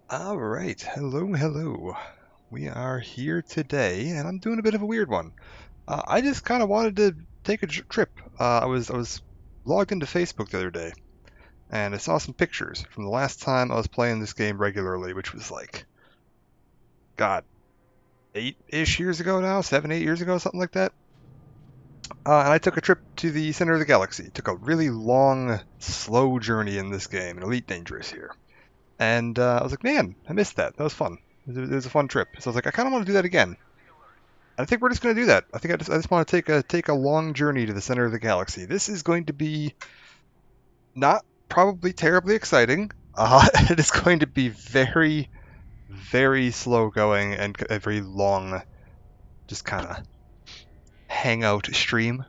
All right, hello. We are here today, and I'm doing a bit of a weird one. I just kind of wanted to take a trip. I was logged into Facebook the other day, and I saw some pictures from the last time I was playing this game regularly, which was like, God, 8-ish years ago now, 7, 8 years ago, something like that. And I took a trip to the center of the galaxy. Took a really long, slow journey in this game, in Elite Dangerous here. And I was like, man, I missed that. That was fun. It was a fun trip. So I was like, I kind of want to do that again. I think we're just going to do that. I just want to take a long journey to the center of the galaxy. This is going to be not probably terribly exciting. It is going to be very, very slow going and a very long, just kind of hangout stream.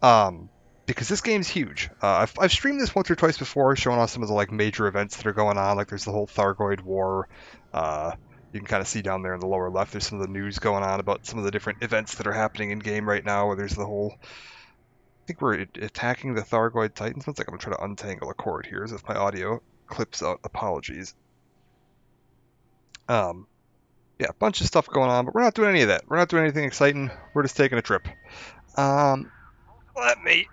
Um, because this game's huge. I've streamed this once or twice before, showing off some of the like major events that are going on. Like there's the whole Thargoid War. Uh, you can kind of see down there in the lower left. There's some of the news going on about some of the different events that are happening in game right now. Where there's the whole. I think we're attacking the Thargoid Titans. One second, I'm gonna try to untangle a cord here, as if my audio clips out. Apologies. Um, yeah, a bunch of stuff going on, but we're not doing any of that. We're not doing anything exciting. We're just taking a trip. Um, Let me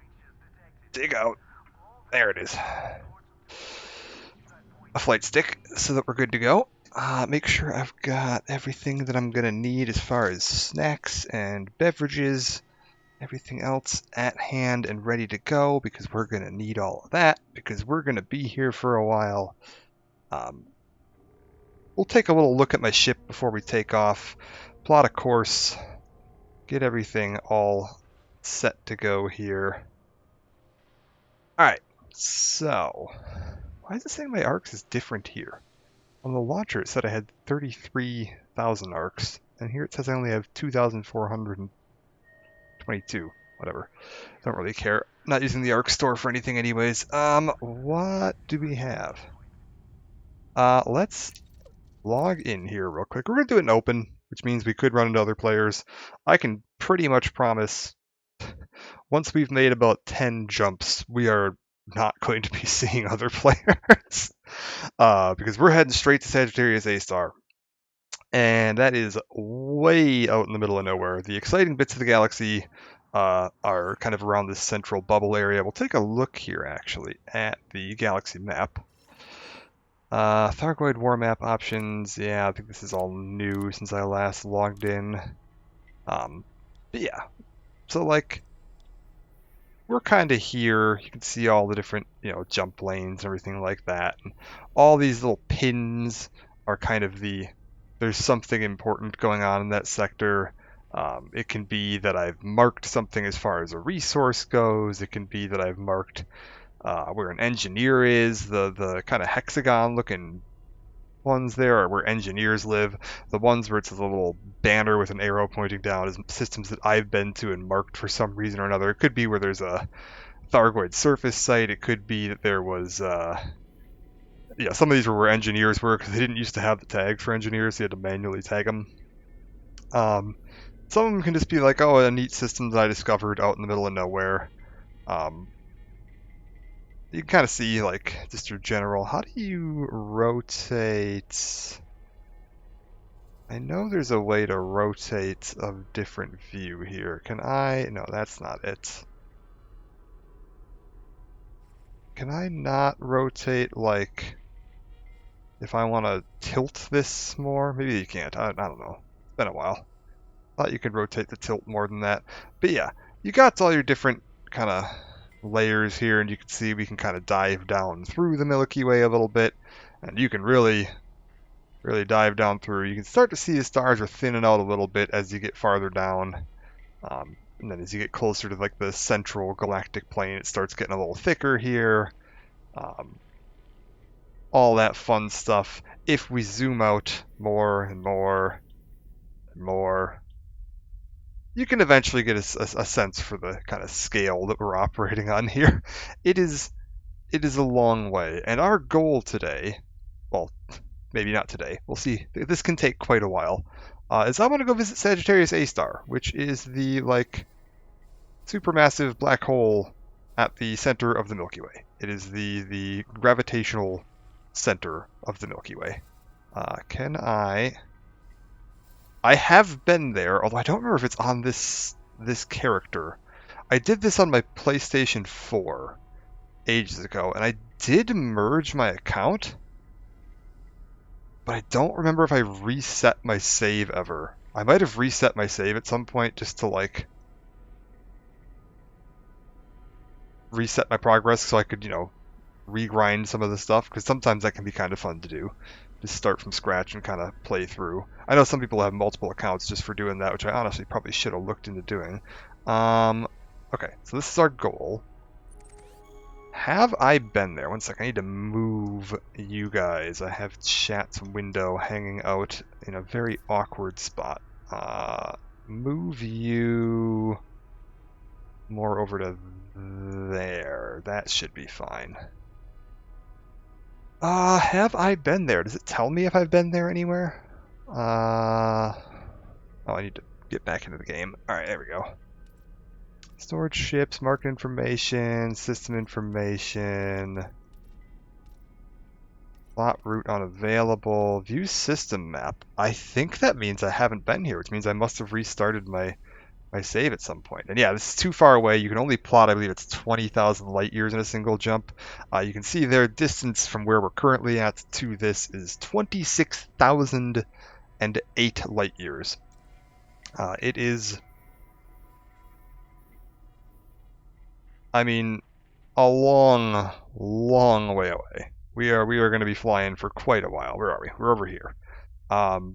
dig out. There it is. A flight stick so that we're good to go. Make sure I've got everything that I'm going to need as far as snacks and beverages, everything else at hand and ready to go because we're going to need all of that because we're going to be here for a while. Um, we'll take a little look at my ship before we take off, plot a course, get everything all set to go here. Alright, so why is it saying my arcs is different here? On the launcher, it said I had 33,000 arcs, and here it says I only have 2,422. Whatever. Don't really care. Not using the arc store for anything anyways. What do we have? Let's log in here real quick. We're going to do it in open, which means we could run into other players. I can pretty much promise once we've made about 10 jumps, we are not going to be seeing other players. Because we're heading straight to Sagittarius A star, and that is way out in the middle of nowhere. The exciting bits of the galaxy are kind of around this central bubble area. We'll take a look here actually at the galaxy map. Thargoid War map options. Yeah, I think this is all new since I last logged in. But yeah, so like we're kind of here. You can see all the different, jump lanes and everything like that. And all these little pins are kind of there's something important going on in that sector. It can be that I've marked something as far as a resource goes. It can be that I've marked where an engineer is. The kind of hexagon looking ones there are where engineers live. The ones where it's a little banner with an arrow pointing down is systems that I've been to and marked for some reason or another. It could be where there's a Thargoid surface site. It could be that there was, some of these were where engineers were because they didn't used to have the tags for engineers. So you had to manually tag them. Some of them can just be like, oh, a neat system that I discovered out in the middle of nowhere. You can kind of see, like, just your general, how do you rotate? I know there's a way to rotate a different view here. Can I? No, that's not it. Can I not rotate, like, if I want to tilt this more? Maybe you can't. I don't know. It's been a while. Thought you could rotate the tilt more than that. But yeah, you got all your different kind of layers here, and you can see we can kind of dive down through the Milky Way a little bit, and you can really dive down through. You can start to see the stars are thinning out a little bit as you get farther down. And then as you get closer to like the central galactic plane, it starts getting a little thicker here. All that fun stuff. If we zoom out more and more and more, you can eventually get a sense for the kind of scale that we're operating on here. It is a long way, and our goal today, well, maybe not today. We'll see. This can take quite a while. Is I want to go visit Sagittarius A star, which is the like supermassive black hole at the center of the Milky Way. It is the gravitational center of the Milky Way. Can I... I have been there, although I don't remember if it's on this character. I did this on my PlayStation 4 ages ago, and I did merge my account, but I don't remember if I reset my save ever. I might have reset my save at some point just to, like, reset my progress so I could, you know, regrind some of the stuff, because sometimes that can be kind of fun to do. Just start from scratch and kind of play through. I know some people have multiple accounts just for doing that, which I honestly probably should have looked into doing. Okay, so this is our goal. Have I been there? One sec, I need to move you guys. I have chat's window hanging out in a very awkward spot. Move you more over to there. That should be fine. Have I been there? Does it tell me if I've been there anywhere? Oh, I need to get back into the game. Alright, there we go. Storage ships, market information, system information, plot route unavailable, view system map. I think that means I haven't been here, which means I must have restarted my save at some point. And yeah, this is too far away. You can only plot, I believe it's 20,000 light years in a single jump. You can see their distance from where we're currently at to this is 26,008 light years. It is, I mean, a long, long way away. We are going to be flying for quite a while. Where are we? We're over here. The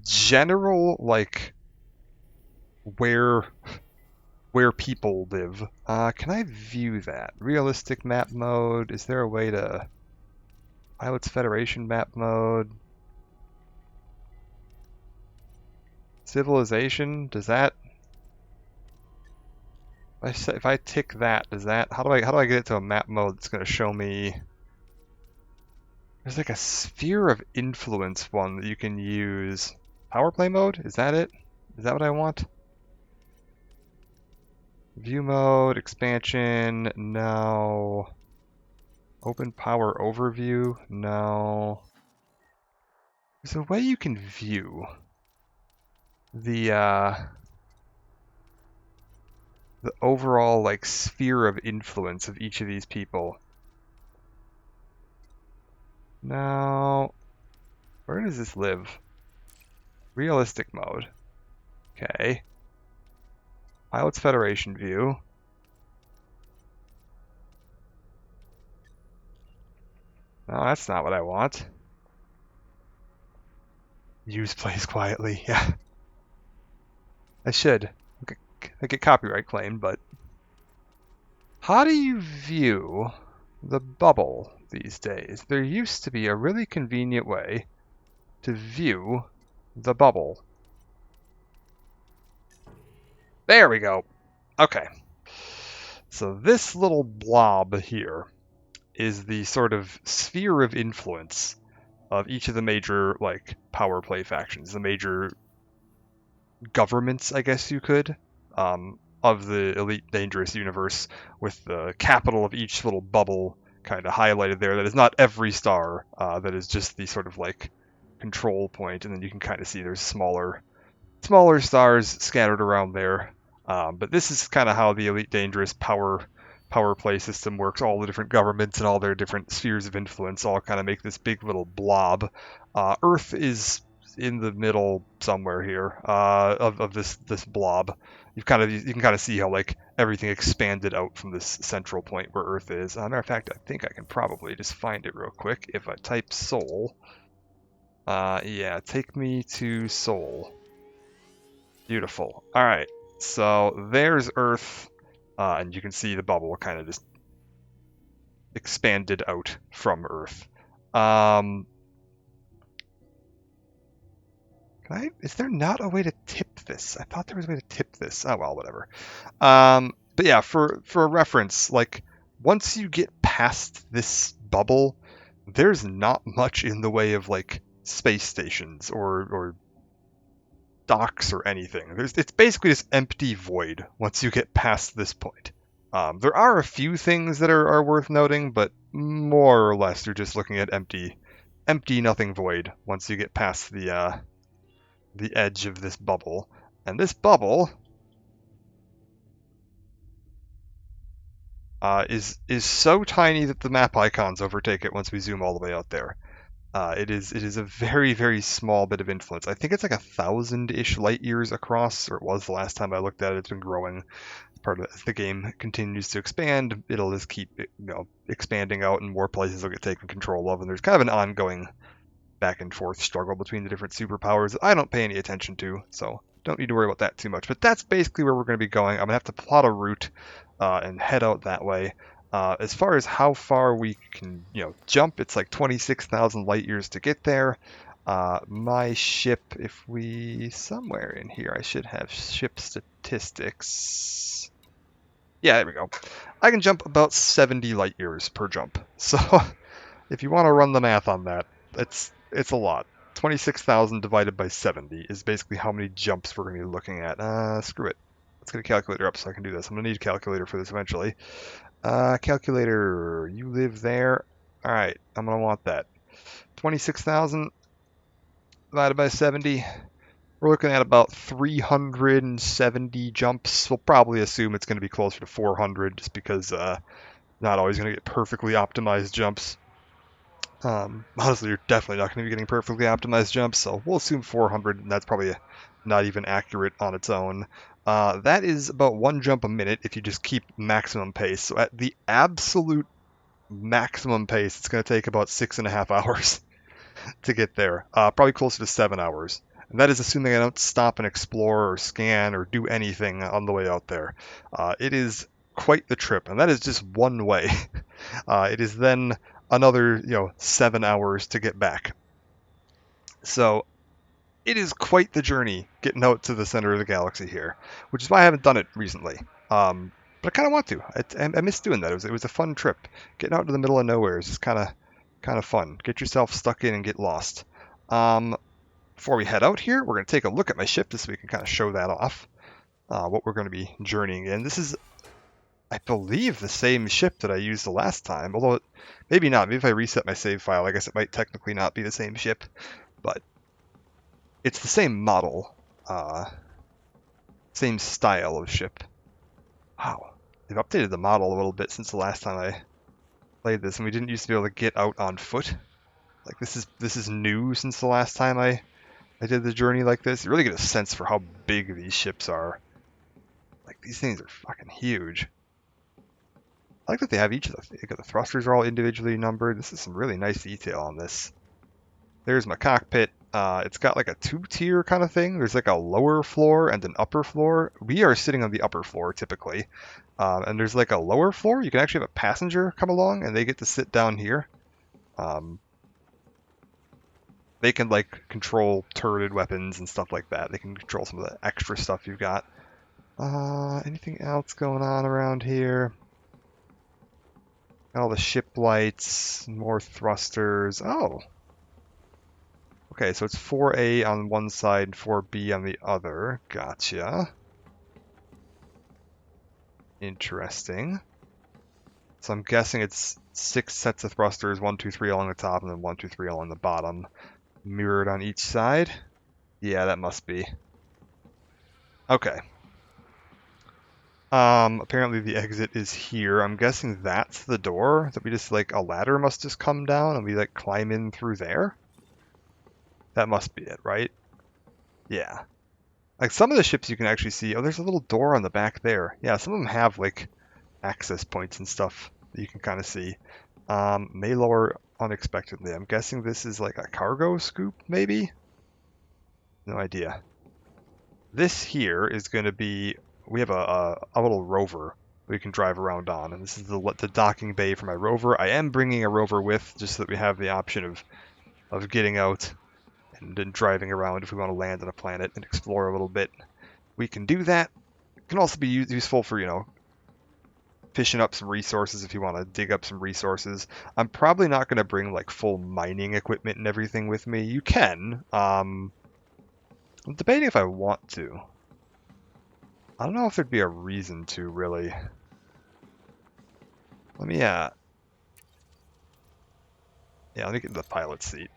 general, like, where people live. Can I view that? Realistic map mode. Is there a way to... Pilots Federation map mode. Civilization. Does that... If I tick that, does that... How do I get it to a map mode that's going to show me... There's like a sphere of influence one that you can use. Power play mode? Is that it? Is that what I want? View mode, expansion, no. Open power overview, no. There's a way you can view the overall, like, sphere of influence of each of these people. No. Where does this live? Realistic mode. Okay. Pilots Federation view. No, that's not what I want. Use plays quietly, yeah. I should. I get copyright claimed, but... How do you view the bubble these days? There used to be a really convenient way to view the bubble. There we go. Okay. So this little blob here is the sort of sphere of influence of each of the major, like, power play factions, the major governments, I guess you could, of the Elite Dangerous universe, with the capital of each little bubble kind of highlighted there. That is not every star, that is just the sort of, like, control point, and then you can kind of see there's smaller stars scattered around there. But this is kind of how the Elite Dangerous power play system works. All the different governments and all their different spheres of influence all kind of make this big little blob. Earth is in the middle somewhere here of this blob. You can kind of see how, like, everything expanded out from this central point where Earth is. Matter of fact, I think I can probably just find it real quick if I type Sol. Yeah, take me to Sol. Beautiful. All right, so there's Earth, and you can see the bubble kind of just expanded out from Earth. Is there not a way to tip this? I thought there was a way to tip this. Oh, well, whatever. But yeah, for a reference, like, once you get past this bubble, there's not much in the way of, like, space stations or docks or anything. It's basically this empty void once you get past this point. There are a few things that are worth noting, but more or less you're just looking at empty empty, nothing void once you get past the edge of this bubble. And this bubble is so tiny that the map icons overtake it once we zoom all the way out there. It is a very, very small bit of influence. I think it's like 1,000-ish light years across, or it was the last time I looked at it. It's been growing. Part of it, as the game continues to expand, it'll just keep expanding out, and more places will get taken control of. And there's kind of an ongoing back and forth struggle between the different superpowers that I don't pay any attention to, so don't need to worry about that too much. But that's basically where we're going to be going. I'm going to have to plot a route and head out that way. As far as how far we can, jump, it's like 26,000 light years to get there. My ship, if we, somewhere in here, I should have ship statistics. Yeah, there we go. I can jump about 70 light years per jump. So if you want to run the math on that, it's a lot. 26,000 divided by 70 is basically how many jumps we're going to be looking at. Screw it. Let's get a calculator up so I can do this. I'm going to need a calculator for this eventually. Calculator, you live there. All right, I'm going to want that. 26,000 divided by 70. We're looking at about 370 jumps. We'll probably assume it's going to be closer to 400 just because not always going to get perfectly optimized jumps. Honestly, you're definitely not going to be getting perfectly optimized jumps, so we'll assume 400, and that's probably not even accurate on its own. That is about 1 jump a minute if you just keep maximum pace. So at the absolute maximum pace, it's going to take about 6.5 hours to get there, probably closer to 7 hours. And that is assuming I don't stop and explore or scan or do anything on the way out there. It is quite the trip, and that is just one way. It is then another 7 hours to get back. So it is quite the journey getting out to the center of the galaxy here, which is why I haven't done it recently. But I kind of want to. I miss doing that. It was a fun trip. Getting out to the middle of nowhere is just kind of fun. Get yourself stuck in and get lost. Before we head out here, we're going to take a look at my ship just so we can kind of show that off. What we're going to be journeying in. This is, I believe, the same ship that I used the last time, although maybe not. Maybe if I reset my save file, I guess it might technically not be the same ship, but it's the same model, same style of ship. Wow, they've updated the model a little bit since the last time I played this, and we didn't used to be able to get out on foot. Like this is new since the last time I did the journey like this. You really get a sense for how big these ships are. Like these things are fucking huge. I like that they have each of the thrusters are all individually numbered. This is some really nice detail on this. There's my cockpit. It's got like a 2-tier kind of thing. There's like a lower floor and an upper floor. We are sitting on the upper floor typically. And there's like a lower floor. You can actually have a passenger come along and they get to sit down here. They can like control turreted weapons and stuff like that. They can control some of the extra stuff you've got. Anything else going on around here? All the ship lights, more thrusters. Oh. Okay, so it's 4A on one side, 4B on the other. Gotcha. Interesting. So I'm guessing it's 6 sets of thrusters, 1, 2, 3 along the top, and then 1, 2, 3 along the bottom. Mirrored on each side. Yeah, that must be. Okay. Apparently the exit is here. I'm guessing that's the door that we just like a ladder must just come down and we like climb in through there. That must be it, right? Yeah. Like some of the ships you can actually see, oh, there's a little door on the back there. Yeah, some of them have like access points and stuff that you can kind of see. May lower unexpectedly. I'm guessing this is like a cargo scoop, maybe? No idea. This here is going to be, we have a little rover we can drive around on, and this is the docking bay for my rover. I am bringing a rover with, just so that we have the option of getting out and then driving around if we want to land on a planet and explore a little bit. We can do that. It can also be useful for, fishing up some resources if you want to dig up some resources. I'm probably not going to bring like full mining equipment and everything with me. You can. I'm debating if I want to. I don't know if there'd be a reason to, really. Let me, Yeah, let me get in the pilot seat.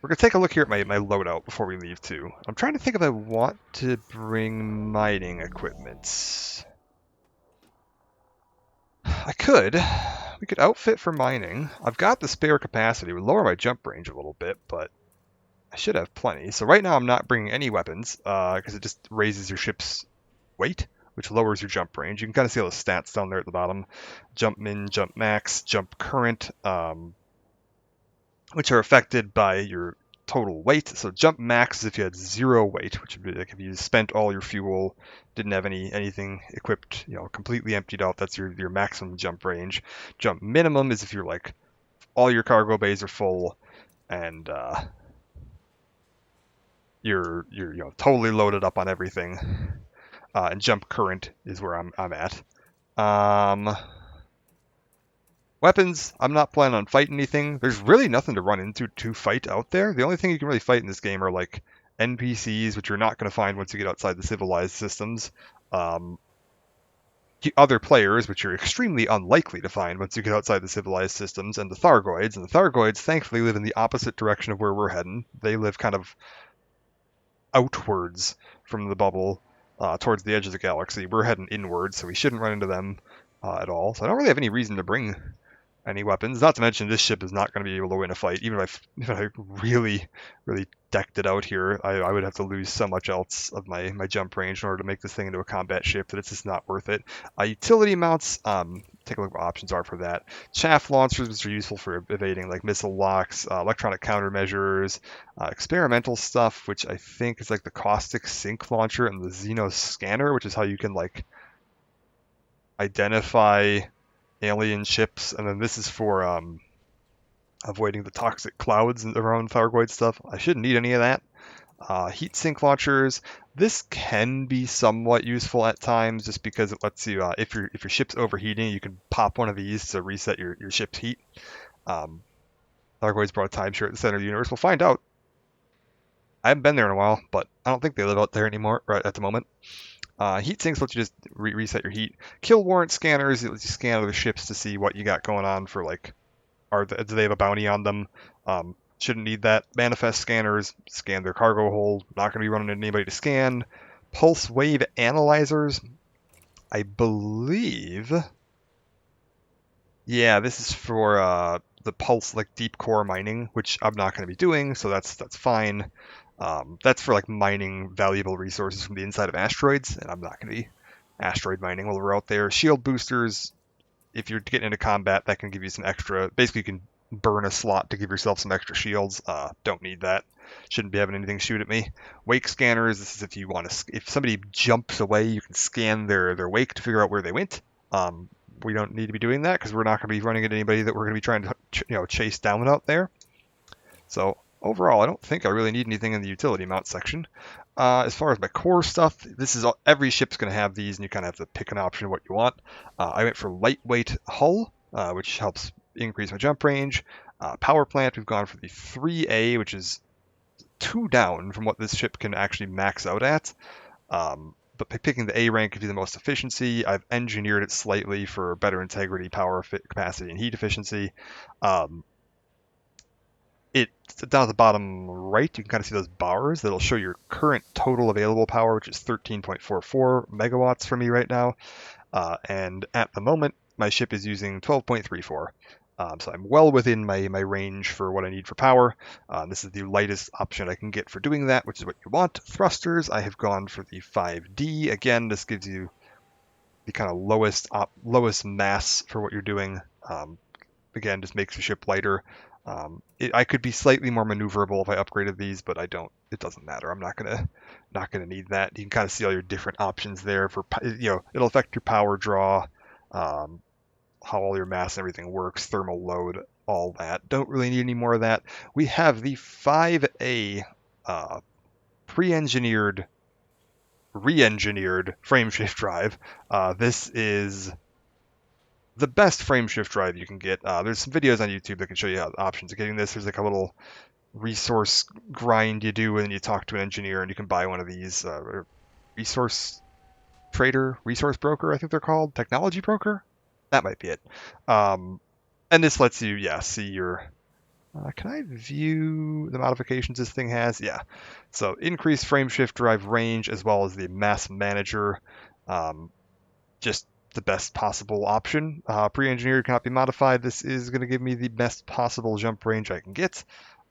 We're going to take a look here at my loadout before we leave, too. I'm trying to think if I want to bring mining equipment. I could. We could outfit for mining. I've got the spare capacity. It would lower my jump range a little bit, but I should have plenty. So right now I'm not bringing any weapons, because it just raises your ship's weight, which lowers your jump range. You can kind of see all the stats down there at the bottom. Jump min, jump max, jump current, which are affected by your total weight. So jump max is if you had 0 weight, which would be like if you spent all your fuel, didn't have anything equipped, completely emptied out. That's your maximum jump range. Jump minimum is if you're like all your cargo bays are full and you're totally loaded up on everything. And jump current is where I'm at. Weapons, I'm not planning on fighting anything. There's really nothing to run into to fight out there. The only thing you can really fight in this game are like NPCs, which you're not going to find once you get outside the civilized systems. Other players, which you're extremely unlikely to find once you get outside the civilized systems, and the Thargoids. And the Thargoids, thankfully, live in the opposite direction of where we're heading. They live kind of outwards from the bubble, towards the edge of the galaxy. We're heading inwards, so we shouldn't run into them at all. So I don't really have any reason to bring any weapons. Not to mention this ship is not going to be able to win a fight. Even if I really, really decked it out here, I would have to lose so much else of my jump range in order to make this thing into a combat ship that it's just not worth it. Utility mounts, take a look at what options are for that. Chaff launchers, which are useful for evading like missile locks, electronic countermeasures, experimental stuff, which I think is like the caustic sink launcher and the Xenos scanner, which is how you can like identify alien ships, and then this is for avoiding the toxic clouds around Thargoid stuff. I shouldn't need any of that. Heat sink launchers. This can be somewhat useful at times, just because it lets you, if your ship's overheating, you can pop one of these to reset your ship's heat. Thargoids brought a timeshare at the center of the universe. We'll find out. I haven't been there in a while, but I don't think they live out there anymore right at the moment. Heat sinks let you just reset your heat. Kill warrant scanners, it lets you scan other ships to see what you got going on for like, do they have a bounty on them? Shouldn't need that. Manifest scanners, scan their cargo hold. Not going to be running into anybody to scan. Pulse wave analyzers, I believe. Yeah, this is for the pulse like deep core mining, which I'm not going to be doing, so that's fine. That's for like mining valuable resources from the inside of asteroids, and I'm not going to be asteroid mining while we're out there. Shield boosters, if you're getting into combat, that can give you some extra. Basically, you can burn a slot to give yourself some extra shields. Don't need that. Shouldn't be having anything shoot at me. Wake scanners. This is if you want to. If somebody jumps away, you can scan their wake to figure out where they went. We don't need to be doing that because we're not going to be running into anybody that we're going to be trying to chase down out there. So overall, I don't think I really need anything in the utility mount section. As far as my core stuff, this is every ship's going to have these, and you kind of have to pick an option of what you want. I went for lightweight hull, which helps increase my jump range. Power plant, we've gone for the 3A, which is 2 down from what this ship can actually max out at. But picking the A rank gives you the most efficiency. I've engineered it slightly for better integrity, power, capacity, and heat efficiency. Down at the bottom right, you can kind of see those bars that'll show your current total available power, which is 13.44 megawatts for me right now. And at the moment, my ship is using 12.34. So I'm well within my range for what I need for power. This is the lightest option I can get for doing that, which is what you want. Thrusters, I have gone for the 5D. Again, this gives you the kind of lowest mass for what you're doing. Again, just makes your ship lighter. I could be slightly more maneuverable if I upgraded these, but I don't. It doesn't matter. I'm not gonna need that. You can kind of see all your different options there for it'll affect your power draw, how all your mass and everything works, thermal load, all that. Don't really need any more of that. We have the 5A pre-engineered, re-engineered frameshift drive. This is the best frameshift drive you can get. There's some videos on YouTube that can show you how the options of getting this. There's like a little resource grind you do, and you talk to an engineer, and you can buy one of these. Resource trader, resource broker, I think they're called. Technology broker? That might be it. And this lets you, yeah, see your... can I view the modifications this thing has? Yeah. So increased frame shift drive range as well as the mass manager. Um, just the best possible option. Pre-engineered cannot be modified. This is going to give me the best possible jump range I can get.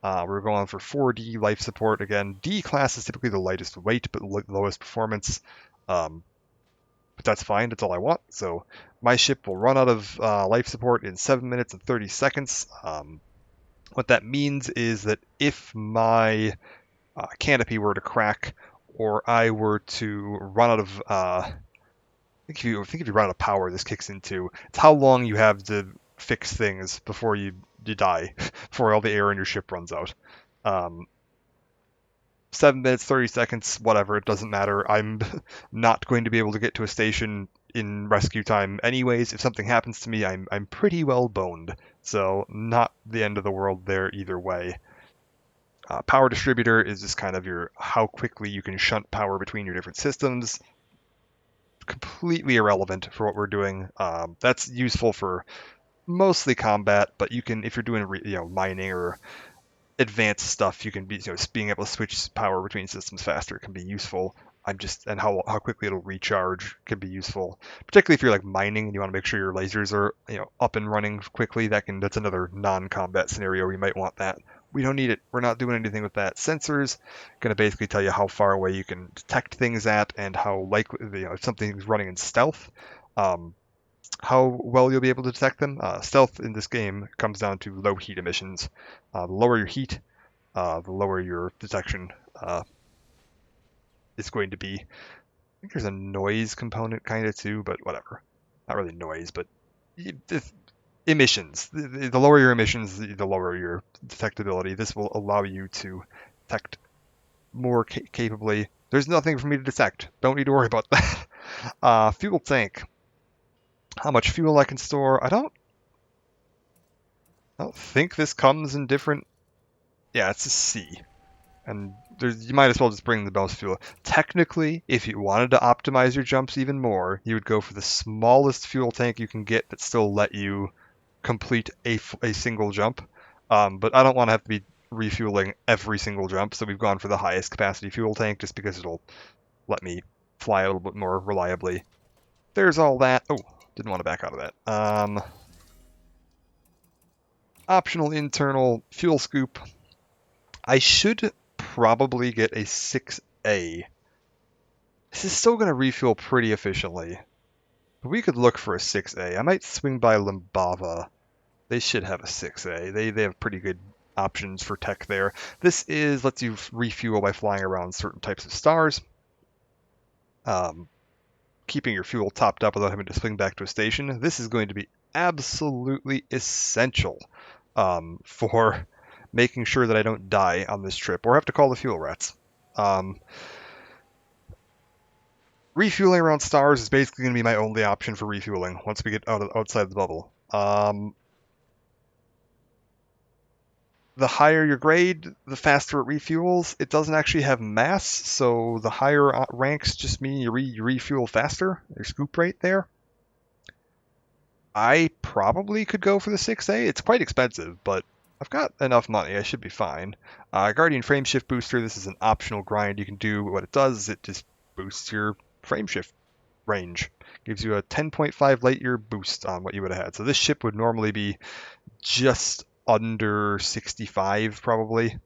We're going for 4D life support. Again, D class is typically the lightest weight but lowest performance. But that's fine. That's all I want. So my ship will run out of life support in 7 minutes and 30 seconds. What that means is that if my canopy were to crack or I were to run out of think if you run out of power, this kicks into. It's how long you have to fix things before you die, before all the air in your ship runs out. Um, 7 minutes, 30 seconds, whatever, it doesn't matter. I'm not going to be able to get to a station in rescue time anyways. If something happens to me, I'm pretty well boned, so not the end of the world there either way. Power distributor is just kind of your how quickly you can shunt power between your different systems. Completely irrelevant for what we're doing. That's useful for mostly combat, but you can, if you're doing mining or advanced stuff, you can be being able to switch power between systems faster can be useful. And how quickly it'll recharge can be useful, particularly if you're like mining and you want to make sure your lasers are up and running quickly. That's another non-combat scenario where you might want that. We don't need it. We're not doing anything with that. Sensors going to basically tell you how far away you can detect things at and how likely if something's running in stealth. How well you'll be able to detect them. Stealth in this game comes down to low heat emissions. The lower your heat, the lower your detection is going to be. I think there's a noise component kind of too, but whatever. Not really noise, but emissions. The lower your emissions, the lower your detectability. This will allow you to detect more capably. There's nothing for me to detect. Don't need to worry about that. Fuel tank. How much fuel I can store. I don't think this comes in different... Yeah, it's a C. And you might as well just bring the most fuel. Technically, if you wanted to optimize your jumps even more, you would go for the smallest fuel tank you can get that still let you complete a single jump. But I don't want to have to be refueling every single jump, so we've gone for the highest capacity fuel tank just because it'll let me fly a little bit more reliably. There's all that. Oh, didn't want to back out of that. Optional internal fuel scoop. I should probably get a 6A. This is still going to refuel pretty efficiently. But we could look for a 6A. I might swing by Limbava. They should have a 6A. They have pretty good options for tech there. This lets you refuel by flying around certain types of stars. Keeping your fuel topped up without having to swing back to a station. This is going to be absolutely essential for making sure that I don't die on this trip or have to call the fuel rats. Refueling around stars is basically going to be my only option for refueling once we get outside the bubble. The higher your grade, the faster it refuels. It doesn't actually have mass, so the higher ranks just mean you refuel faster. Your scoop rate there. I probably could go for the 6A. It's quite expensive, but I've got enough money. I should be fine. Guardian frame shift booster. This is an optional grind you can do. What it does is it just boosts your frame shift range. Gives you a 10.5 light year boost on what you would have had. So this ship would normally be just under 65 probably,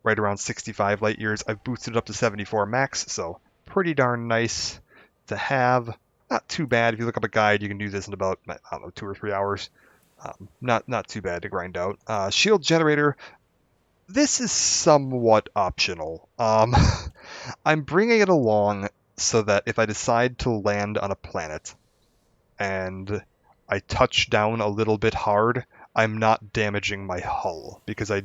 right around 65 light years. I've boosted it up to 74 max, so pretty darn nice to have. Not too bad. If you look up a guide, you can do this in about, I don't know, 2 or 3 hours. Not too bad to grind out. Shield generator. This is somewhat optional. I'm bringing it along so that if I decide to land on a planet and I touch down a little bit hard, I'm not damaging my hull because I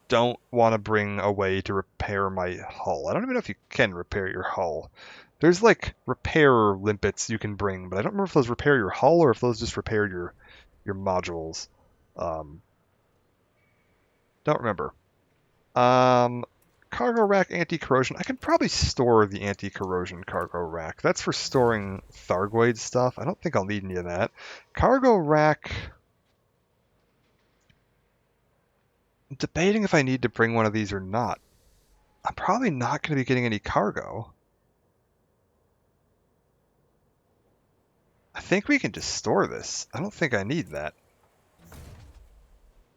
don't want to bring a way to repair my hull. I don't even know if you can repair your hull. There's like repair limpets you can bring, but I don't remember if those repair your hull or if those just repair your modules. Don't remember. Cargo rack anti-corrosion. I can probably store the anti-corrosion cargo rack. That's for storing Thargoid stuff. I don't think I'll need any of that. Cargo rack. I'm debating if I need to bring one of these or not. I'm probably not going to be getting any cargo. I think we can just store this. I don't think I need that.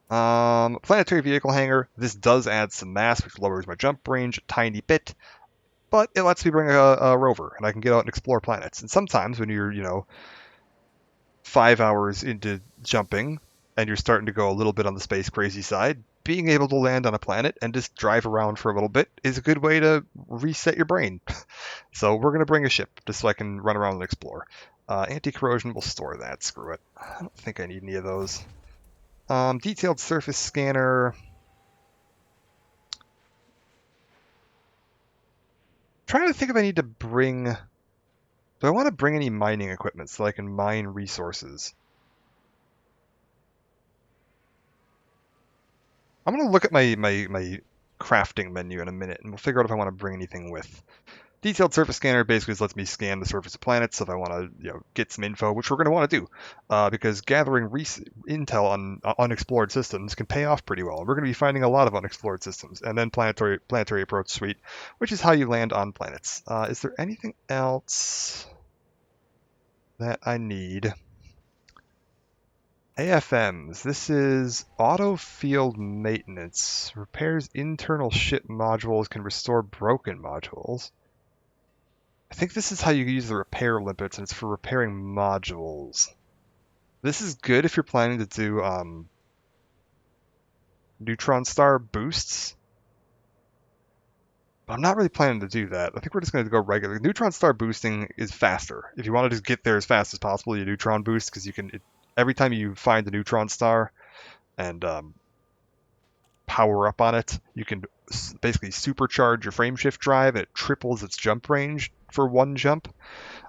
Planetary vehicle hangar. This does add some mass, which lowers my jump range a tiny bit, but it lets me bring a rover, and I can get out and explore planets. And sometimes when you're, 5 hours into jumping and you're starting to go a little bit on the space crazy side, being able to land on a planet and just drive around for a little bit is a good way to reset your brain. So we're going to bring a ship just so I can run around and explore. Anti-corrosion, we'll store that. Screw it. I don't think I need any of those. Detailed surface scanner. Trying to think if I need to bring... Do I want to bring any mining equipment so I can mine resources? I'm going to look at my crafting menu in a minute, and we'll figure out if I want to bring anything with. Detailed surface scanner basically just lets me scan the surface of planets if I want to, get some info, which we're going to want to do, because gathering intel on unexplored systems can pay off pretty well. We're going to be finding a lot of unexplored systems, and then planetary approach suite, which is how you land on planets. Is there anything else that I need? AFMs. This is auto field maintenance. Repairs internal ship modules, can restore broken modules. I think this is how you use the repair limpets, and it's for repairing modules. This is good if you're planning to do neutron star boosts. But I'm not really planning to do that. I think we're just going to go regular. Neutron star boosting is faster. If you want to just get there as fast as possible, you neutron boost, because you can... every time you find a neutron star and power up on it, you can basically supercharge your frameshift drive, and it triples its jump range for one jump.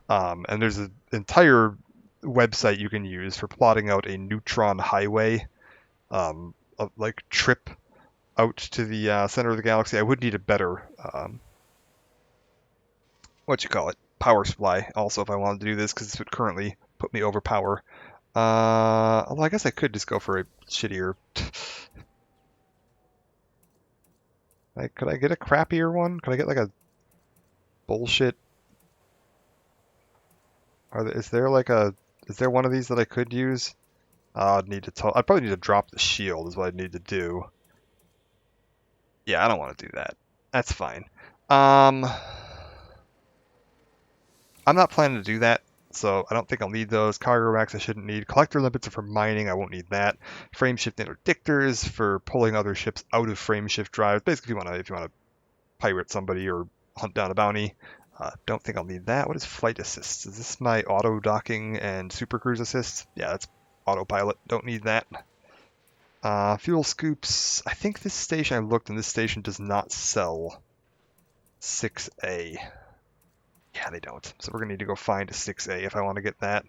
And there's an entire website you can use for plotting out a neutron highway, like trip out to the center of the galaxy. I would need a better, power supply also if I wanted to do this, because this would currently put me over power. Although I guess I could just go for a shittier... could I get a crappier one? Could I get like a bullshit... Is there one of these that I could use? I'd probably need to drop the shield is what I'd need to do. Yeah, I don't want to do that. That's fine. I'm not planning to do that, so I don't think I'll need those. Cargo racks I shouldn't need. Collector limpets are for mining. I won't need that. Frameshift interdictors for pulling other ships out of frameshift drives. Basically, if you want to pirate somebody or hunt down a bounty. Don't think I'll need that. What is flight assist? Is this my auto docking and super cruise assist? Yeah, that's autopilot. Don't need that. Fuel scoops. I think this station, I looked, and this station does not sell 6A. Yeah, they don't. So we're going to need to go find a 6A if I want to get that.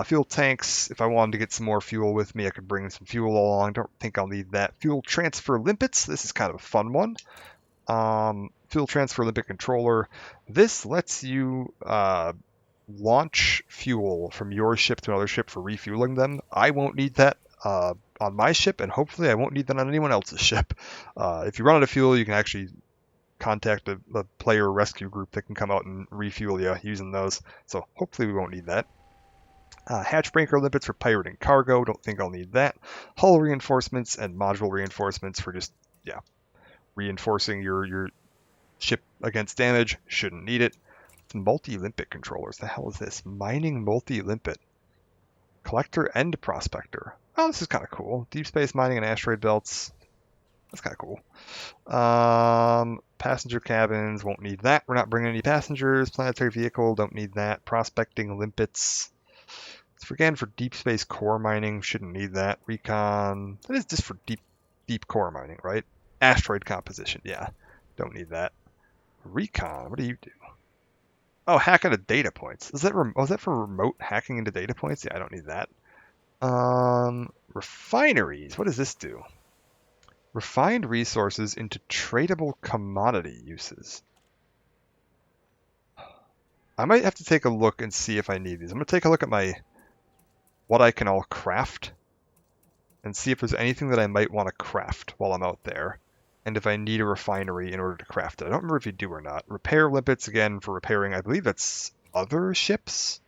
Fuel tanks. If I wanted to get some more fuel with me, I could bring some fuel along. Don't think I'll need that. Fuel transfer limpets. This is kind of a fun one. Fuel transfer limpet controller. This lets you launch fuel from your ship to another ship for refueling them. I won't need that on my ship, and hopefully I won't need that on anyone else's ship. If you run out of fuel, you can actually contact a player rescue group that can come out and refuel you using those. So hopefully we won't need that. Hatch breaker limpets for pirating cargo. Don't think I'll need that. Hull reinforcements and module reinforcements for just, reinforcing your ship against damage. Shouldn't need it. Multi-limpet controllers. The hell is this? Mining multi-limpet. Collector and prospector. Oh, this is kind of cool. Deep space mining and asteroid belts. That's kind of cool. Passenger cabins. Won't need that. We're not bringing any passengers. Planetary vehicle. Don't need that. Prospecting limpets. Again, for deep space core mining. Shouldn't need that. Recon. That is just for deep core mining, right? Asteroid composition. Yeah. Don't need that. Recon. What do you do? Oh, hack into data points. Is that for remote hacking into data points? Yeah, I don't need that. Refineries. What does this do? Refined resources into tradable commodity uses. I might have to take a look and see if I need these. I'm going to take a look at what I can all craft and see if there's anything that I might want to craft while I'm out there, and if I need a refinery in order to craft it. I don't remember if you do or not. Repair limpets, again, for repairing, I believe that's other ships?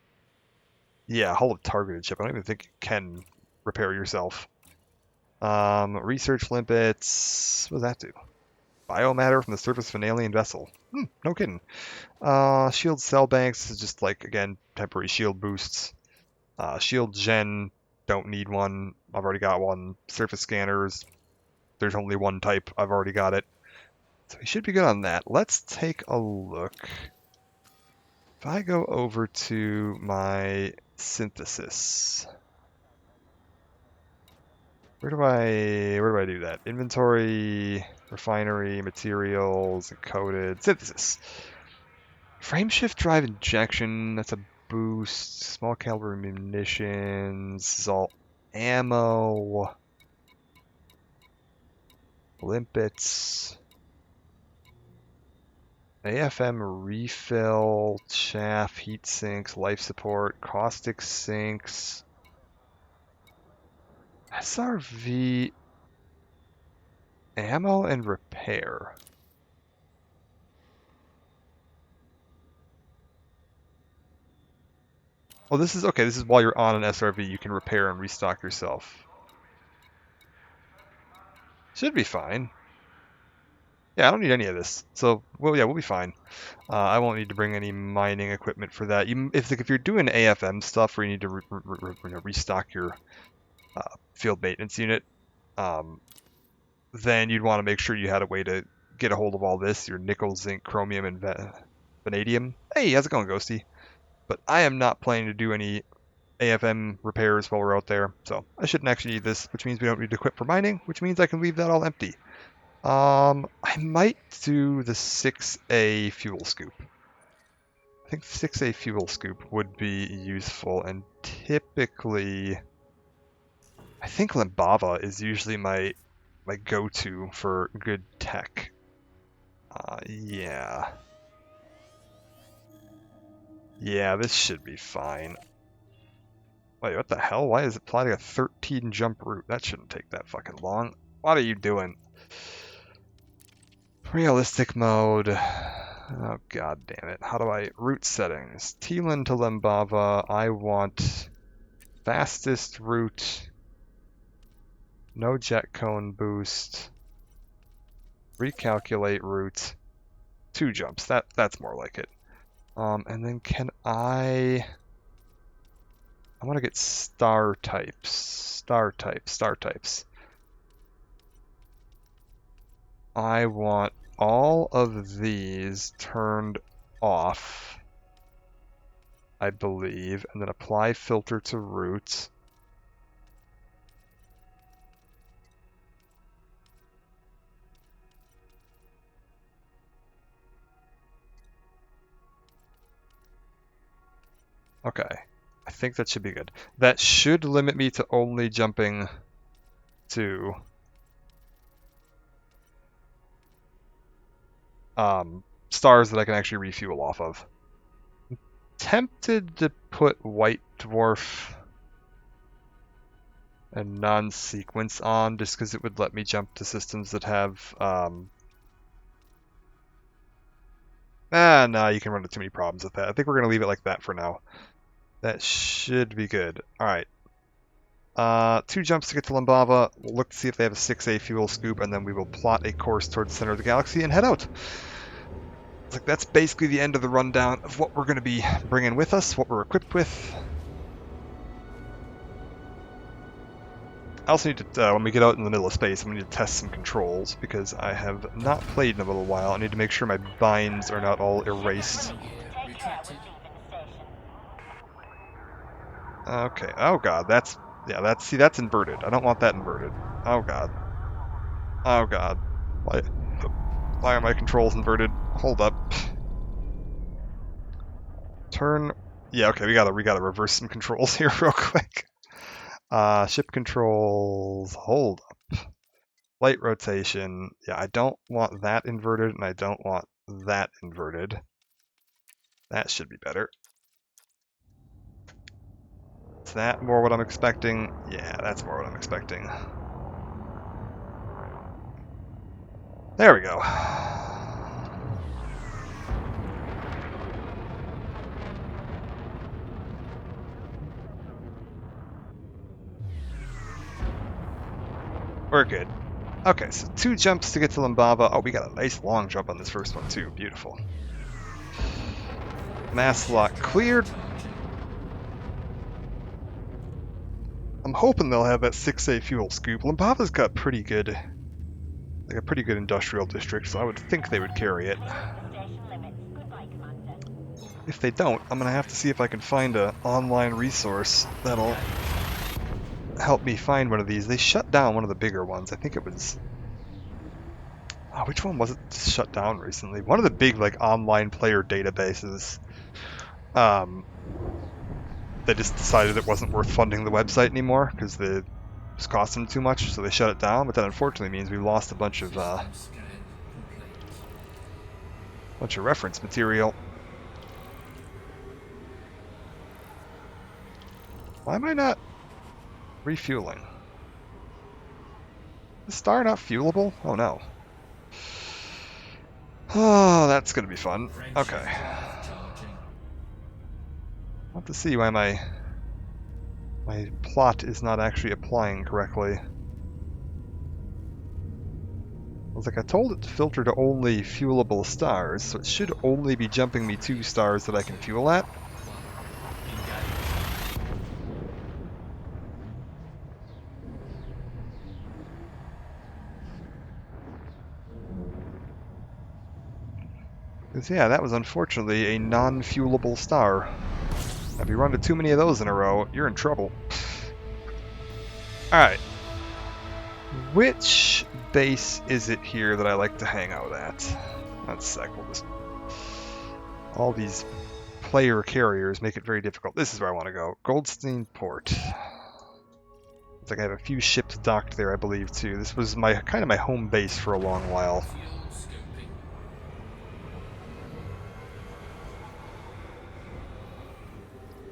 Yeah, hull of targeted ship. I don't even think you can repair yourself. Research limpets. What does that do? Biomatter from the surface of an alien vessel. No kidding. Shield cell banks is just like, again, temporary shield boosts. Shield gen, don't need one. I've already got one. Surface scanners, there's only one type. I've already got it. So we should be good on that. Let's take a look. If I go over to my synthesis, where do I do that? Inventory, refinery, materials, encoded, synthesis. Frameshift drive injection, that's a boost. Small caliber munitions, this is all ammo. Limpets. AFM refill, chaff, heat sinks, life support, caustic sinks. SRV ammo and repair. Oh, this is okay. This is while you're on an SRV, you can repair and restock yourself. Should be fine. Yeah, I don't need any of this. So, well, yeah, we'll be fine. I won't need to bring any mining equipment for that. If you're doing AFM stuff where you need to restock your field maintenance unit, then you'd want to make sure you had a way to get a hold of all this, your nickel, zinc, chromium, and vanadium. Hey, how's it going, Ghosty? But I am not planning to do any AFM repairs while we're out there, so I shouldn't actually need this, which means we don't need to equip for mining, which means I can leave that all empty. I might do the 6A fuel scoop. I think 6A fuel scoop would be useful, and typically, I think Limbava is usually my go-to for good tech. Yeah. Yeah, this should be fine. Wait, what the hell? Why is it plotting a 13 jump route? That shouldn't take that fucking long. What are you doing? Realistic mode. Oh, god damn it. How do I... Route settings. Teelan to Limbava. I want fastest route. No jet cone boost. Recalculate route. 2 jumps. That's more like it. And then can I want to get star types. Star types. I want all of these turned off, I believe, and then apply filter to route. Okay, I think that should be good. That should limit me to only jumping to stars that I can actually refuel off of. I'm tempted to put White Dwarf and non-sequence on just because it would let me jump to systems that have no, you can run into too many problems with that. I think we're going to leave it like that for now. That should be good. Alright. 2 jumps to get to Limbava. We'll look to see if they have a 6A fuel scoop, and then we will plot a course towards the center of the galaxy and head out. Like, that's basically the end of the rundown of what we're going to be bringing with us, what we're equipped with. I also need to, when we get out in the middle of space, I'm going to need to test some controls, because I have not played in a little while. I need to make sure my binds are not all erased. Okay, oh god, that's inverted. I don't want that inverted. Oh god. Oh god. Why are my controls inverted? Hold up. Turn, yeah, okay, we gotta reverse some controls here real quick. Ship controls, hold up. Light rotation, yeah, I don't want that inverted, and I don't want that inverted. That should be better. Is that more what I'm expecting? Yeah, that's more what I'm expecting. There we go. We're good. Okay, so 2 jumps to get to Limbaba. Oh, we got a nice long jump on this first one too. Beautiful. Mass lock cleared. I'm hoping they'll have that 6A fuel scoop. Limbaba's got pretty good, like a pretty good industrial district, so I would think they would carry it. If they don't, I'm gonna have to see if I can find an online resource that'll help me find one of these. They shut down one of the bigger ones. I think it was... Oh, which one was it shut down recently? One of the big, like, online player databases. They just decided it wasn't worth funding the website anymore because it was costing them too much, so they shut it down. But that unfortunately means we lost a bunch of reference material. Why am I not refueling? Is Star not fuelable? Oh no. Oh, that's gonna be fun. Okay. I'll have to see why my plot is not actually applying correctly. I was like, I told it to filter to only fuelable stars, so it should only be jumping me 2 stars that I can fuel at. Because, yeah, that was unfortunately a non-fuelable star. If you run to too many of those in a row, you're in trouble. Alright. Which base is it here that I like to hang out at? One sec, we'll just... All these player carriers make it very difficult. This is where I want to go. Goldstein Port. It's like I have a few ships docked there, I believe, too. This was my kind of my home base for a long while.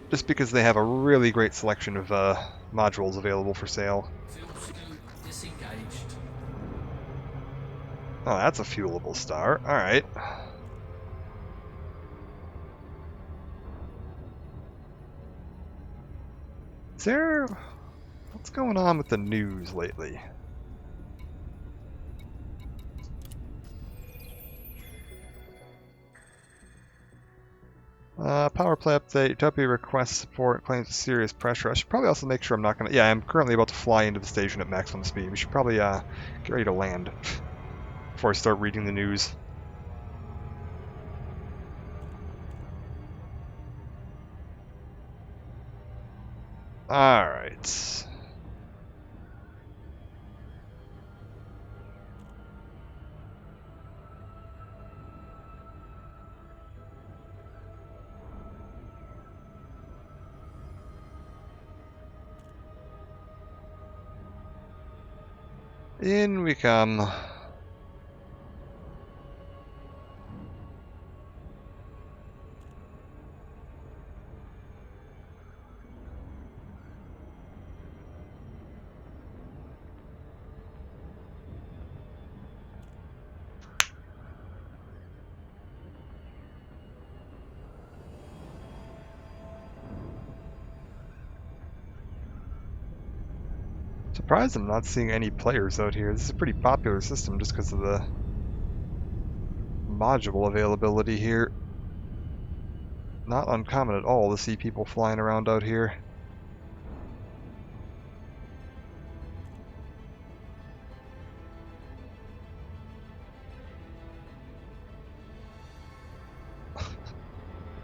Just because they have a really great selection of modules available for sale. Oh, that's a fuelable star. Alright. Is there... What's going on with the news lately? Power play update. Utopia requests support, claims serious pressure. I should probably also make sure I'm not going to... Yeah, I'm currently about to fly into the station at maximum speed. We should probably get ready to land before I start reading the news. Alright. In we come. Surprised I'm not seeing any players out here. This is a pretty popular system just because of the module availability here. Not uncommon at all to see people flying around out here.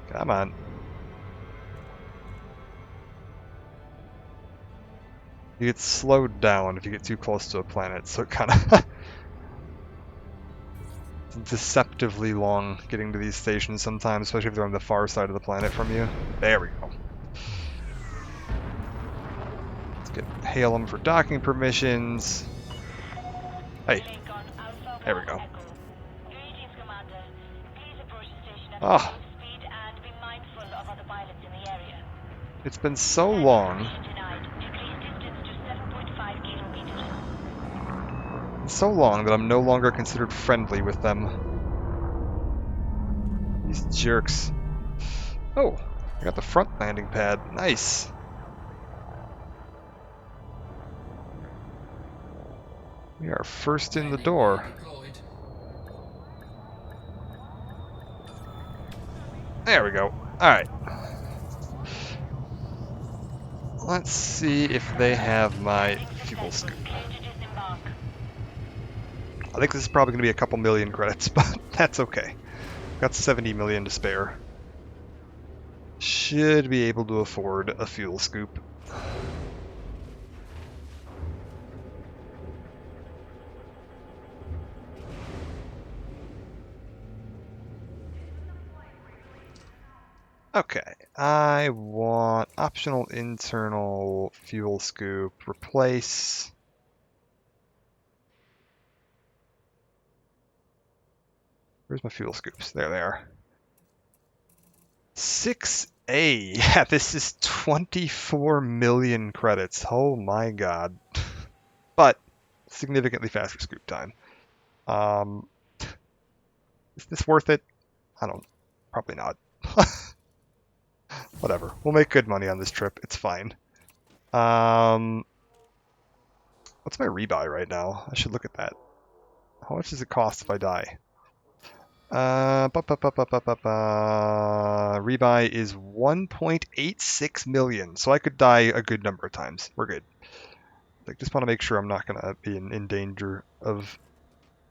Come on. You get slowed down if you get too close to a planet, so it kind of deceptively long getting to these stations sometimes, especially if they're on the far side of the planet from you. There we go. Let's hail them for docking permissions. Hey, there we go. Ah. It's been so long. So long that I'm no longer considered friendly with them. These jerks. Oh, I got the front landing pad. Nice. We are first in the door. There we go. Alright. Let's see if they have my fuel scoop. I think this is probably going to be a couple million credits, but that's okay. Got 70 million to spare. Should be able to afford a fuel scoop. Okay, I want optional internal fuel scoop, replace. Where's my fuel scoops? There they are. 6A. Yeah, this is 24 million credits. Oh my god. But significantly faster scoop time. Is this worth it? I don't. Probably not. Whatever. We'll make good money on this trip. It's fine. What's my rebuy right now? I should look at that. How much does it cost if I die? Rebuy is 1.86 million, so I could die a good number of times. We're good. Like, just want to make sure I'm not gonna be in danger of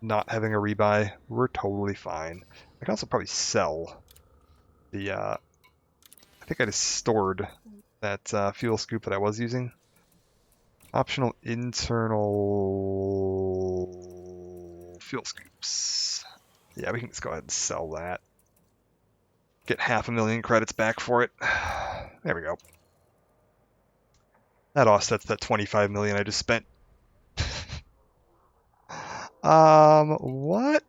not having a rebuy. We're totally fine. I can also probably sell the. I think I just stored that fuel scoop that I was using. Optional internal fuel scoops. Yeah, we can just go ahead and sell that. Get 500,000 credits back for it. There we go. That offsets that 25 million I just spent. What?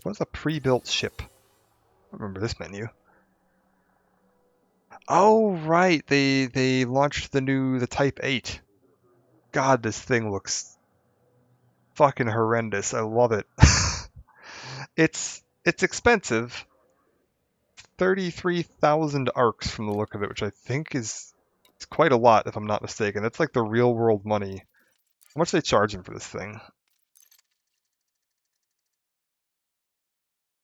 What's a pre-built ship? I don't remember this menu. Oh, right. They launched the Type 8. God, this thing looks fucking horrendous. I love it. It's expensive. 33,000 arcs from the look of it, which I think is quite a lot if I'm not mistaken. That's like the real world money. How much are they charging for this thing?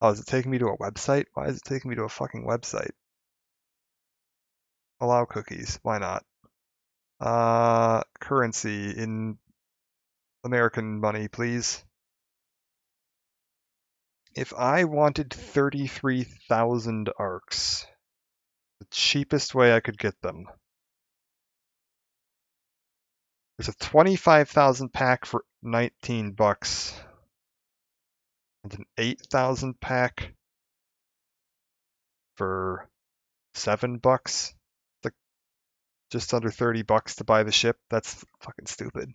Oh, is it taking me to a website? Why is it taking me to a fucking website? Allow cookies. Why not? Currency in American money, please. If I wanted 33,000 arcs, the cheapest way I could get them. There's a 25,000 pack for 19 bucks. And an 8,000 pack for 7 bucks. Like just under 30 bucks to buy the ship. That's fucking stupid.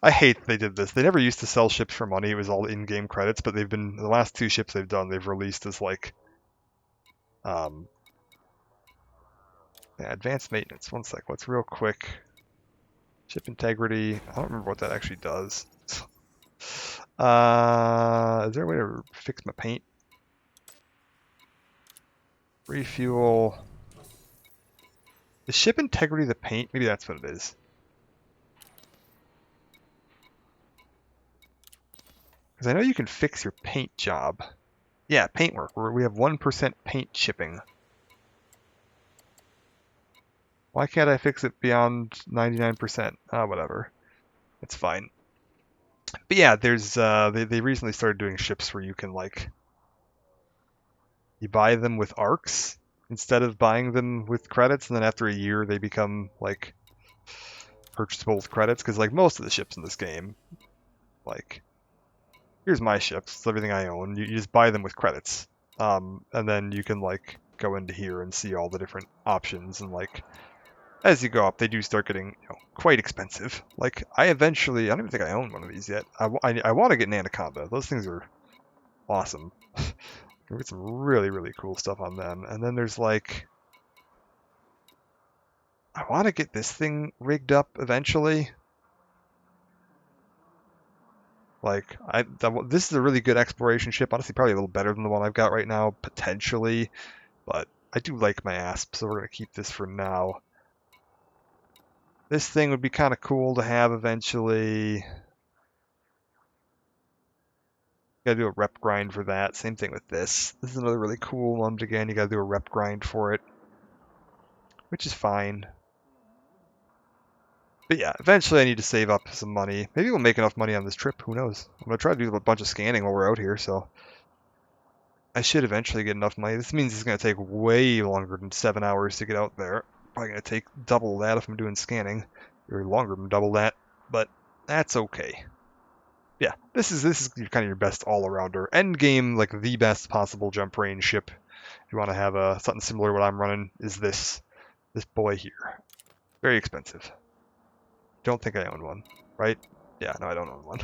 I hate they did this. They never used to sell ships for money. It was all in-game credits, but they've been the last 2 ships they've done, they've released as like yeah, advanced maintenance. One sec, let's real quick. Ship integrity. I don't remember what that actually does. Is there a way to fix my paint? Refuel. Is ship integrity the paint? Maybe that's what it is. Because I know you can fix your paint job. Yeah, paintwork. We have 1% paint shipping. Why can't I fix it beyond 99%? Whatever. It's fine. But yeah, there's they recently started doing ships where you can like you buy them with arcs instead of buying them with credits, and then after a year they become like purchasable with credits. Because like most of the ships in this game, like here's my ships, it's everything I own. You just buy them with credits, and then you can like go into here and see all the different options, and like as you go up, they do start getting quite expensive. Like I don't even think I own one of these yet. I want to get an Anaconda. Those things are awesome. We get some really, really cool stuff on them. And then there's like... I want to get this thing rigged up eventually. Like, this is a really good exploration ship. Honestly, probably a little better than the one I've got right now, potentially. But I do like my ASP, so we're going to keep this for now. This thing would be kind of cool to have eventually. Gotta do a rep grind for that. Same thing with this. This is another really cool one, but again, you gotta do a rep grind for it, which is fine. But yeah, eventually I need to save up some money. Maybe we'll make enough money on this trip. Who knows? I'm gonna try to do a bunch of scanning while we're out here, so I should eventually get enough money. This means it's gonna take way longer than 7 hours to get out there. Probably gonna take double that if I'm doing scanning, or longer than double that. But that's okay. Yeah, this is kind of your best all-arounder. End game, like the best possible jump range ship. If you want to have something similar to what I'm running, is this boy here. Very expensive. Don't think I own one, right? Yeah, no, I don't own one.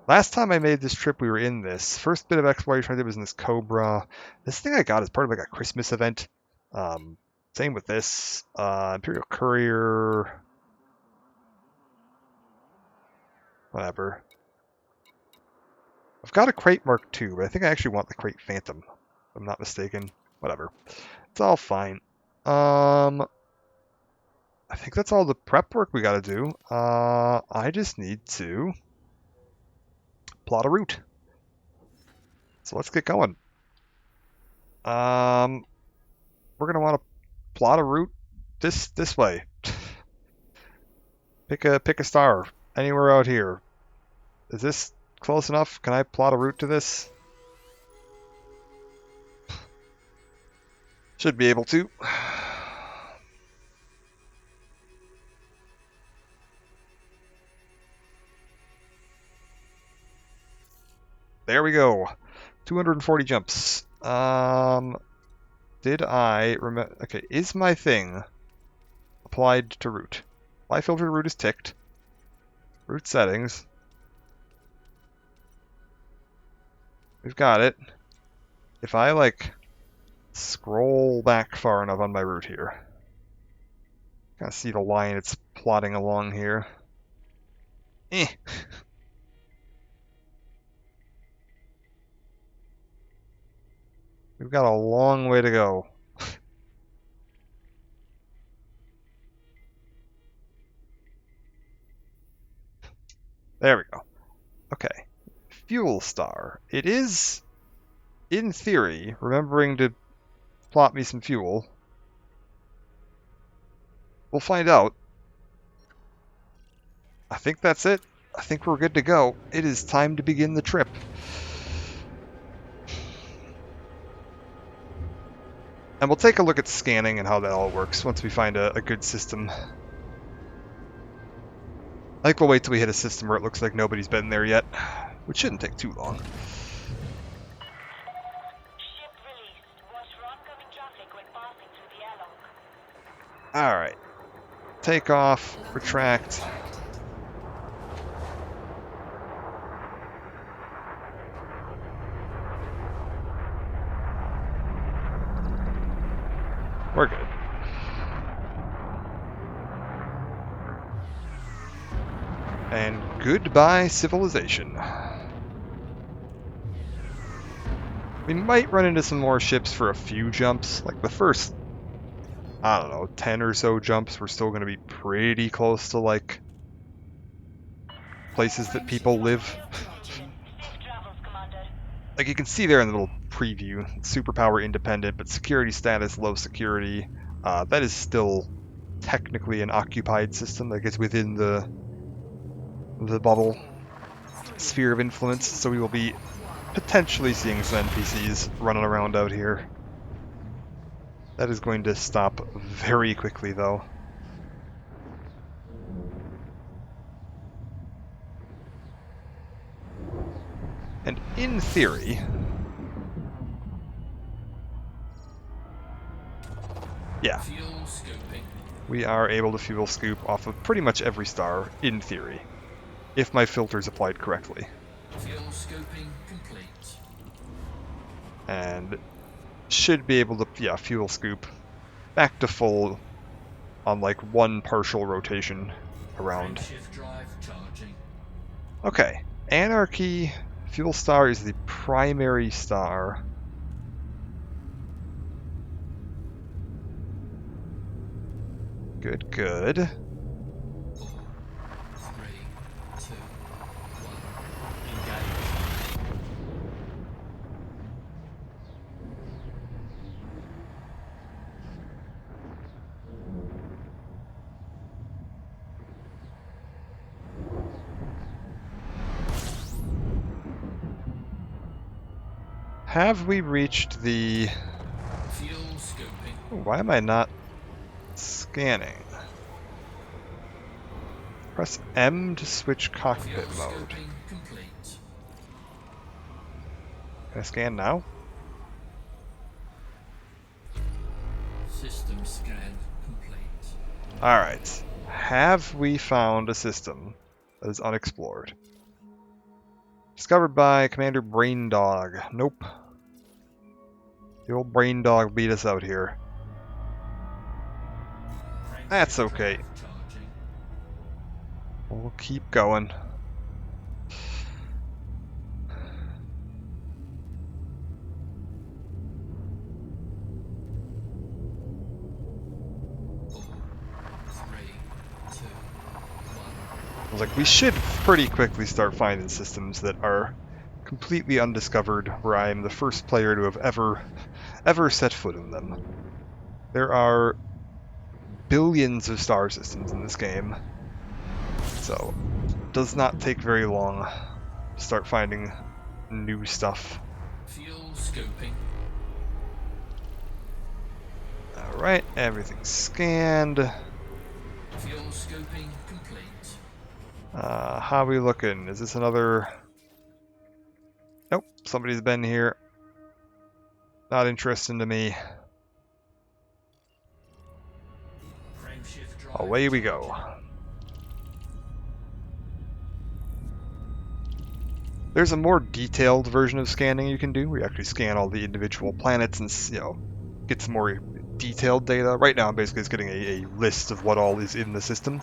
Last time I made this trip, we were in this. First bit of exploration I did was in this Cobra. This thing I got is part of like a Christmas event. Same with this. Imperial Courier. Whatever. I've got a Crate Mark II, but I think I actually want the Crate Phantom, if I'm not mistaken. Whatever. It's all fine. I think that's all the prep work we gotta do. I just need to plot a route. So let's get going. We're gonna want to plot a route this way. Pick a star anywhere out here. Is this close enough? Can I plot a route to this? Should be able to. There we go. 240 jumps. Did I remember? Okay, is my thing applied to route? My filtered route is ticked. Route settings. We've got it. If I like scroll back far enough on my route here, kind of see the line it's plotting along here. We've got a long way to go. There we go. Okay. Fuel star. It is, in theory, remembering to plot me some fuel. We'll find out. I think that's it. I think we're good to go. It is time to begin the trip. And we'll take a look at scanning and how that all works once we find a good system. I think we'll wait till we hit a system where it looks like nobody's been there yet, which shouldn't take too long. Alright. Take off, retract. We're good. And goodbye, civilization. We might run into some more ships for a few jumps. Like the first, I don't know, 10 or so jumps, we're still going to be pretty close to, like, places that people live. Like you can see there in the little preview, superpower independent, but security status low security. That is still technically an occupied system. Like it's within the bubble sphere of influence, so we will be potentially seeing some NPCs running around out here. That is going to stop very quickly, though. And in theory, yeah, we are able to fuel scoop off of pretty much every star, in theory, if my filter's applied correctly. Fuel scooping complete. and should be able to, yeah, fuel scoop back to full on like one partial rotation around. Frameshift drive charging. Okay, Anarchy fuel star is the primary star. Good, good. 4, 3, 2, 1. Engage. Have we reached the... Fuel scoping. Why am I not scanning? Press M to switch Fuel cockpit mode. scoping complete. Can I scan now? System scan complete. Alright. Have we found a system that is unexplored? Discovered by Commander Braindog. Nope. The old Braindog beat us out here. That's okay. Charging. We'll keep going. I was like, we should pretty quickly start finding systems that are completely undiscovered, where I am the first player to have ever set foot in them. There are billions of star systems in this game, so it does not take very long to start finding new stuff. Fuel scoping. Alright, everything's scanned. Fuel scoping complete. How are we looking? Is this another... Nope, somebody's been here. Not interesting to me. Frameshift drive Away we go. There's a more detailed version of scanning you can do, where you actually scan all the individual planets and, you know, get some more detailed data. Right now I'm basically just getting a list of what all is in the system.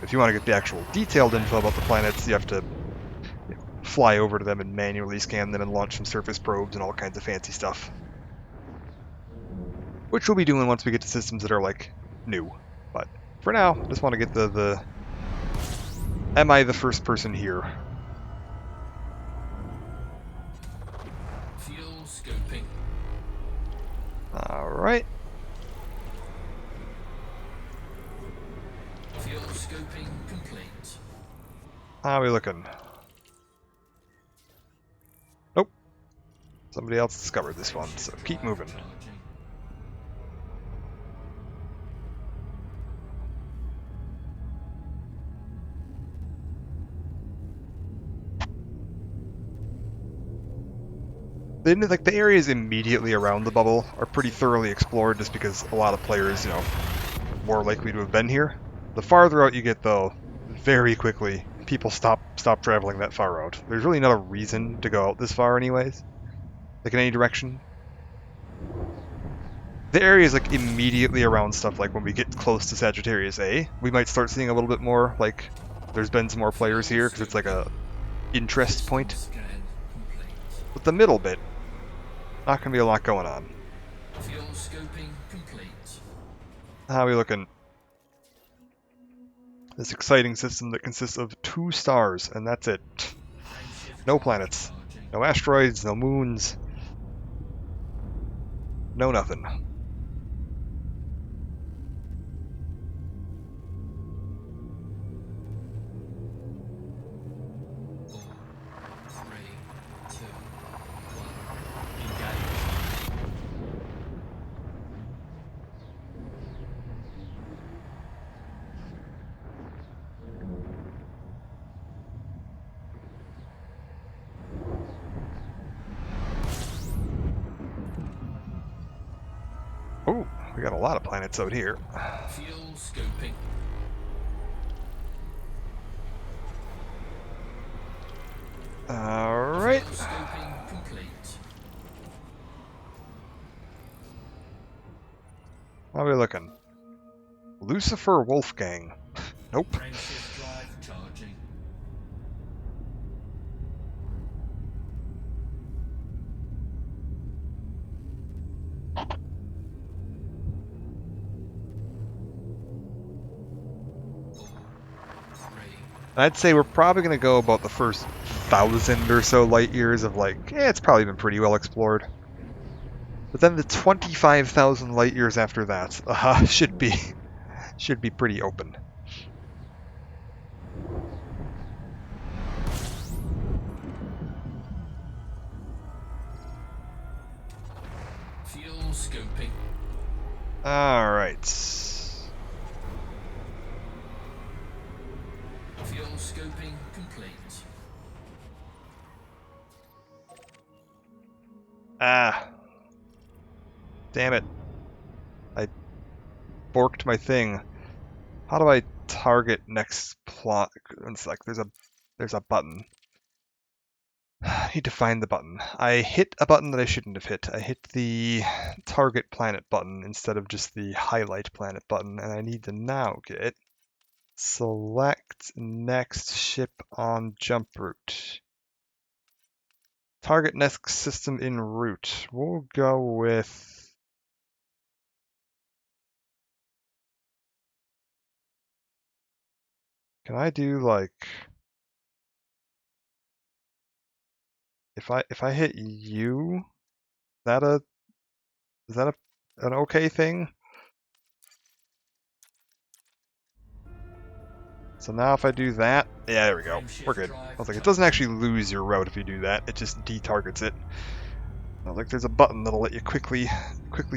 If you want to get the actual detailed info about the planets, you have to fly over to them and manually scan them and launch some surface probes and all kinds of fancy stuff. Which we'll be doing once we get to systems that are, like, new. But for now, I just want to get the am I the first person here? Fuel scoping. Alright. Fuel scoping complete. How are we looking? Nope. Somebody else discovered this one, so keep moving. Charging. Then, like, the areas immediately around the bubble are pretty thoroughly explored just because a lot of players, you know, more likely to have been here. The farther out you get, though, very quickly, people stop traveling that far out. There's really not a reason to go out this far anyways, like in any direction. The areas, like, immediately around stuff, like when we get close to Sagittarius A, we might start seeing a little bit more, like, there's been some more players here, because it's like a interest point. Scan complete. But the middle bit, not going to be a lot going on. Fuel scoping complete. How are we looking? This exciting system that consists of 2 stars, and that's it. Frameshift No drive planets. charging. No asteroids, no moons. No nothing. Four, three, two, one. Engage. Oh, we got a lot of planets out here. Fuel scoping. Alright. Fuel scoping complete. How are we looking? Lucifer Wolfgang. Nope. Frameshift drive charging. I'd say we're probably going to go about the first 1,000 or so light years of like, it's probably been pretty well explored. But then the 25,000 light years after that should be pretty open. Fuel scoping. All right. Fuel scoping complete. Ah. Damn it. I borked my thing. How do I target next plot? It's like there's a button. I need to find the button. I hit a button that I shouldn't have hit. I hit the target planet button instead of just the highlight planet button, and I need to now get select next ship on jump route. Target next system en route. We'll go with... Can I do like... If I hit U, is that an okay thing? So now if I do that, yeah, there we go. We're good. I was like, it doesn't actually lose your route if you do that. It just detargets it. I was like, there's a button that'll let you quickly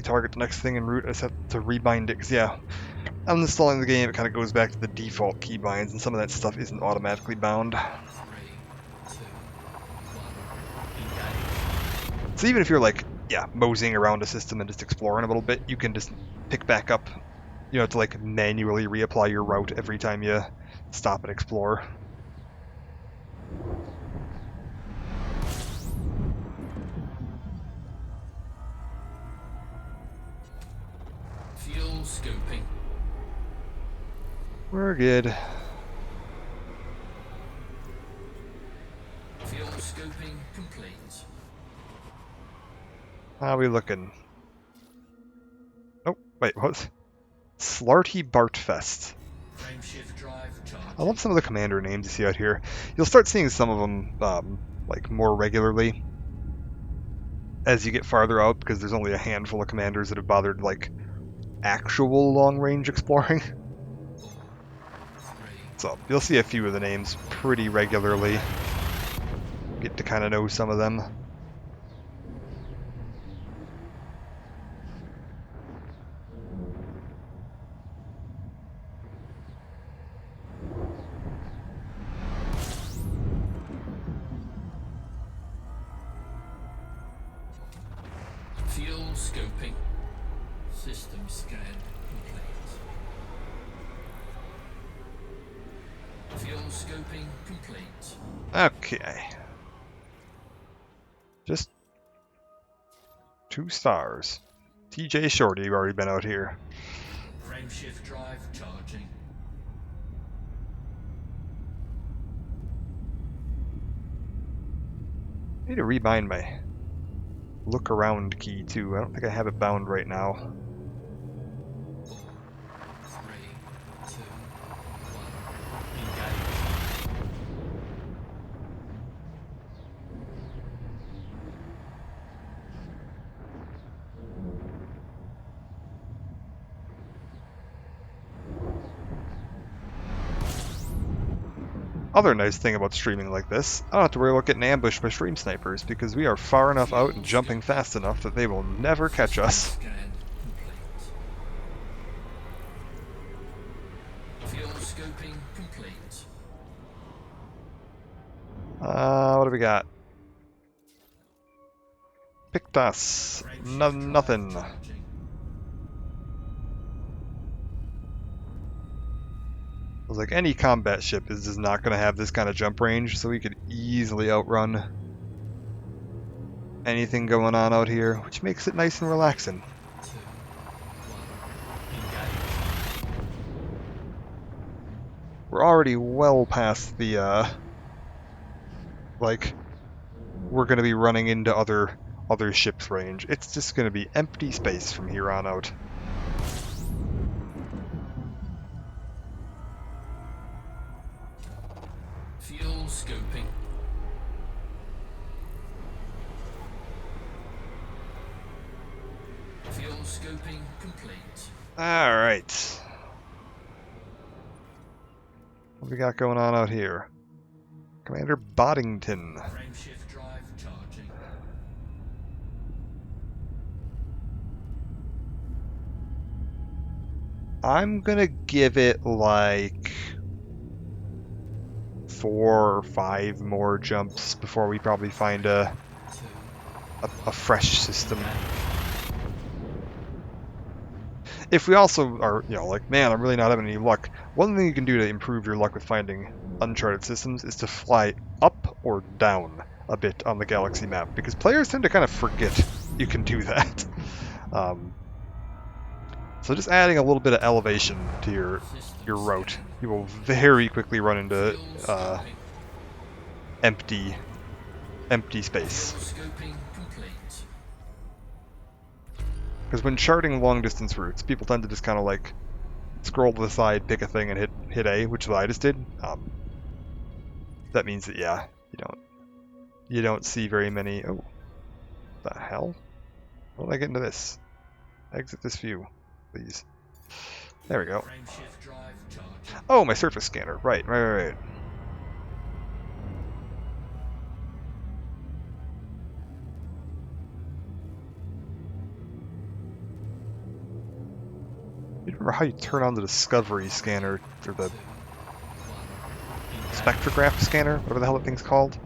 target the next thing en route. I just have to rebind it, because yeah, uninstalling the game, it kind of goes back to the default keybinds, and some of that stuff isn't automatically bound. 3, 2, 1. Engage. So even if you're like, yeah, moseying around a system and just exploring a little bit, you can just pick back up. You don't have to like manually reapply your route every time you stop and explore. Fuel scoping. We're good. Fuel scoping complete. How are we looking? Oh, wait, what? Slarty Bartfest. Frameshift drive charging. I love some of the commander names you see out here. You'll start seeing some of them like more regularly as you get farther out, because there's only a handful of commanders that have bothered like actual long-range exploring. 4, 3. So you'll see a few of the names pretty regularly. Get to kind of know some of them. Fuel scoping. System scan complete. Fuel scoping complete. Okay. Just 2 stars. TJ Shorty, you've already been out here. Frameshift drive charging. I need to rebind my look around key too. I don't think I have it bound right now. 4, 3, 2, 1. Engage. Other nice thing about streaming like this, I don't have to worry about getting ambushed by stream snipers, because we are far enough out and jumping fast enough that they will never catch us. Scan complete. Fuel scoping complete. What do we got? Pictas. Nothing. Charging. I was like, any combat ship is just not going to have this kind of jump range, so we could easily outrun anything going on out here, which makes it nice and relaxing. 2, 1. we're already well past the, like, we're going to be running into other ships range. It's just going to be empty space from here on out. Fuel scoping. Fuel scoping complete. Alright. What do we got going on out here? Commander Boddington. Frameshift drive charging. I'm gonna give it like 4 or 5 more jumps before we probably find a fresh system. If we also are, you know, like, man, I'm really not having any luck, one thing you can do to improve your luck with finding uncharted systems is to fly up or down a bit on the galaxy map, because players tend to kind of forget you can do that. So just adding a little bit of elevation to your route, you will very quickly run into empty space. Scoping complete. Because when charting long distance routes, people tend to just kind of like scroll to the side, pick a thing, and hit A, which is what I just did. That means that, yeah, you don't see very many. Oh, the hell? How did I get into this? Exit this view, please. There we go. Frameshift drive charging. Oh, my surface scanner. Right. You remember how you turn on the Discovery scanner, or the spectrograph scanner, whatever the hell that thing's called?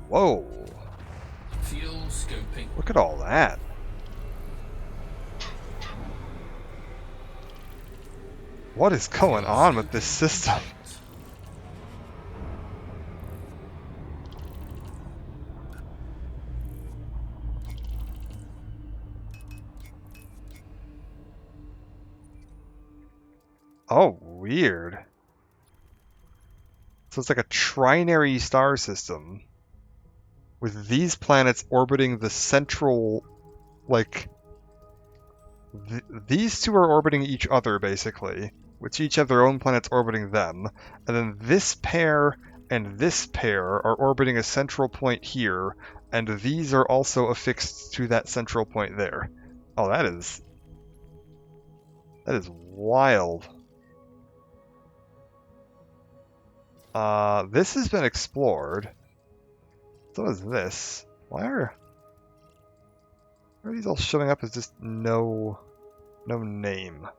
Whoa! Fuel scoping. Look at all that. What is going on with this system? Oh, weird. So it's like a trinary star system with these planets orbiting the central, like, these two are orbiting each other, basically, which each have their own planets orbiting them, and then this pair and this pair are orbiting a central point here, and these are also affixed to that central point there. Oh, that is wild. This has been explored. So is this. Why are these all showing up as just no name? I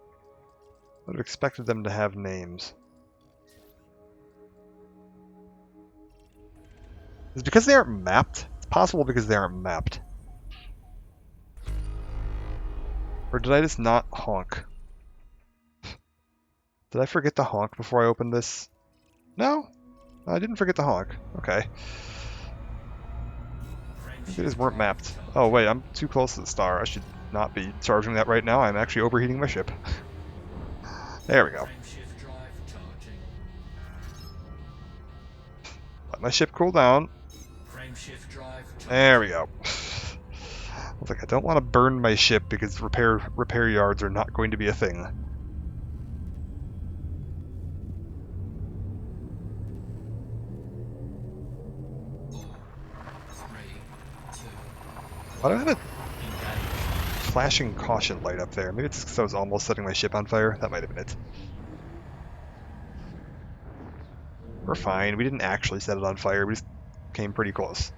would have expected them to have names. Is it because they aren't mapped? It's possible because they aren't mapped. Or did I just not honk? Did I forget to honk before I opened this? No? I didn't forget to honk. Okay. They just weren't mapped. Oh wait, I'm too close to the star. I should not be charging that right now. I'm actually overheating my ship. There we go. Let my ship cool down. There we go. I was like, I don't want to burn my ship because repair yards are not going to be a thing. Why do I have a flashing caution light up there? Maybe it's because I was almost setting my ship on fire. That might have been it. We're fine. We didn't actually set it on fire. We just came pretty close.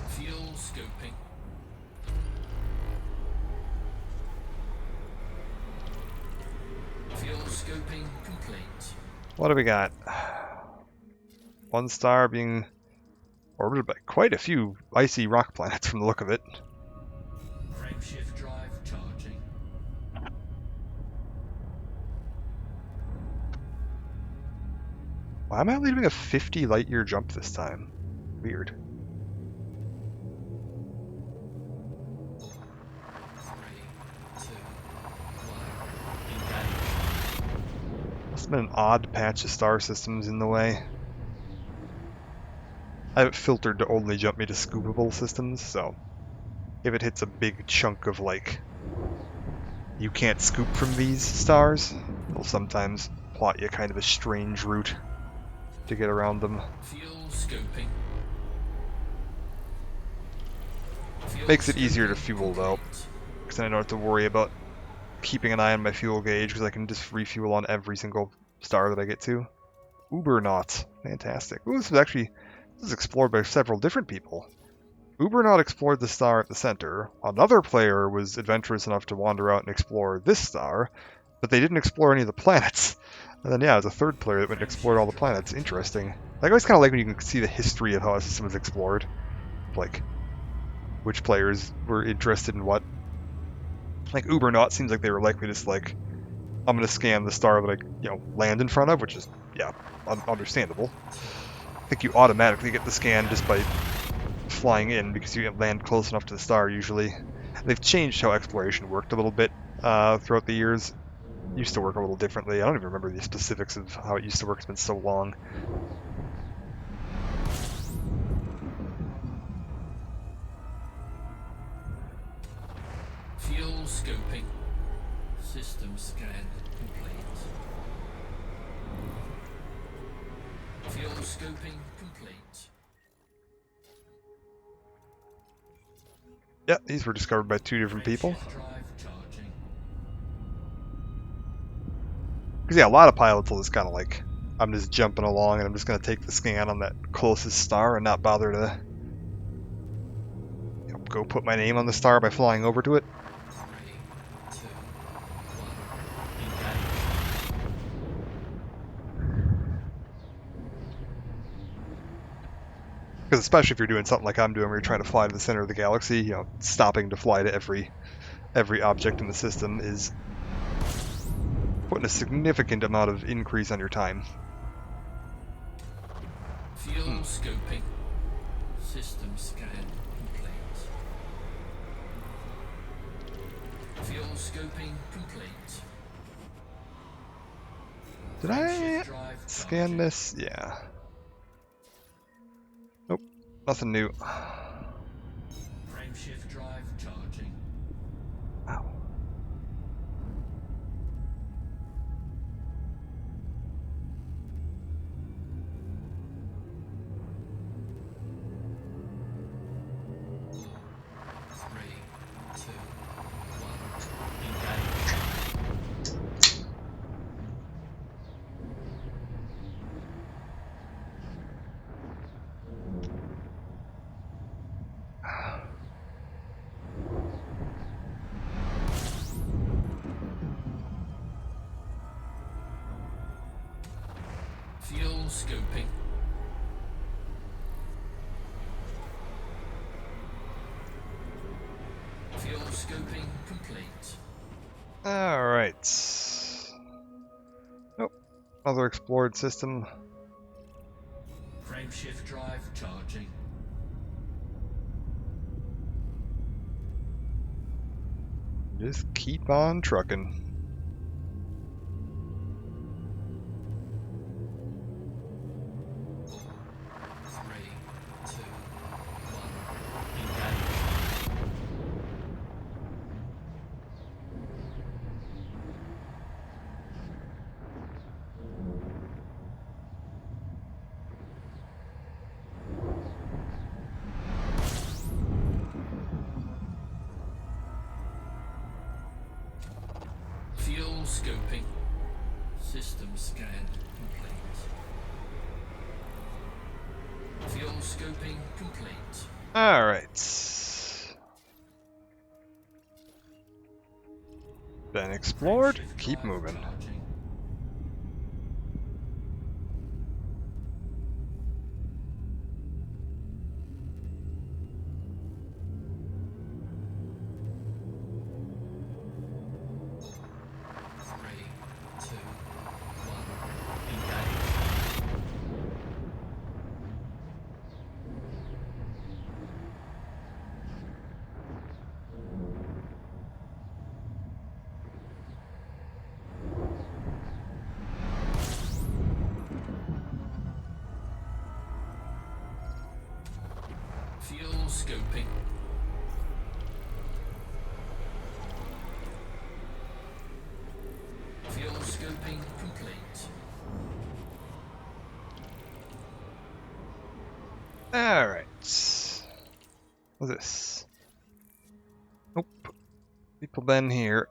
Fuel scoping. Fuel scoping complete. What do we got? One star being Orbited by quite a few icy rock planets from the look of it. Frameshift drive charging. Why am I only doing a 50 light year jump this time? Weird. 3, 2, 1. Engage. Must have been an odd patch of star systems in the way. I have it filtered to only jump me to scoopable systems, so if it hits a big chunk of like you can't scoop from these stars, it'll sometimes plot you kind of a strange route to get around them. Fuel scoping. Fuel Makes it easier to scoping fuel though, complete. because then I don't have to worry about keeping an eye on my fuel gauge, because I can just refuel on every single star that I get to. Ubernaut, fantastic. Ooh, this is explored by several different people. Ubernaut explored the star at the center. Another player was adventurous enough to wander out and explore this star, but they didn't explore any of the planets. And then, yeah, there's a third player that went and explored all the planets. Interesting. I always kind of like when you can see the history of how a system was explored. Like, which players were interested in what. Like, Ubernaut seems like they were likely just like, I'm going to scan the star that I, land in front of, which is, yeah, understandable. I think you automatically get the scan just by flying in because you land close enough to the star usually. They've changed how exploration worked a little bit throughout the years. It used to work a little differently. I don't even remember the specifics of how it used to work. It's been so long. Fuel scoping. System scan complete. Fuel scoping complete. Yeah, these were discovered by two different people. Frameshift drive charging. Because yeah, a lot of pilots will just kind of like, I'm just jumping along and I'm just going to take the scan on that closest star and not bother to go put my name on the star by flying over to it. 3, 2, 1. Engage. Because especially if you're doing something like I'm doing, where you're trying to fly to the center of the galaxy, stopping to fly to every object in the system is putting a significant amount of increase on your time. Fuel scoping. System scan complete. Fuel scoping complete. Did I Frameshift drive scan charging. this? Yeah. Nope, nothing new. Frameshift drive charging. Wow. Three, two, one. Engage. Fuel scoping. Fuel scoping complete. Alright. Nope. Other explored system. Frameshift drive charging. Just keep on trucking. Three, two, one. Engage. Fuel scoping. System scan complete. Fuel scoping complete. Alright. Been explored. Frameshift Keep drive moving. charging. Field scoping. Field scoping complete. Alright. What's this? Nope. People been here.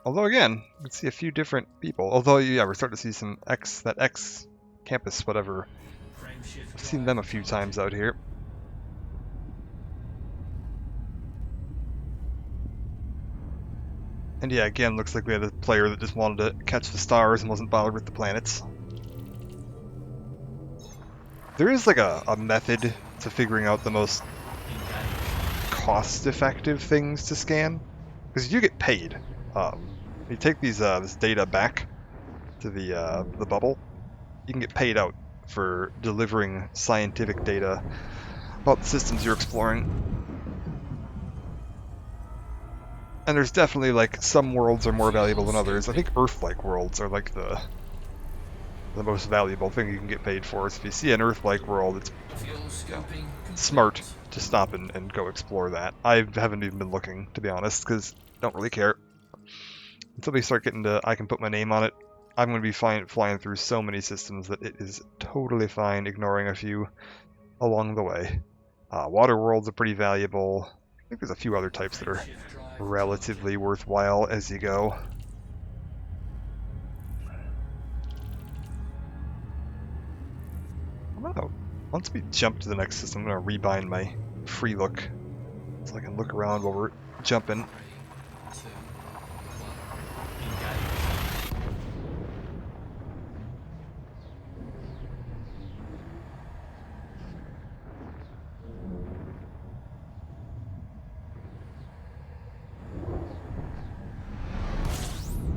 Although again, you can see a few different people. Although yeah, we're starting to see some X campus, whatever. Frameshift I've seen drive them a few deployed. times out here. And yeah, again, looks like we had a player that just wanted to catch the stars and wasn't bothered with the planets. There is like a method to figuring out the most Engage. cost-effective things to scan, because you get paid. You take these this data back to the bubble, you can get paid out for delivering scientific data about the systems you're exploring. And there's definitely like some worlds are more valuable than others. I think Earth-like worlds are like the most valuable thing you can get paid for. So if you see an Earth-like world, it's Field scoping complete. smart to stop and go explore that. I haven't even been looking, to be honest, because I don't really care. Until we start getting to I can put my name on it, I'm going to be flying through so many systems that it is totally fine ignoring a few along the way. Water worlds are pretty valuable. I think there's a few other types that are Frameshift drive relatively worthwhile as you go. Once we jump to the next system, I'm going to rebind my free look so I can look around while we're jumping. 3, 2, 1.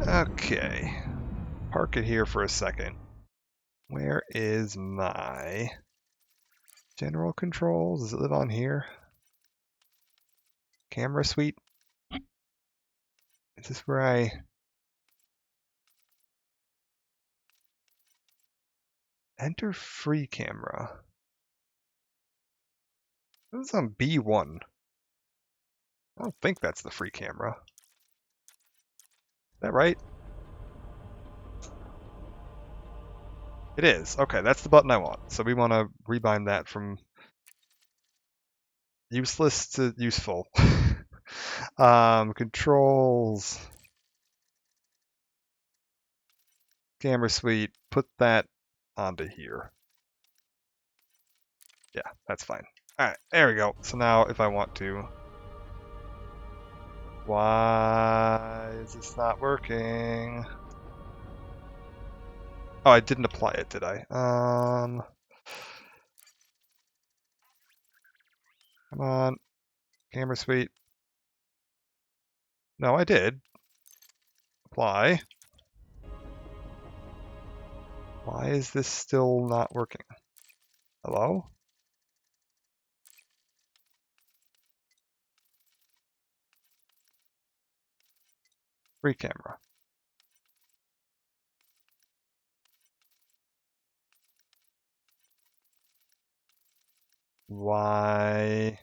Engage. Okay, park it here for a second. Where is my general controls? Does it live on here? Camera suite? Is this where I... Enter free camera. This is on B1. I don't think that's the free camera. Is that right? It is. Okay, that's the button I want. So we want to rebind that from useless to useful. Controls. Camera suite. Put that onto here. Yeah, that's fine. Alright, there we go. So now if I want to... Why is this not working? Oh, I didn't apply it, did I? Come on. Camera suite. No, I did. Apply. Why is this still not working? Hello? Free camera. Why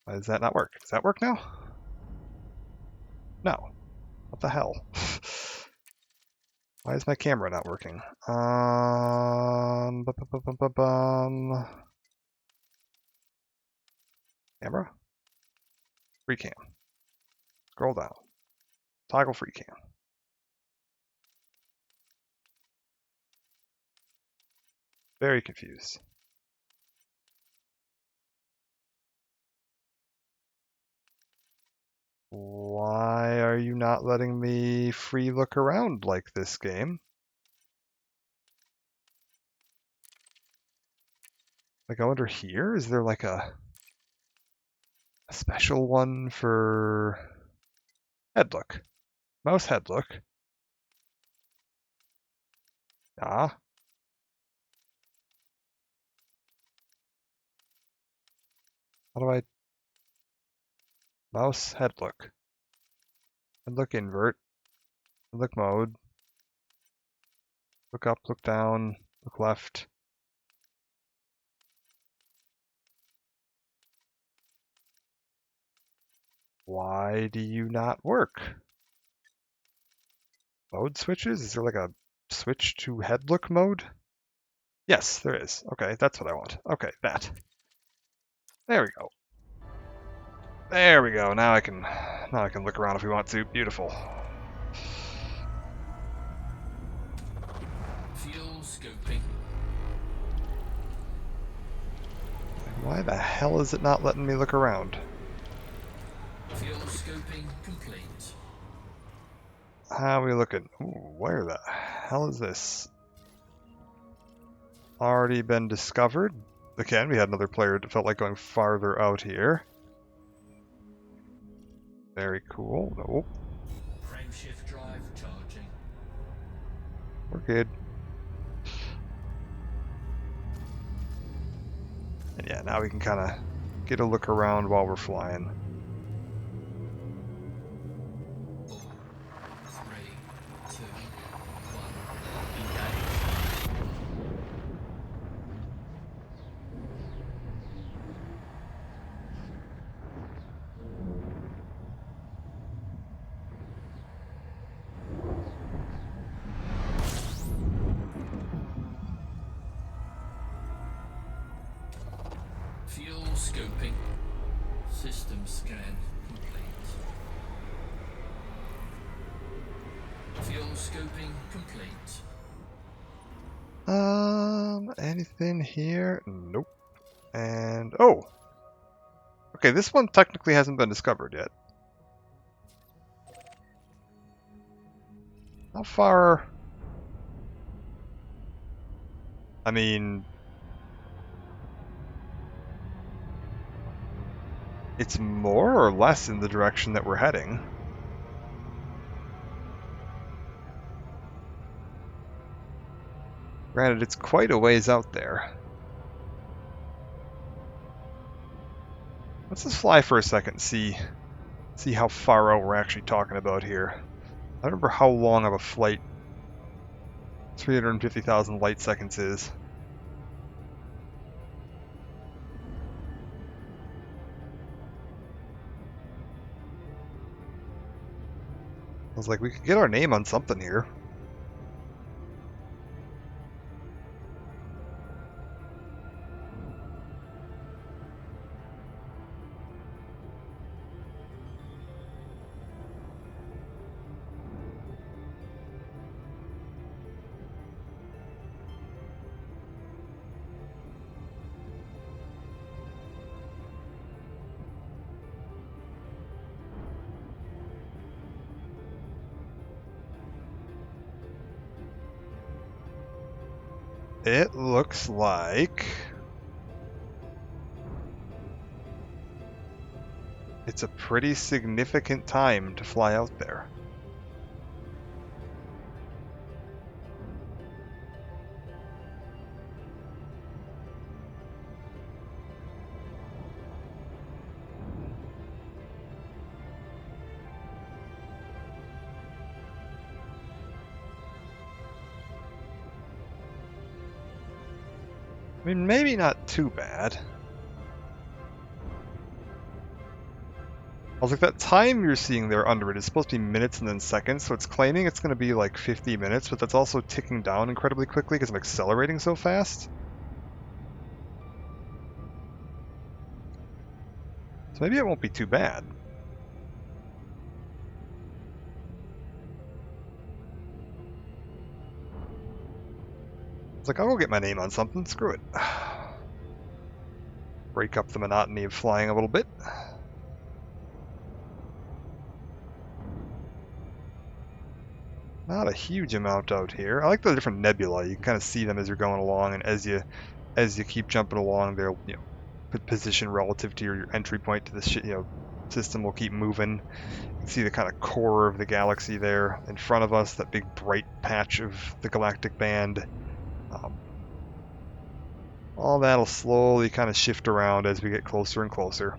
does that not work? Does that work now? No. What the hell? Why is my camera not working? Camera? Free cam. Scroll down. Toggle free cam. Very confused. Why are you not letting me free look around like this game? I go under here? Is there like a special one for head look? Mouse head look. Ah. How do I... Mouse head look. Head look invert. Head look mode. Look up, look down, look left. Why do you not work? Mode switches? Is there like a switch to head look mode? Yes, there is. Okay, that's what I want. Okay, that. There we go. There we go. Now I can look around if we want to. Beautiful. Fuel scoping. Why the hell is it not letting me look around? Fuel scoping complete. How are we looking? Ooh, where the hell is this? Already been discovered. Again, we had another player that felt like going farther out here. Very cool. Nope, Frameshift drive charging. we're good. And yeah, now we can kind of get a look around while we're flying. 4, 3, 2, 1. Engage. Fuel scoping. System scan complete. Fuel scoping complete. Anything here? Nope. And, oh! Okay, this one technically hasn't been discovered yet. How far? I mean, it's more or less in the direction that we're heading. Granted, it's quite a ways out there. Let's just fly for a second and see how far out we're actually talking about here. I don't remember how long of a flight 350,000 light seconds is. I was like, we could get our name on something here. It looks like it's a pretty significant time to fly out there. I mean, maybe not too bad. I was like, that time you're seeing there under it is supposed to be minutes and then seconds, so it's claiming it's going to be like 50 minutes, but that's also ticking down incredibly quickly because I'm accelerating so fast. So maybe it won't be too bad. It's like, I'll go get my name on something, screw it. Break up the monotony of flying a little bit. Not a huge amount out here. I like the different nebula. You can kind of see them as you're going along, and as you keep jumping along, they'll position relative to your entry point to the system will keep moving. You can see the kind of core of the galaxy there in front of us, that big bright patch of the galactic band. All that'll slowly kind of shift around as we get closer and closer.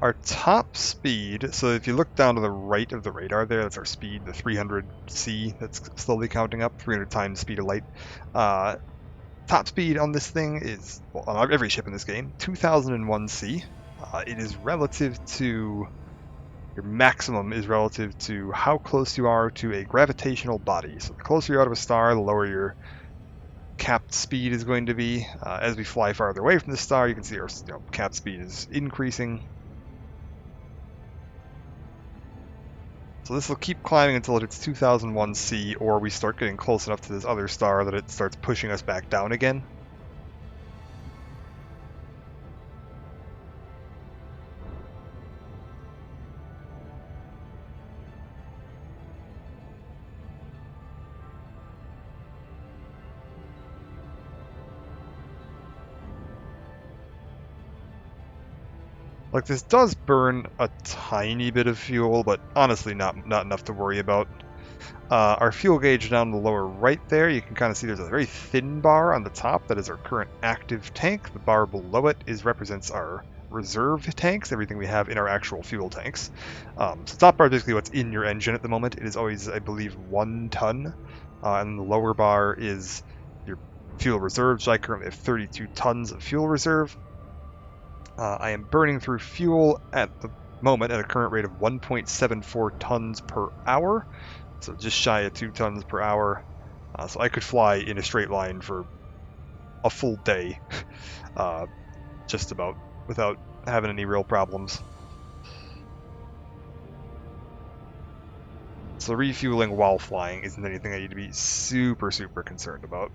Our top speed, so if you look down to the right of the radar there, that's our speed, the 300C that's slowly counting up, 300 times speed of light. Top speed on this thing is, well, on every ship in this game, 2001C. It is relative to, your maximum is relative to how close you are to a gravitational body. So the closer you are to a star, the lower your capped speed is going to be. As we fly farther away from the star, you can see our capped speed is increasing. So this will keep climbing until it hits 2001C, or we start getting close enough to this other star that it starts pushing us back down again. Like, this does burn a tiny bit of fuel, but honestly not enough to worry about. Our fuel gauge down the lower right there, you can kind of see there's a very thin bar on the top that is our current active tank. The bar below it represents our reserve tanks, everything we have in our actual fuel tanks. So top bar is basically what's in your engine at the moment. It is always, I believe, 1 ton. And the lower bar is your fuel reserve, so I currently have 32 tons of fuel reserve. I am burning through fuel at the moment at a current rate of 1.74 tons per hour, so just shy of 2 tons per hour. So I could fly in a straight line for a full day, just about, without having any real problems. So refueling while flying isn't anything I need to be super concerned about.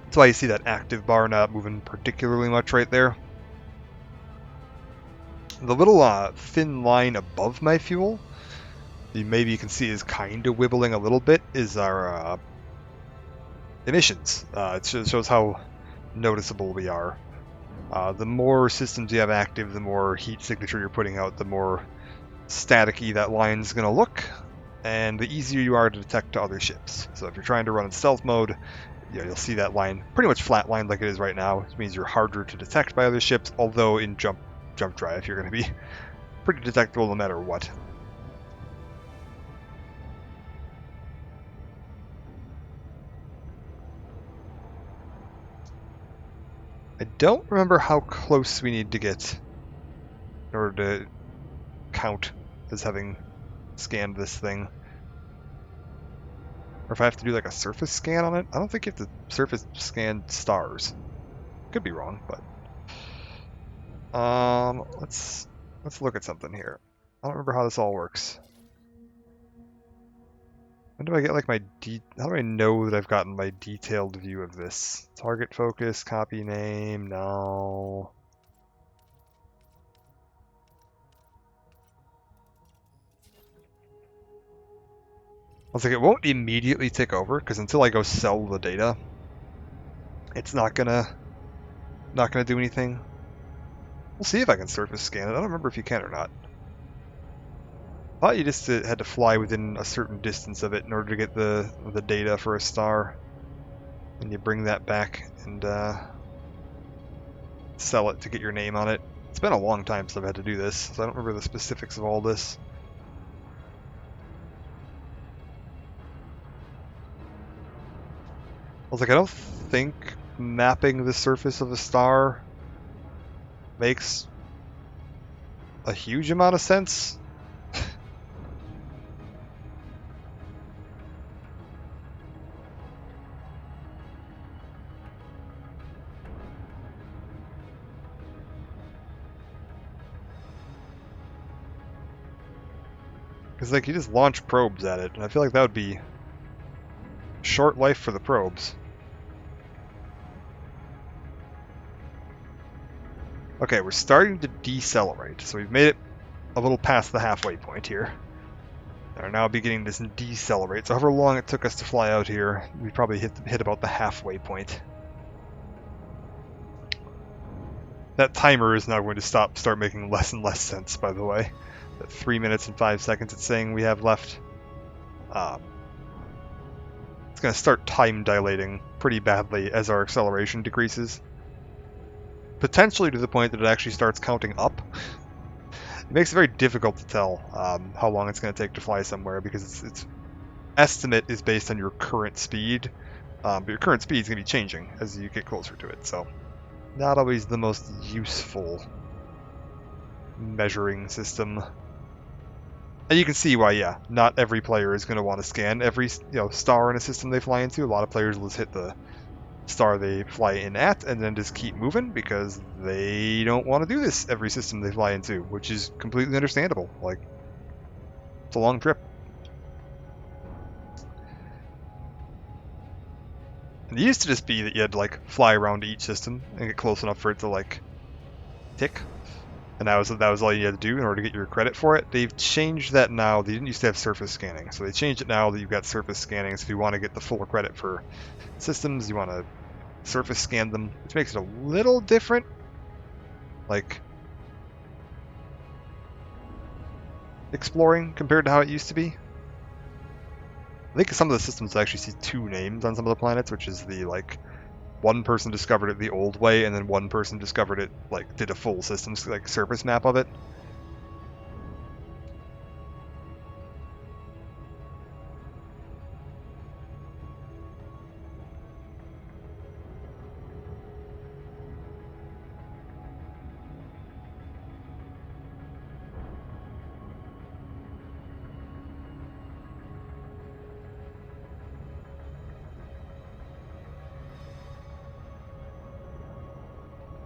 That's why you see that active bar not moving particularly much right there. The little thin line above my fuel, maybe you can see is kind of wibbling a little bit, is our emissions. It shows how noticeable we are. The more systems you have active, the more heat signature you're putting out, the more staticky that line's going to look, and the easier you are to detect to other ships. So if you're trying to run in stealth mode, you'll see that line pretty much flatlined like it is right now, which means you're harder to detect by other ships, although in jump drive you're going to be pretty detectable no matter what. I don't remember how close we need to get in order to count as having scanned this thing. Or if I have to do like a surface scan on it. I don't think you have to surface scan stars. Could be wrong, but let's look at something here. I don't remember how this all works. When do I get like my how do I know that I've gotten my detailed view of this? Target focus, copy name, no. I was like, it won't immediately take over, because until I go sell the data, it's not gonna do anything. We'll see if I can surface scan it. I don't remember if you can or not. I thought you just had to fly within a certain distance of it in order to get the data for a star. And you bring that back and sell it to get your name on it. It's been a long time since I've had to do this, so I don't remember the specifics of all this. I was like, I don't think mapping the surface of a star makes a huge amount of sense. Because like you just launch probes at it, and I feel like that would be short life for the probes. Okay, we're starting to decelerate, so we've made it a little past the halfway point here. And are now beginning to decelerate. So however long it took us to fly out here, we probably hit about the halfway point. That timer is now going to start making less and less sense, by the way. That 3 minutes and 5 seconds it's saying we have left. It's it's going to start time dilating pretty badly as our acceleration decreases. Potentially to the point that it actually starts counting up. It makes it very difficult to tell how long it's going to take to fly somewhere, because its estimate is based on your current speed, but your current speed is going to be changing as you get closer to it, so not always the most useful measuring system. And you can see why, yeah, not every player is going to want to scan every star in a system they fly into. A lot of players will just hit the star they fly in at and then just keep moving because they don't want to do this every system they fly into, which is completely understandable. Like, it's a long trip. And it used to just be that you had to like fly around each system and get close enough for it to like tick. And that was all you had to do in order to get your credit for it. They've changed that now. They didn't used to have surface scanning, so they changed it now that you've got surface scanning. So if you want to get the full credit for systems, you want to surface scan them, which makes it a little different. Like, exploring compared to how it used to be. I think some of the systems actually see two names on some of the planets, which is the like one person discovered it the old way, and then one person discovered it, like, did a full systems like surface map of it.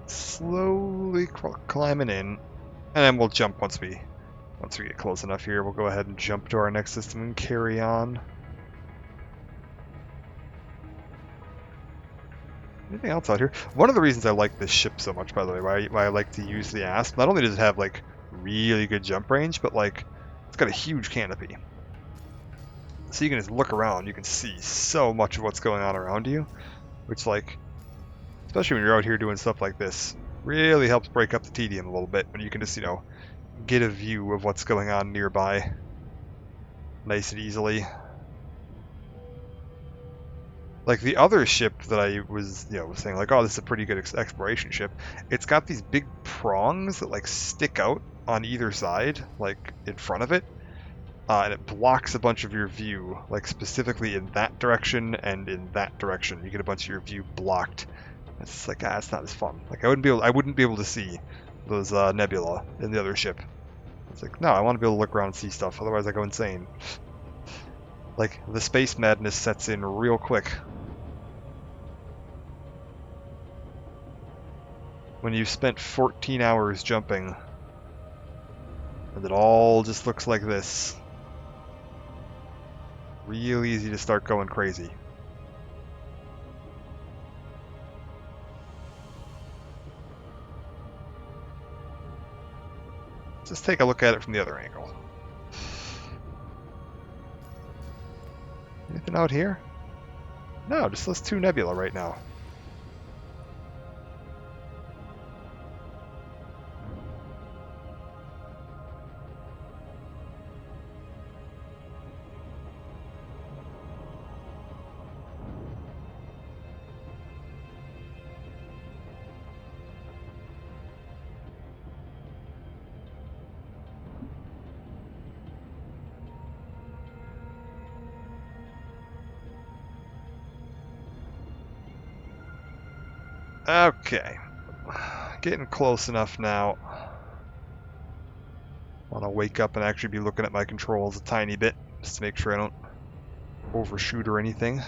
Slowly climbing in, and then we'll jump once we get close enough here. We'll go ahead and jump to our next system and carry on. Anything else out here? One of the reasons I like this ship so much, by the way, why I like to use the Asp, not only does it have like really good jump range, but like it's got a huge canopy. So you can just look around, you can see so much of what's going on around you, which, like, especially when you're out here doing stuff like this, really helps break up the tedium a little bit when you can just, get a view of what's going on nearby nice and easily. Like the other ship that I was saying, like, oh, this is a pretty good exploration ship. It's got these big prongs that like stick out on either side, like in front of it, and it blocks a bunch of your view, like specifically in that direction and in that direction. You get a bunch of your view blocked. It's like, it's not as fun. Like I wouldn't be able to see those nebula in the other ship. It's like, no, I want to be able to look around and see stuff. Otherwise, I go insane. Like the space madness sets in real quick when you've spent 14 hours jumping, and it all just looks like this. Real easy to start going crazy. Just take a look at it from the other angle. Anything out here? No, just those two nebula right now. Okay, getting close enough now. Want to wake up and actually be looking at my controls a tiny bit, just to make sure I don't overshoot or anything.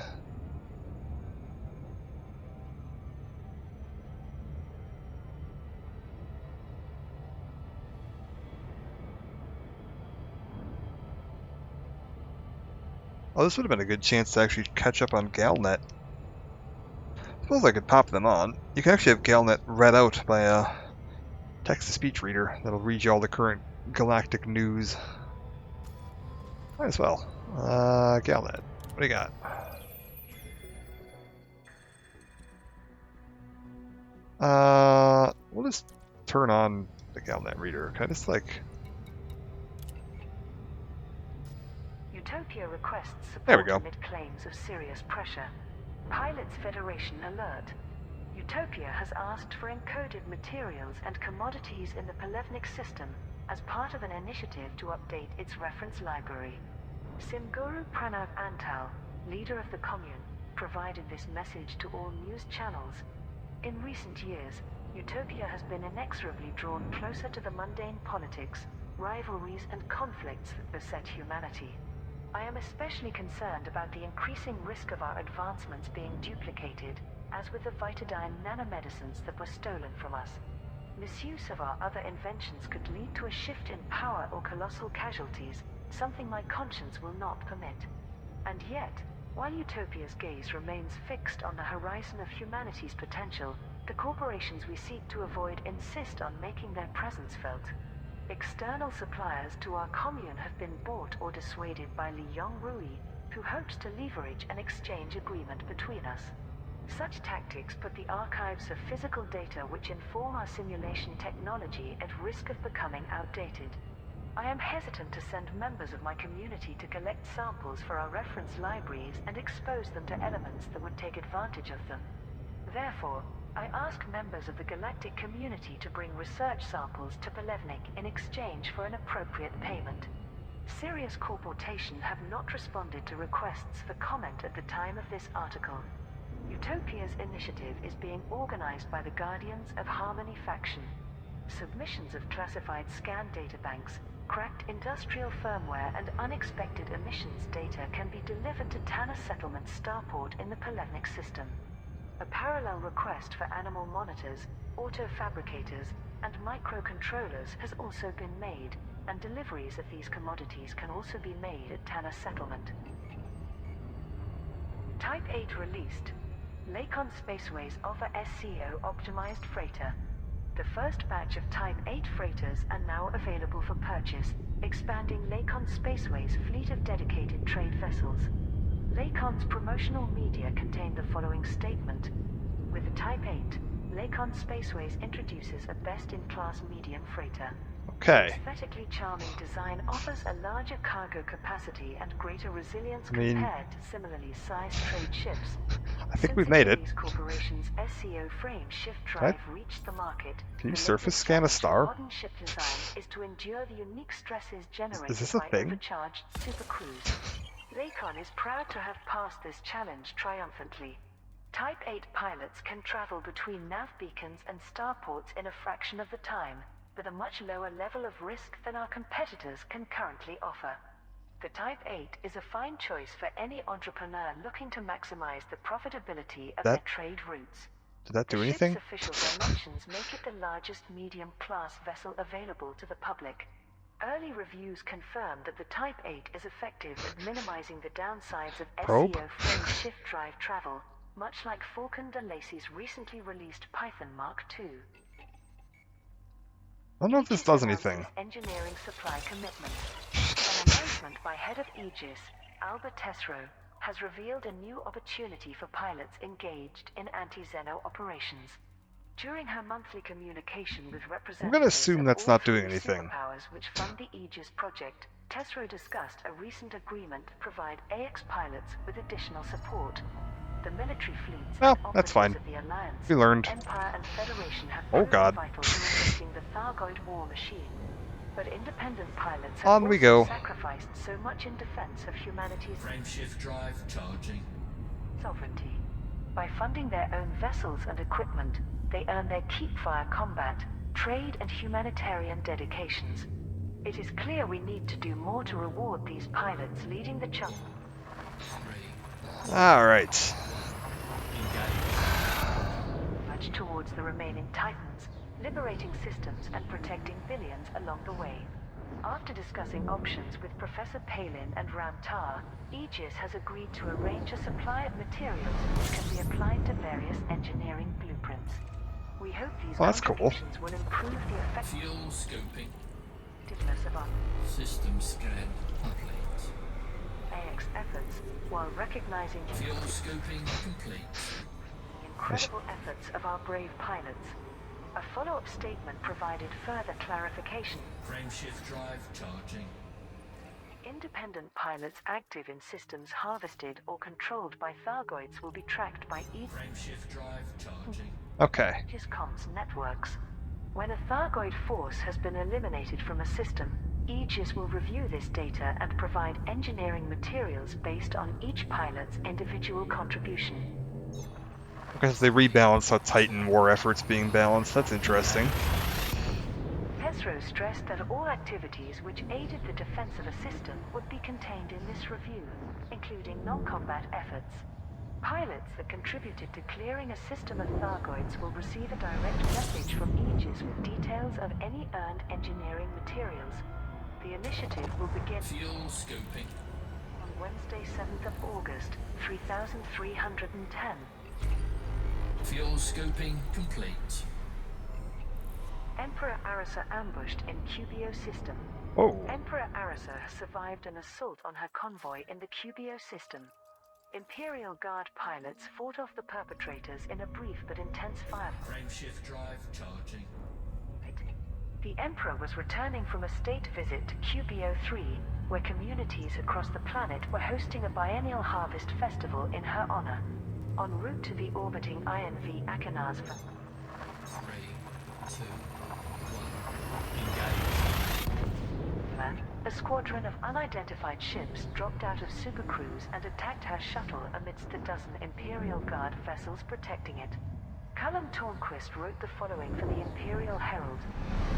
Oh, this would have been a good chance to actually catch up on Galnet. Suppose I could pop them on. You can actually have Galnet read out by a text-to-speech reader that'll read you all the current galactic news. Might as well. Galnet, what do you got? We'll just turn on the Galnet reader. Can I just like... Your Utopia requests There we support go. amid claims of serious pressure. Pilots Federation alert. Utopia has asked for encoded materials and commodities in the Pelevnik system as part of an initiative to update its reference library. Simguru Pranav Antal, leader of the commune, provided this message to all news channels. In recent years, Utopia has been inexorably drawn closer to the mundane politics, rivalries and conflicts that beset humanity. I am especially concerned about the increasing risk of our advancements being duplicated, as with the Vitadine nanomedicines that were stolen from us. Misuse of our other inventions could lead to a shift in power or colossal casualties, something my conscience will not permit. And yet, while Utopia's gaze remains fixed on the horizon of humanity's potential, the corporations we seek to avoid insist on making their presence felt. External suppliers to our commune have been bought or dissuaded by Li Yongrui, who hopes to leverage an exchange agreement between us. Such tactics put the archives of physical data which inform our simulation technology at risk of becoming outdated. I am hesitant to send members of my community to collect samples for our reference libraries and expose them to elements that would take advantage of them. Therefore, I ask members of the galactic community to bring research samples to Pelevnik in exchange for an appropriate payment. Sirius Corporation have not responded to requests for comment at the time of this article. Utopia's initiative is being organized by the Guardians of Harmony faction. Submissions of classified scan databanks, cracked industrial firmware and unexpected emissions data can be delivered to Tanna Settlement starport in the Pelevnik system. A parallel request for animal monitors, auto-fabricators, and microcontrollers has also been made, and deliveries of these commodities can also be made at Tanna Settlement. Type 8 released. Lakon Spaceways offer SCO-optimized freighter. The first batch of Type 8 freighters are now available for purchase, expanding Lakon Spaceways' fleet of dedicated trade vessels. Lakon's promotional media contain the following statement. With the Type 8, Lakon Spaceways introduces a best-in-class medium freighter. Okay. The aesthetically charming design offers a larger cargo capacity and greater resilience I mean, compared to similarly sized trade ships. I think Since we've made it. Achilles Corporation's SCO frame shift Can drive reached the market, Can you the surface latest scan a challenge in star? modern ship design is to endure the unique stresses generated this a by thing? overcharged supercruise. Lakon is proud to have passed this challenge triumphantly. Type 8 pilots can travel between nav beacons and starports in a fraction of the time, with a much lower level of risk than our competitors can currently offer. The Type 8 is a fine choice for any entrepreneur looking to maximize the profitability of their trade routes. Did that do The anything? ship's official dimensions make it the largest medium-class vessel available to the public. Early reviews confirm that the Type 8 is effective at minimizing the downsides of Probe? SCO frame shift drive travel, much like Falcon de Lacy's recently released Python Mark II. I don't know if this does anything. Engineering supply commitment. An announcement by head of Aegis, Alba Tesro, has revealed a new opportunity for pilots engaged in anti-Xeno operations. During her monthly communication with representatives I'm gonna assume of that's all not doing three anything. superpowers which fund the Aegis project, Tesro discussed a recent agreement to provide AX pilots with additional support. The military fleets Well, and that's operatives fine. of the Alliance, We learned. Empire and Federation have Oh proven god. vital to resisting the Thargoid war machine. But independent pilots have On we also go. sacrificed so much in defense of humanity's Frameshift drive charging. sovereignty. By funding their own vessels and equipment, they earn their keep-fire combat, trade and humanitarian dedications. It is clear we need to do more to reward these pilots leading the charge. 3. Alright. Engage. Towards the remaining Titans, liberating systems and protecting billions along the way. After discussing options with Professor Palin and Ramtar, Aegis has agreed to arrange a supply of materials which can be applied to various engineering blueprints. We hope these Well, that's cool. contributions will improve the Fuel scoping. effectiveness of our System scan complete. AX efforts, while recognizing Fuel scoping complete. the incredible efforts of our brave pilots. A follow-up statement provided further clarification. Frameshift drive charging. Independent pilots active in systems harvested or controlled by Thargoids will be tracked by Frameshift drive charging. Okay. Aegis comms networks. When a Thargoid force has been eliminated from a system, Aegis will review this data and provide engineering materials based on each pilot's individual contribution. Because they rebalance how Titan war efforts being balanced. That's interesting. Hesro stressed that all activities which aided the defense of a system would be contained in this review, including non-combat efforts. Pilots that contributed to clearing a system of Thargoids will receive a direct message from Aegis with details of any earned engineering materials. The initiative will begin Fuel scoping. on Wednesday, 7th of August, 3310. Fuel scoping complete. Emperor Arisa ambushed in Cubio system. Oh. Emperor Arisa has survived an assault on her convoy in the Cubio system. Imperial Guard pilots fought off the perpetrators in a brief but intense firefight. Frameshift drive charging. The Emperor was returning from a state visit to Cubio 3, where communities across the planet were hosting a biennial harvest festival in her honor. En route to the orbiting INV Achenas. 3, 2, 1. Engage. A squadron of unidentified ships dropped out of Supercruise and attacked her shuttle amidst a dozen Imperial Guard vessels protecting it. Callum Tornquist wrote the following for the Imperial Herald.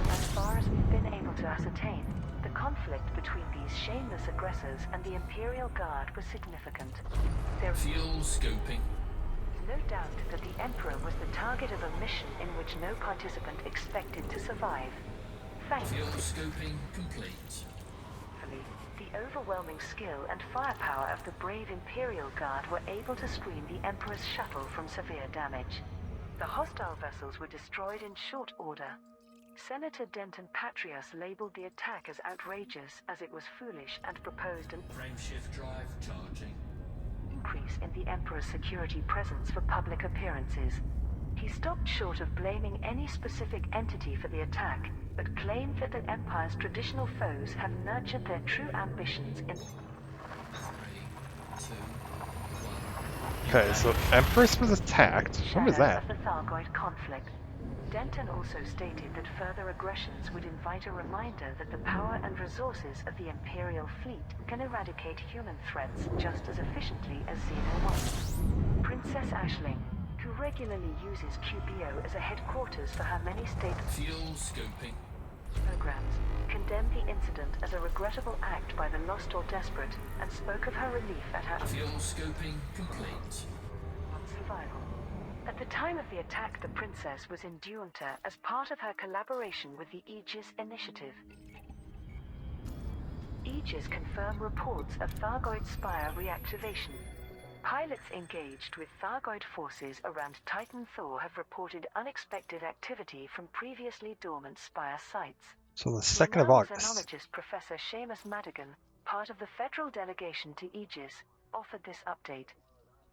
As far as we've been able to ascertain, the conflict between these shameless aggressors and the Imperial Guard was significant. There is Fuel scoping. no doubt that the Emperor was the target of a mission in which no participant expected to survive. Fuel Thankfully, scoping complete. the overwhelming skill and firepower of the brave Imperial Guard were able to screen the Emperor's shuttle from severe damage. The hostile vessels were destroyed in short order. Senator Denton Patrias labeled the attack as outrageous as it was foolish and proposed an Frameshift drive charging. increase in the Emperor's security presence for public appearances. He stopped short of blaming any specific entity for the attack, but claimed that the Empire's traditional foes have nurtured their true ambitions in 3, 2, 1. Okay, so Empress was attacked. When was shadow that? of the Thargoid conflict. Denton also stated that further aggressions would invite a reminder that the power and resources of the Imperial fleet can eradicate human threats just as efficiently as Xeno was. Princess Aisling, who regularly uses QBO as a headquarters for her many state Fuel scoping. programs, condemned the incident as a regrettable act by the lost or desperate and spoke of her relief at her Fuel scoping complete. survival. At the time of the attack, the Princess was in Duanta as part of her collaboration with the Aegis Initiative. Aegis confirmed reports of Thargoid Spire reactivation. Pilots engaged with Thargoid forces around Titan Thor have reported unexpected activity from previously dormant Spire sites. So the 2nd of Renowned August. xenologist Professor Seamus Madigan, part of the federal delegation to Aegis, offered this update.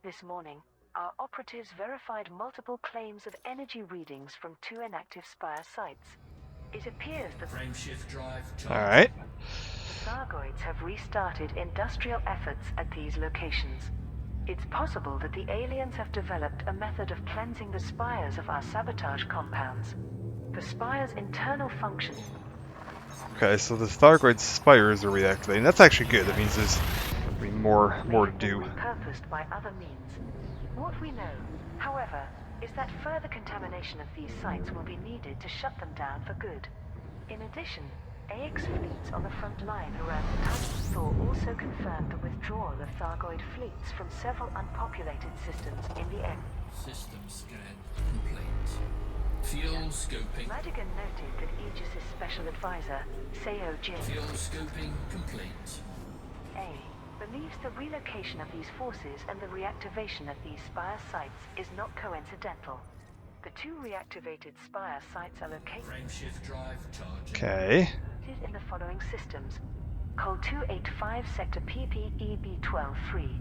This morning, our operatives verified multiple claims of energy readings from 2 inactive Spire sites. It appears that Frameshift drive charging. Alright. the Thargoids have restarted industrial efforts at these locations. It's possible that the aliens have developed a method of cleansing the spires of our sabotage compounds. The spire's internal function Okay, so the Thargoid spires are reactivating. That's actually good. That means there's gonna be more may to have been do. repurposed by other means. What we know, however, is that further contamination of these sites will be needed to shut them down for good. In addition, AX fleets on the front line around Titan Thor also confirmed the withdrawal of Thargoid fleets from several unpopulated systems in the air. System scan complete. Fuel scoping. Madigan noted that Aegis' special advisor, Seo Jin Fuel scoping complete. A, believes the relocation of these forces and the reactivation of these Spire sites is not coincidental. The 2 reactivated Spire sites are located Frameshift drive charging. Okay. in the following systems: Col 285 Sector PPEB-12-3,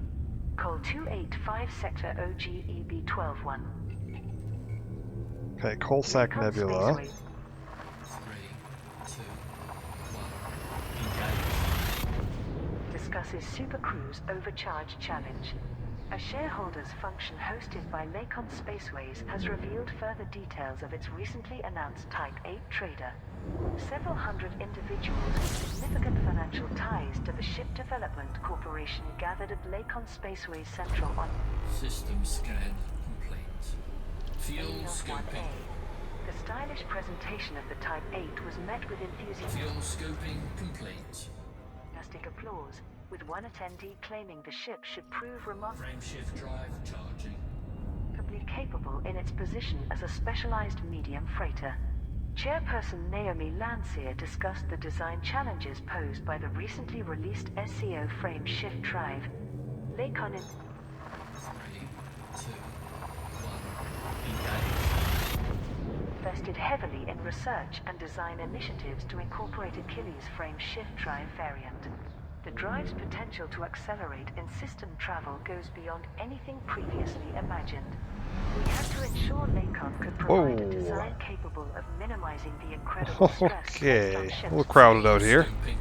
Col 285 Sector OGEB-12-1. Okay, Coalsack Nebula. 3, 2, 1. Engage. discusses Supercruise Overcharge Challenge. A shareholders function hosted by Lakon Spaceways has revealed further details of its recently announced Type 8 trader. Several hundred individuals with significant financial ties to the Ship Development Corporation gathered at Lakon Spaceways Central on System scan complete. Fuel Helios 1A. scoping. The stylish presentation of the Type 8 was met with Fuel scoping complete. enthusiastic applause, with one attendee claiming the ship should prove remarkably Frameshift drive charging. capable in its position as a specialized medium freighter. Chairperson Naomi Landseer discussed the design challenges posed by the recently released SCO frame shift drive. Lakon 3, 2, 1. Engage. invested heavily in research and design initiatives to incorporate Achilles frame shift drive variant. The drive's potential to accelerate in system travel goes beyond anything previously imagined. We had to ensure Lakon could provide a Whoa. design capable of minimizing the incredible stress placed on Okay, ships a little crowded out here. Scoping.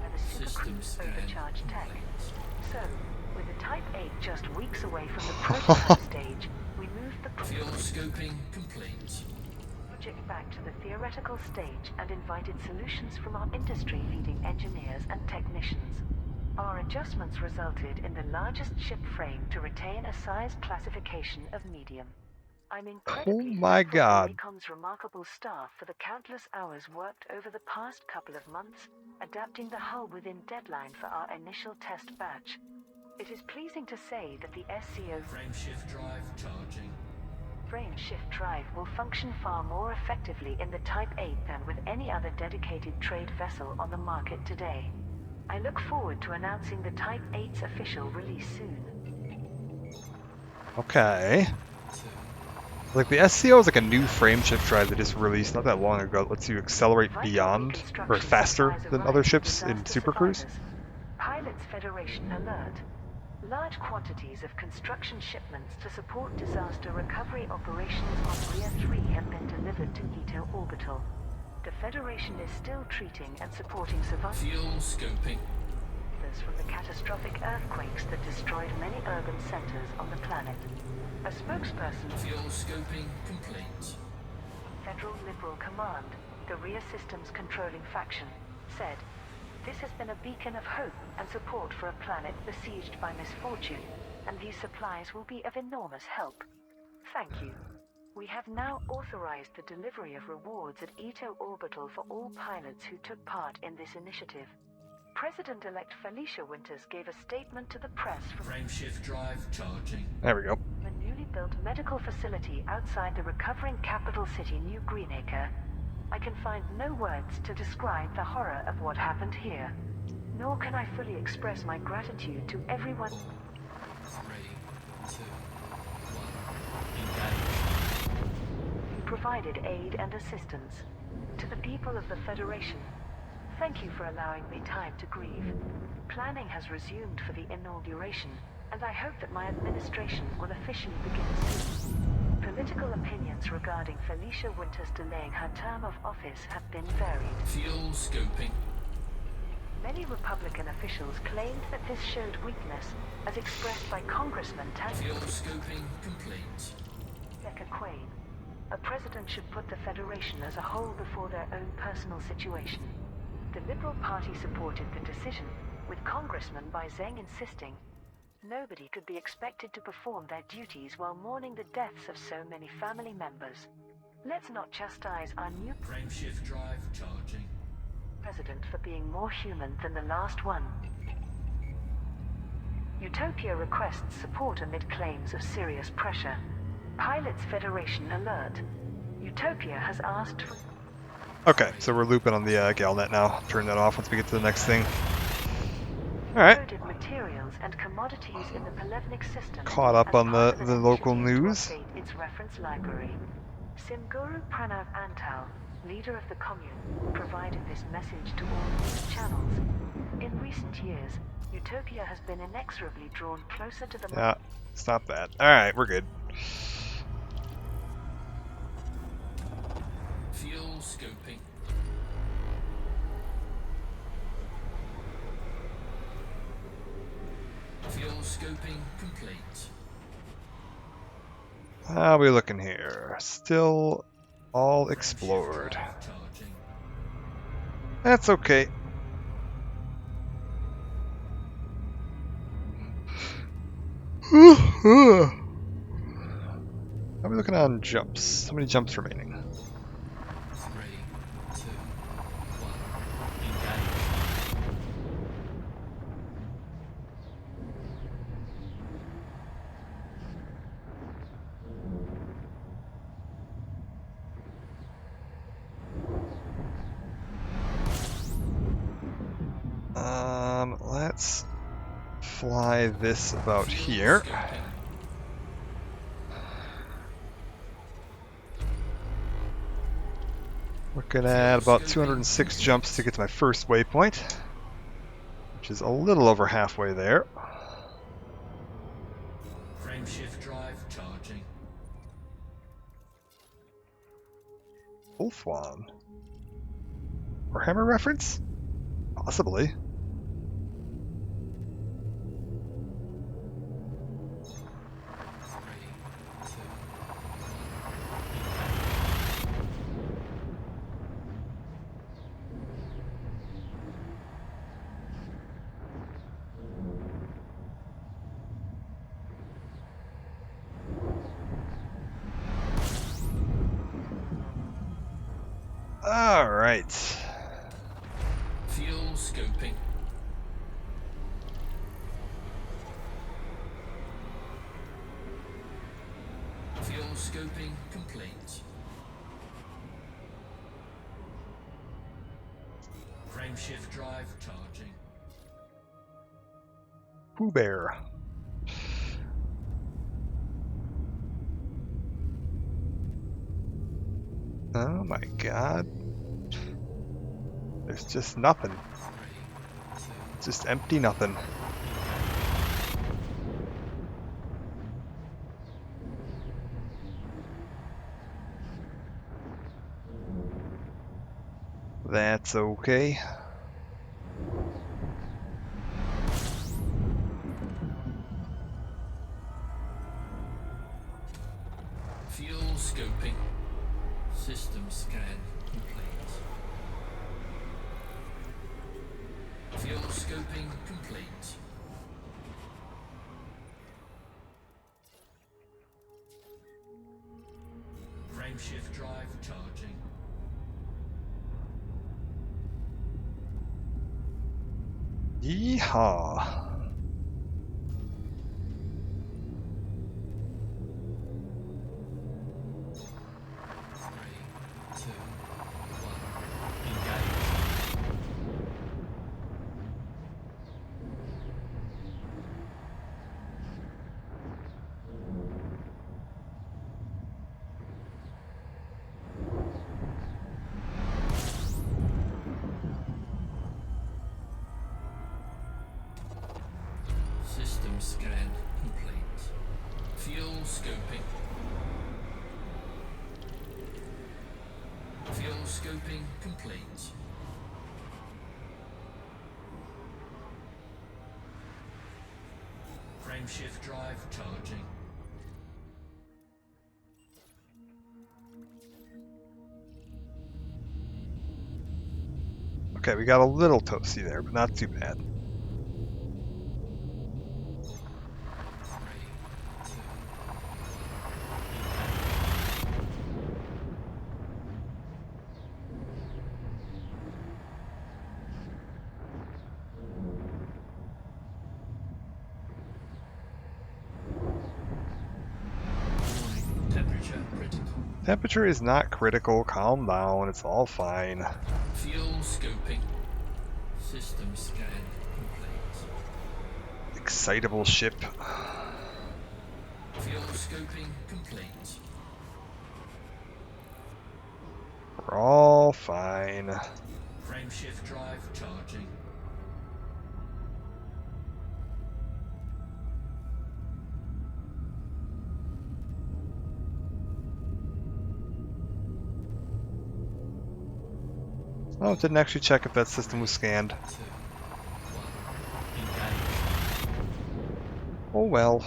by the System Supercruise scan overcharge tech. complete. So, with the Type 8 just weeks away from the prototype stage, we moved the Fuel scoping complete. project back to the theoretical stage and invited solutions from our industry-leading engineers and technicians. Our adjustments resulted in the largest ship frame to retain a size classification of medium. I'm incredibly Oh my thankful God. to Lakon's remarkable staff for the countless hours worked over the past couple of months, adapting the hull within deadline for our initial test batch. It is pleasing to say that the SCO Frameshift drive charging. frame shift drive will function far more effectively in the Type 8 than with any other dedicated trade vessel on the market today. I look forward to announcing the Type 8's official release soon. Okay. 2. Like the SCO is like a new frame shift drive that just released not that long ago. It lets you accelerate Vital beyond or reconstruction faster supplies than arrive other for ships in disaster Supercruise. survivors. Pilots Federation alert. Large quantities of construction shipments to support disaster recovery operations on Rhea 3 have been delivered to Ito Orbital. The Federation is still treating and supporting survivors Fuel scoping. from the catastrophic earthquakes that destroyed many urban centers on the planet. A spokesperson Fuel scoping complete. Federal Liberal Command, the Rhea Systems controlling faction, said, "This has been a beacon of hope and support for a planet besieged by misfortune, and these supplies will be of enormous help. Thank you. We have now authorized the delivery of rewards at Ito Orbital for all pilots who took part in this initiative." President-elect Felicia Winters gave a statement to the press from Frameshift drive charging. There we go. a newly built medical facility outside the recovering capital city New Greenacre. I can find no words to describe the horror of what happened here. Nor can I fully express my gratitude to everyone 3, 2, 1. Engage. who provided aid and assistance. To the people of the Federation, thank you for allowing me time to grieve. Planning has resumed for the inauguration, and I hope that my administration will officially begin soon. Political opinions regarding Felicia Winters delaying her term of office have been varied. Fuel scoping. Many Republican officials claimed that this showed weakness, as expressed by Congressman Fuel scoping complete. Rebecca Quain. A president should put the Federation as a whole before their own personal situation. The Liberal Party supported the decision, with Congressman Bai Zheng insisting nobody could be expected to perform their duties while mourning the deaths of so many family members. Let's not chastise our new Frameshift drive charging. president for being more human than the last one. Utopia requests support amid claims of serious pressure. Pilots Federation alert. Utopia has asked for Okay, so we're looping on the Galnet now. Turn that off once we get to the next thing. Alright, coded materials and commodities in the Pelevnik system. Caught up as on part the of an local initiative to news. update its reference library. Simguru Pranav Antal, leader of the commune, provided this message to all news channels. In recent years, Utopia has been inexorably drawn closer to the yeah, stop that. Alright, we're good. Fuel scoping. scoping complete. How are we looking here? Still all Frameshift explored. drive charging. That's okay. How are we looking on jumps? How many jumps remaining? 3, 2, 1. Engage. Let's fly this about Fuel here. scoping. Looking at about 206 jumps to get to my first waypoint, which is a little over halfway there. Frameshift drive charging. Ulthuan. Warhammer reference? Possibly. Alright. Fuel scoping. Fuel scoping complete. Frameshift drive charging. Pooh Bear. Oh my god. There's just nothing. 3, 2, Just empty nothing. That's okay. Fuel scoping. System scan complete. Fuel scoping complete. Frameshift drive charging. Yeehaw. 3, 2, 1. Engage. System scan complete. Fuel scoping. Fuel scoping complete. Frameshift drive charging. Okay, we got a little toasty there, but not too bad. 3, 2, 1. Temperature critical. Temperature is not critical. Calm down. It's all fine. Fuel scoping. System scan complete. Excitable ship. Fuel scoping complete. We're all fine. Frameshift drive charging. Oh, didn't actually check if that system was scanned. 2, 1. Engage. Oh well.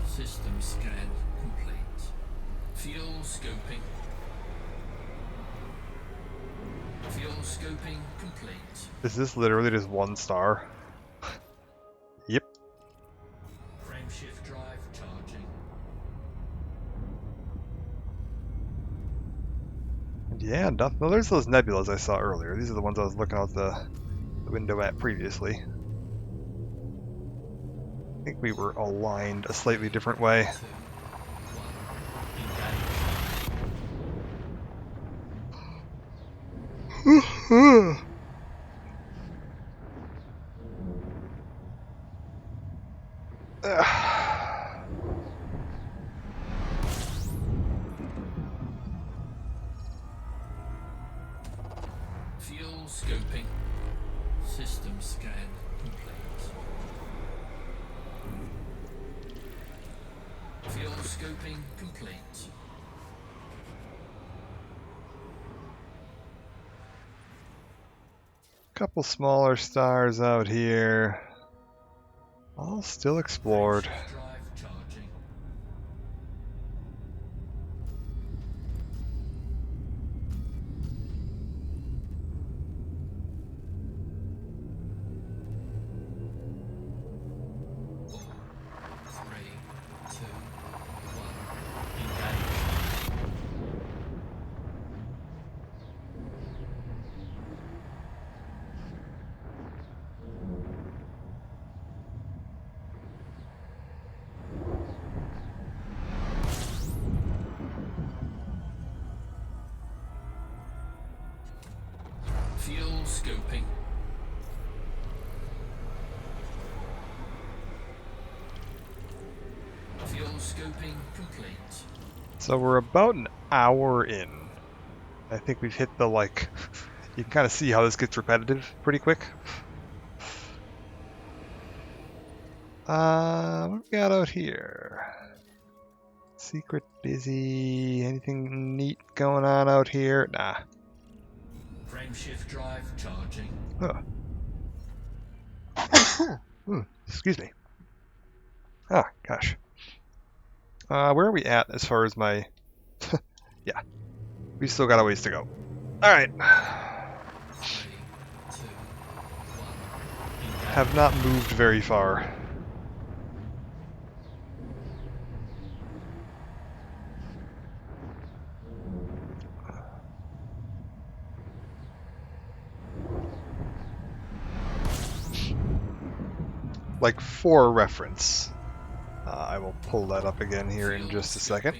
System scan complete. Fuel scoping. Fuel scoping complete. Is this literally just 1 star? Yep. Frameshift drive charging. Yeah, no, there's those nebulas I saw earlier. These are the ones I was looking out the window at previously. I think we were aligned a slightly different way. 2, 1, engage. Fuel scoping. System scan complete. Fuel scoping complete. Couple smaller stars out here. All still explored. Frameshift drive charging. Four, three, two, one, engage. Fuel scoping. Fuel scoping complete. So we're about an hour in. I think we've hit the, like, you can kind of see how this gets repetitive pretty quick. What we got out here? Secret busy. Anything neat going on out here? Nah. Frameshift drive charging. Excuse me. Oh, gosh. Where are we at as far as my... Yeah. We still got a ways to go. Alright. 3, 2, 1, engage. Have not moved very far. Like, for reference, I will pull that up again here in just a second.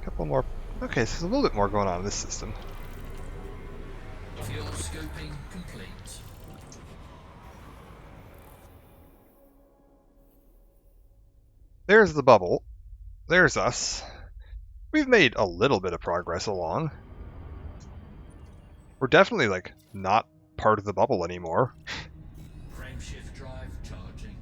Couple more. Okay, so there's a little bit more going on in this system. Fuel scoping complete. There's the bubble. There's us. We've made a little bit of progress along. We're definitely, like, not part of the bubble anymore. Frameshift drive charging.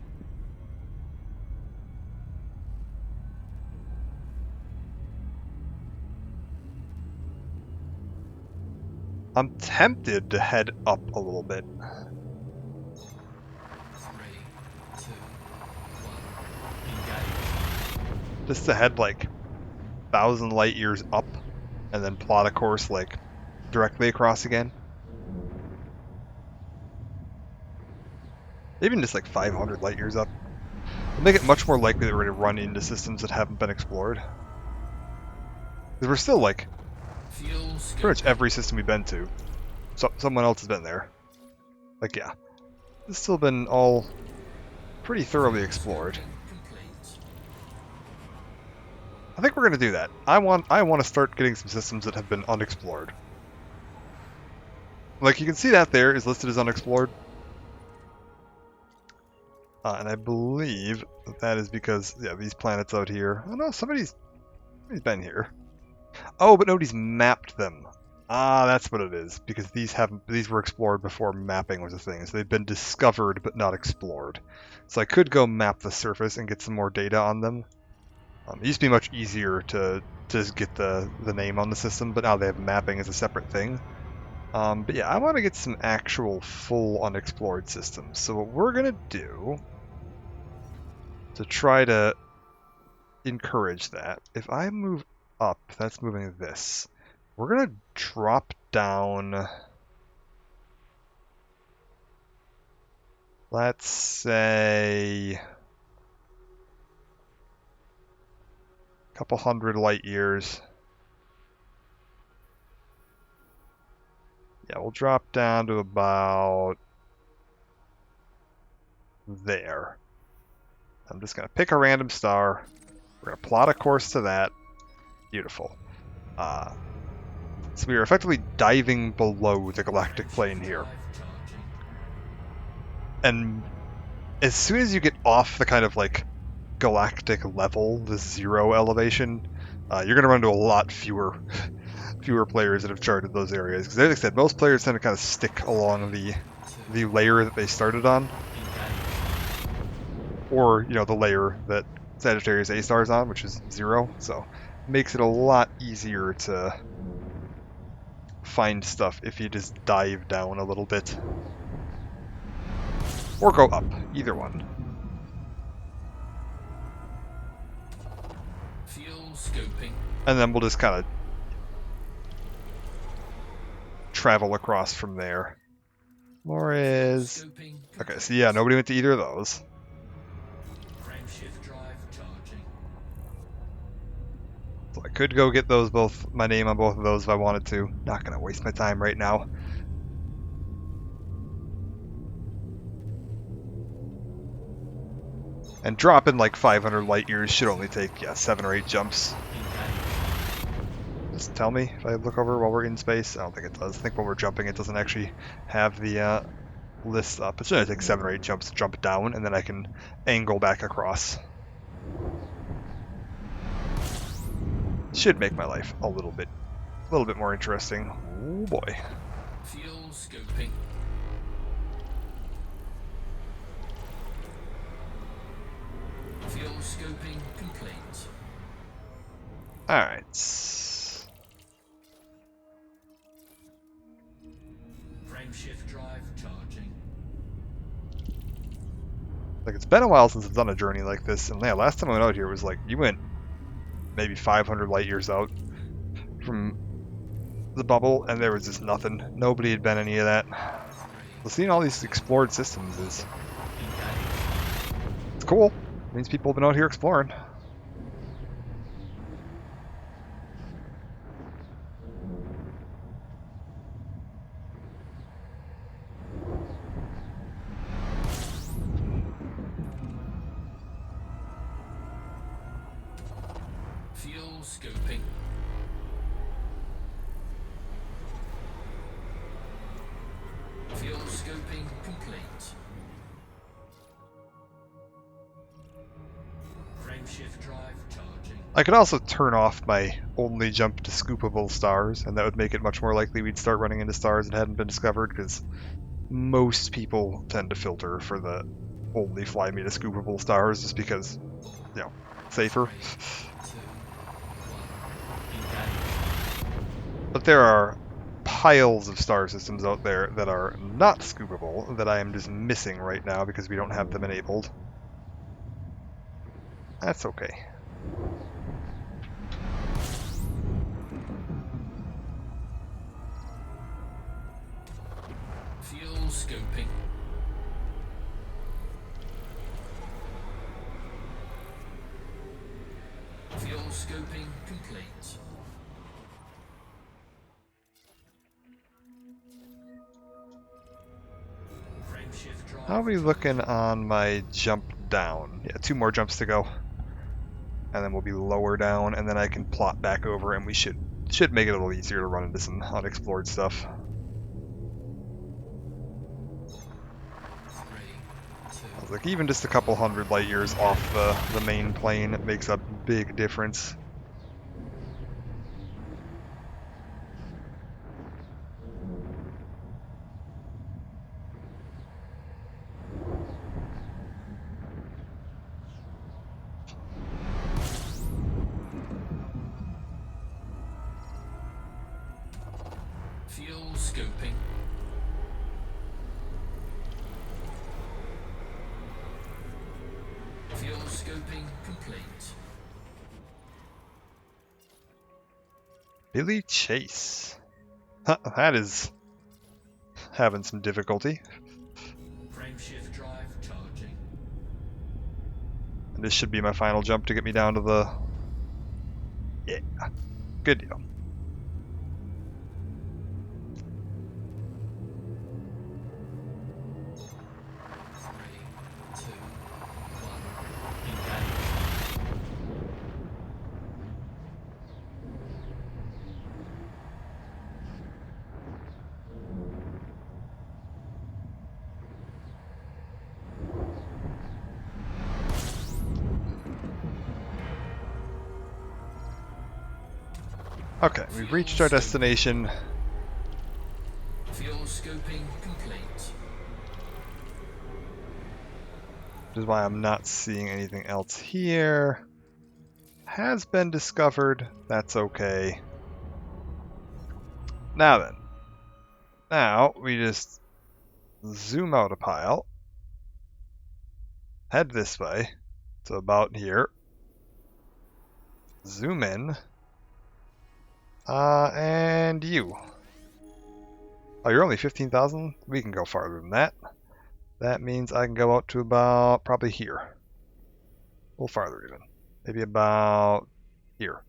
I'm tempted to head up a little bit. 3, 2, 1, engage. Just to head, like, 1,000 light years up, and then plot a course, like, directly across again. Even just, like, 500 light years up. It'll make it much more likely that we're going to run into systems that haven't been explored. Because we're still, like, Fuel pretty much scoping. every system we've been to, someone else has been there. Like, yeah. It's still been all pretty thoroughly explored. Complete. I think we're going to do that. I want to start getting some systems that have been unexplored. Like, you can see that there is listed as unexplored. And I believe that is because, yeah, these planets out here... Oh no, somebody's been here. Oh, but nobody's mapped them. Ah, that's what it is, because these were explored before mapping was a thing, so they've been discovered but not explored. So I could go map the surface and get some more data on them. It used to be much easier to just get the name on the system, but now they have mapping as a separate thing. But yeah, I want to get some actual full unexplored systems. So what we're gonna do to try to encourage that, if I move up, that's moving this. We're gonna drop down, let's say, a couple hundred light years. Yeah, we'll drop down to about there. I'm just gonna pick a random star. We're gonna plot a course to that. Beautiful. So we are effectively diving below the galactic plane here. And as soon as you get off the kind of like galactic level, the 0 elevation, you're going to run into a lot fewer players that have charted those areas. Because like I said, most players tend to kind of stick along the layer that they started on. Or, you know, the layer that Sagittarius A-Star is on, which is 0. So it makes it a lot easier to find stuff if you just dive down a little bit. Or go up, either one. Fuel scoping. And then we'll just kind of travel across from there. Flores. Scoping. Okay, so yeah, nobody went to either of those. Frameshift drive charging. So I could go get those both, my name on both of those if I wanted to. Not gonna waste my time right now. And dropping like 500 light years should only take, yeah, 7 or 8 jumps. Just tell me if I look over while we're in space. I don't think it does. I think when we're jumping it doesn't actually have the list up. It should only take 7 or 8 jumps to jump down, and then I can angle back across. Should make my life a little bit more interesting. Oh boy. Fuel scoping. Fuel scoping complete. Alright. Frameshift drive charging. Like, it's been a while since I've done a journey like this, and yeah, last time I went out here was like, you went maybe 500 light years out from the bubble, and there was just nothing. Nobody had been any of that. So seeing all these explored systems is... it's cool. It means people have been out here exploring. Fuel scoping. Fuel scoping complete. Frameshift drive charging. I could also turn off my only jump to scoopable stars, and that would make it much more likely we'd start running into stars that hadn't been discovered, because most people tend to filter for the only fly me to scoopable stars just because, you know, safer. 3, 2, 1. Engage. But there are piles of star systems out there that are not scoopable that I am just missing right now because we don't have them enabled. That's okay. Fuel scoping. Fuel scoping complete. Frameshift drive. How are we looking on my jump down? Yeah, 2 more jumps to go. And then we'll be lower down, and then I can plot back over, and we should make it a little easier to run into some unexplored stuff. 3, 2. Like, even just a couple hundred light years off the main plane makes a big difference. Fuel scoping. Fuel scoping complete. Billy Chase. Huh, that is having some difficulty. Frameshift drive charging. And this should be my final jump to get me down to the... Yeah, good deal. Three, two, one. Engage. Okay, we've reached our destination. Fuel scoping complete. Which is why I'm not seeing anything else here. Has been discovered. That's okay. Now then. Now we just zoom out a pile. Head this way. So about here. Zoom in. And you. Oh, you're only 15,000? We can go farther than that. That means I can go out to about probably here. A little farther even. Maybe about here.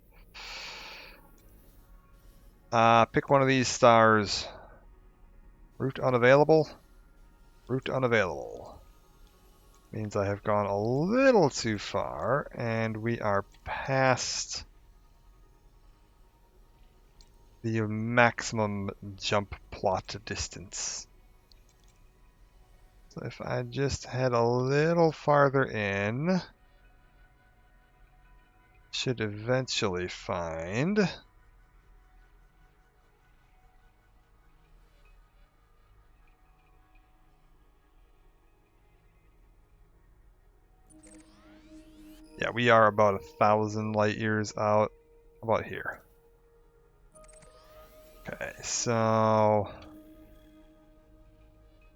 Pick one of these stars. Route unavailable. Route unavailable. Means I have gone a little too far, and we are past the maximum jump plot distance. So if I just head a little farther in, should eventually find yeah, we are about 1,000 light years out. About here. Okay, so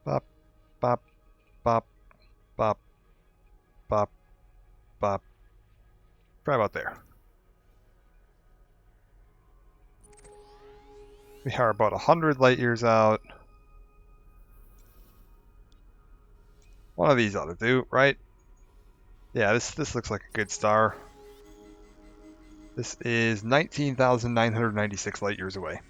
bop, bop, bop, bop, bop, bop. Right about there. We are about 100 light years out. One of these ought to do, right? Yeah, this looks like a good star. This is 19,996 light years away.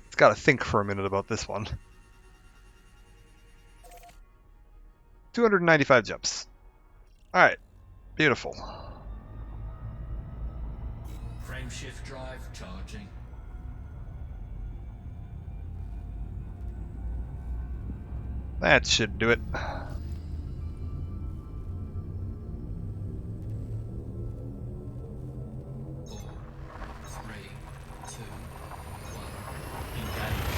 It's got to think for a minute about this one. 295 jumps. Alright, beautiful. Frameshift drive charging. That should do it. 4, 3, 2, 1. Engage.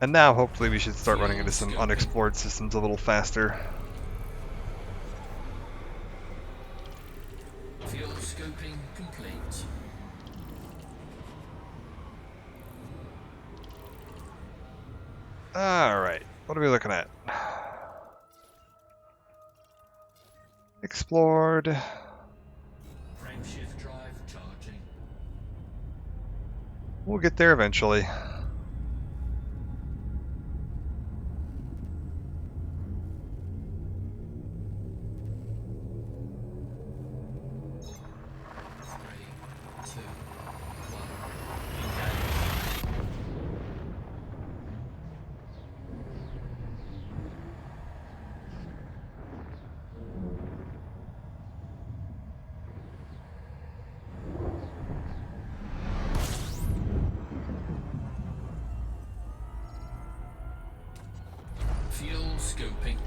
And now hopefully we should start running into some unexplored systems a little faster. Fuel scoping complete. Alright, what are we looking at? Explored. Frameshift drive charging. We'll get there eventually. Fuel scoping.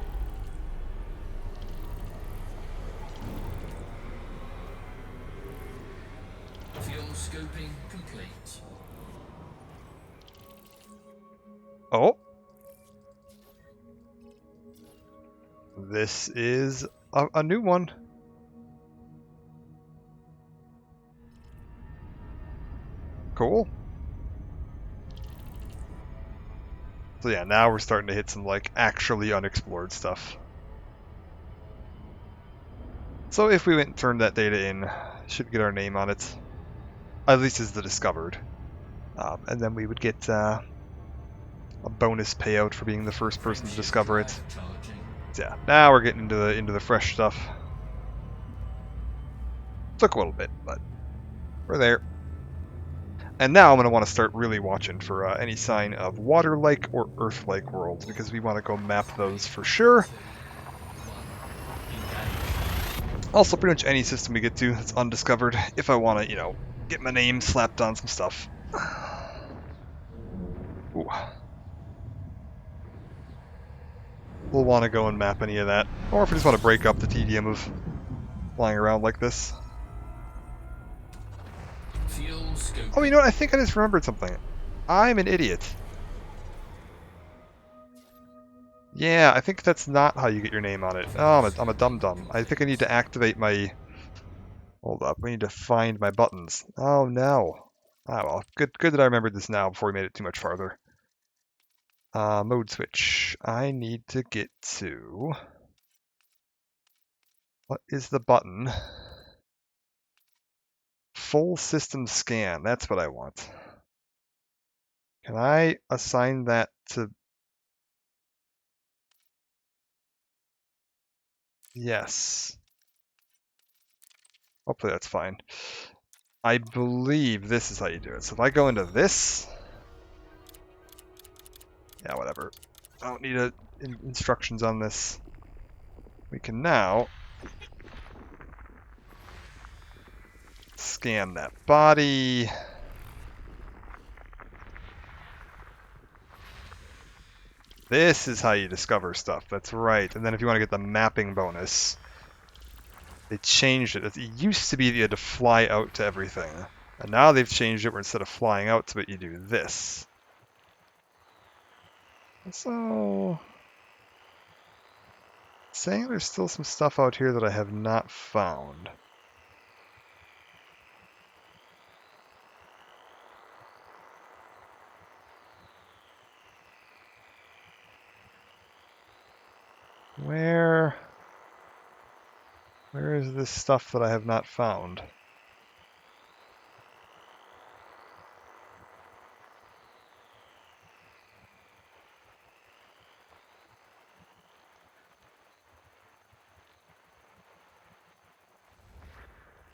scoping complete. Oh. This is a new one. Cool. So yeah, now we're starting to hit some like actually unexplored stuff. So if we went and turned that data in, should get our name on it, at least as the discovered, and then we would get a bonus payout for being the first person to discover it. Charging. So yeah, now we're getting into the fresh stuff. Took a little bit, but we're there. And now I'm going to want to start really watching for any sign of water-like or earth-like worlds, because we want to go map those for sure. 2, 1, engage. Also, pretty much any system we get to that's undiscovered, if I want to, you know, get my name slapped on some stuff. Ooh. We'll want to go and map any of that, or if we just want to break up the tedium of flying around like this. Fuel scoping. Oh, you know what? I think I just remembered something. I'm an idiot. Yeah, I think that's not how you get your name on it. Oh, I'm a dum-dum. I think I need to activate my... Hold up, we need to find my buttons. Oh, no. Ah, well, good that I remembered this now before we made it too much farther. Mode switch. I need to get to... What is the button? Full system scan. That's what I want. Can I assign that to... Yes. Hopefully that's fine. I believe this is how you do it. So if I go into this... Yeah, whatever. I don't need instructions on this. We can now scan that body. This is how you discover stuff. That's right. And then if you want to get the mapping bonus, they changed it. It used to be that you had to fly out to everything. And now they've changed it where instead of flying out to it, you do this. So... saying there's still some stuff out here that I have not found. Where is this stuff that I have not found?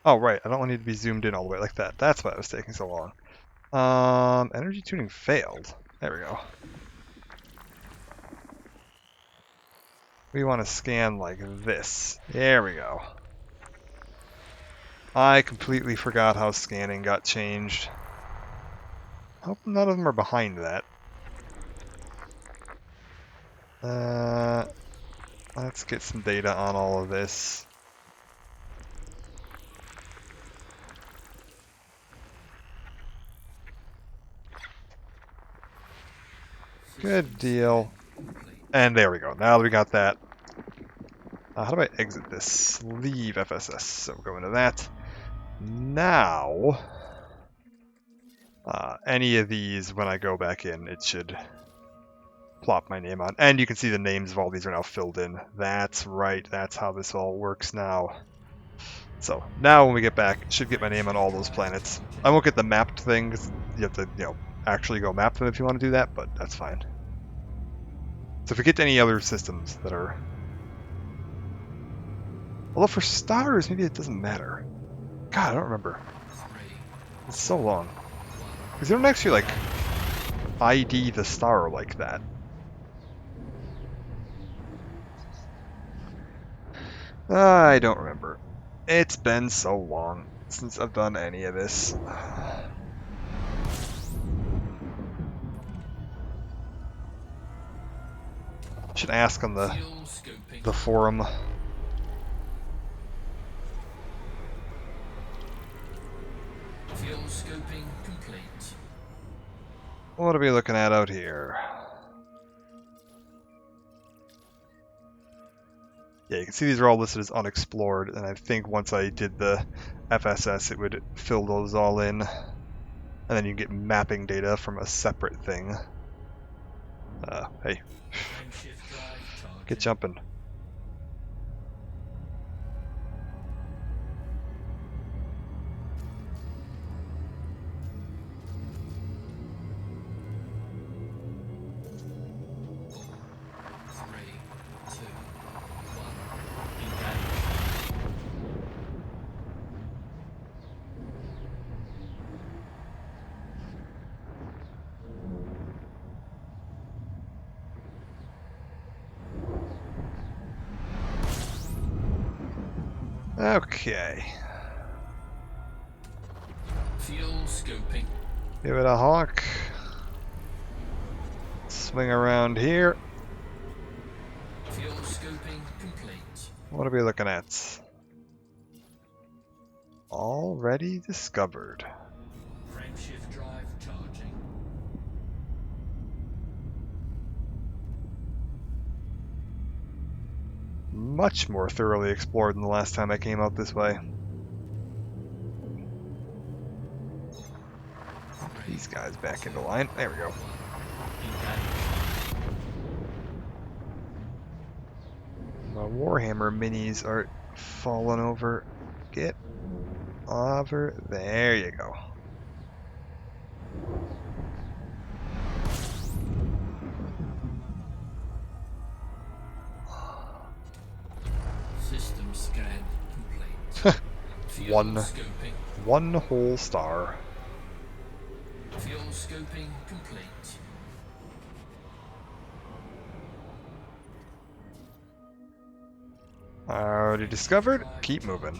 Oh, right. I don't need to be zoomed in all the way like that. That's why it was taking so long. Energy tuning failed. There we go. We want to scan like this. There we go. I completely forgot how scanning got changed. I hope none of them are behind that. Let's get some data on all of this. Good deal. And there we go. Now that we got that. How do I exit this? Leave FSS. So we'll go into that. Now, any of these, when I go back in, it should plop my name on. And you can see the names of all these are now filled in. That's right. That's how this all works now. So now when we get back, it should get my name on all those planets. I won't get the mapped thing, 'cause you have to, you know, actually go map them if you want to do that, but that's fine. So if we get to any other systems that are... Although for stars, maybe it doesn't matter. God, I don't remember. 3, It's so long. 1. Because they don't actually, like, ID the star like that. I don't remember. It's been so long since I've done any of this. Should ask on the Fuel scoping. forum. Fuel scoping What are we looking at out here? Yeah, you can see these are all listed as unexplored, and I think once I did the FSS, it would fill those all in. And then you get mapping data from a separate thing. Hey, Frameshift drive charging. get jumping. Three, two, one. Engage. Okay, Fuel scoping. give it a honk. Swing around here. Fuel scoping complete. What are we looking at? Already discovered. Frameshift drive charging. Much more thoroughly explored than the last time I came out this way. These guys back into line. There we go. My Warhammer minis are falling over. Get over. There you go. System scan complete. Fuel One. scoping. One whole star. Fuel scoping complete. Already discovered. Keep moving.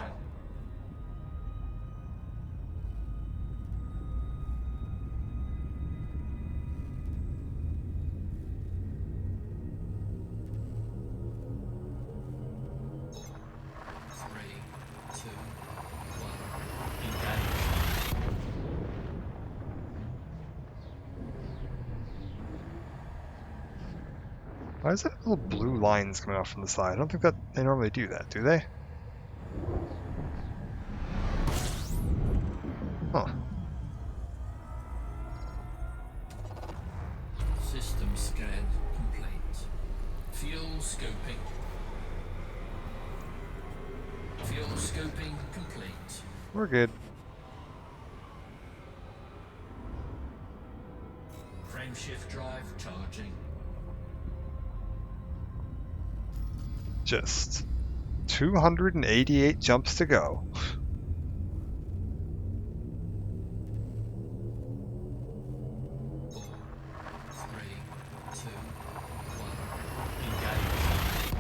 Three, two, one. Engage. Why is that little blue lines coming off from the side? I don't think that they normally do that, do they? Huh. System scan complete. Fuel scoping. Fuel scoping complete. We're good. Frameshift drive charging. Just 288 jumps to go. Three, two, one. Engage.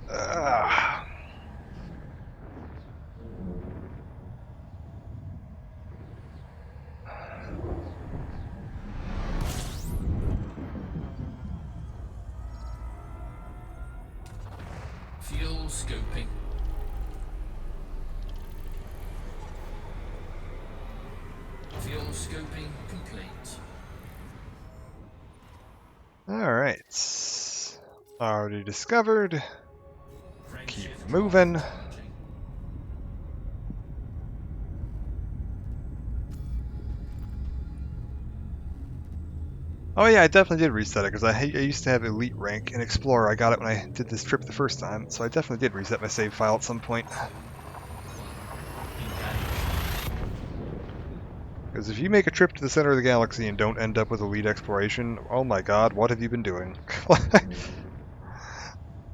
Ah. Fuel scoping. Fuel scoping complete. Alright. Already discovered. Keep Frameshift moving. drive charging. Oh yeah, I definitely did reset it because I used to have Elite rank in Explorer. I got it when I did this trip the first time, so I definitely did reset my save file at some point. Because if you make a trip to the center of the galaxy and don't end up with Elite Exploration, oh my god, what have you been doing?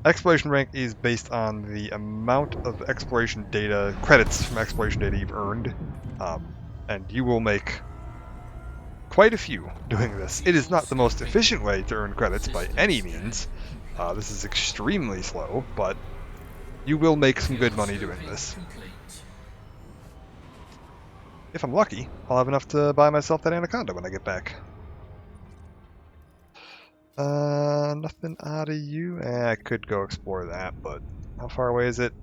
Exploration rank is based on the amount of exploration data, credits from exploration data you've earned, and you will make quite a few doing this. It is not the most efficient way to earn credits by any means. This is extremely slow, but you will make some good money doing this. If I'm lucky, I'll have enough to buy myself that Anaconda when I get back. Nothing out of you? I could go explore that, but how far away is it?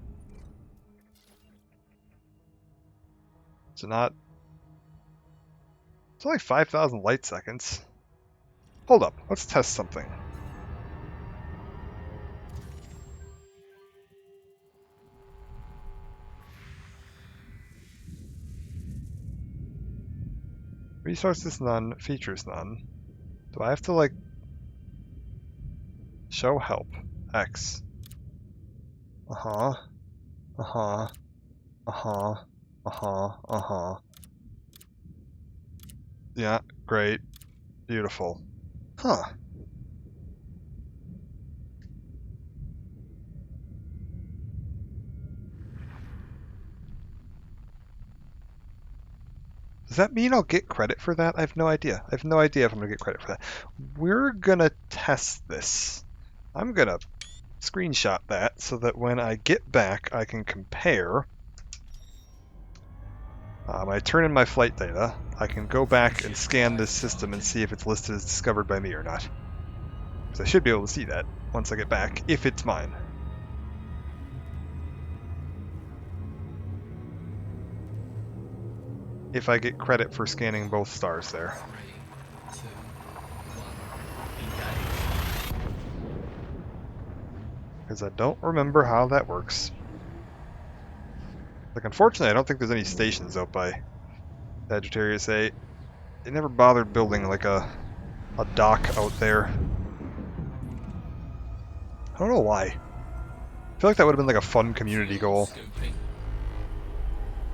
Is it not It's only 5,000 light seconds. Hold up, let's test something. Resources none, features none. Do I have to, like, show help? X. Uh-huh. Uh-huh. Uh-huh. Uh-huh. Uh-huh. Yeah, great. Beautiful. Huh. Does that mean I'll get credit for that? I have no idea. I have no idea if I'm gonna get credit for that. We're gonna test this. I'm gonna screenshot that so that when I get back, I can compare. When I turn in my flight data, I can go back and scan this system and see if it's listed as discovered by me or not. So I should be able to see that once I get back, if it's mine. If I get credit for scanning both stars there. 3, 2, 1, engage. Because I don't remember how that works. Like, unfortunately, I don't think there's any stations out by Sagittarius A. They never bothered building, like, a dock out there. I don't know why. I feel like that would have been, like, a fun community goal. Scoping.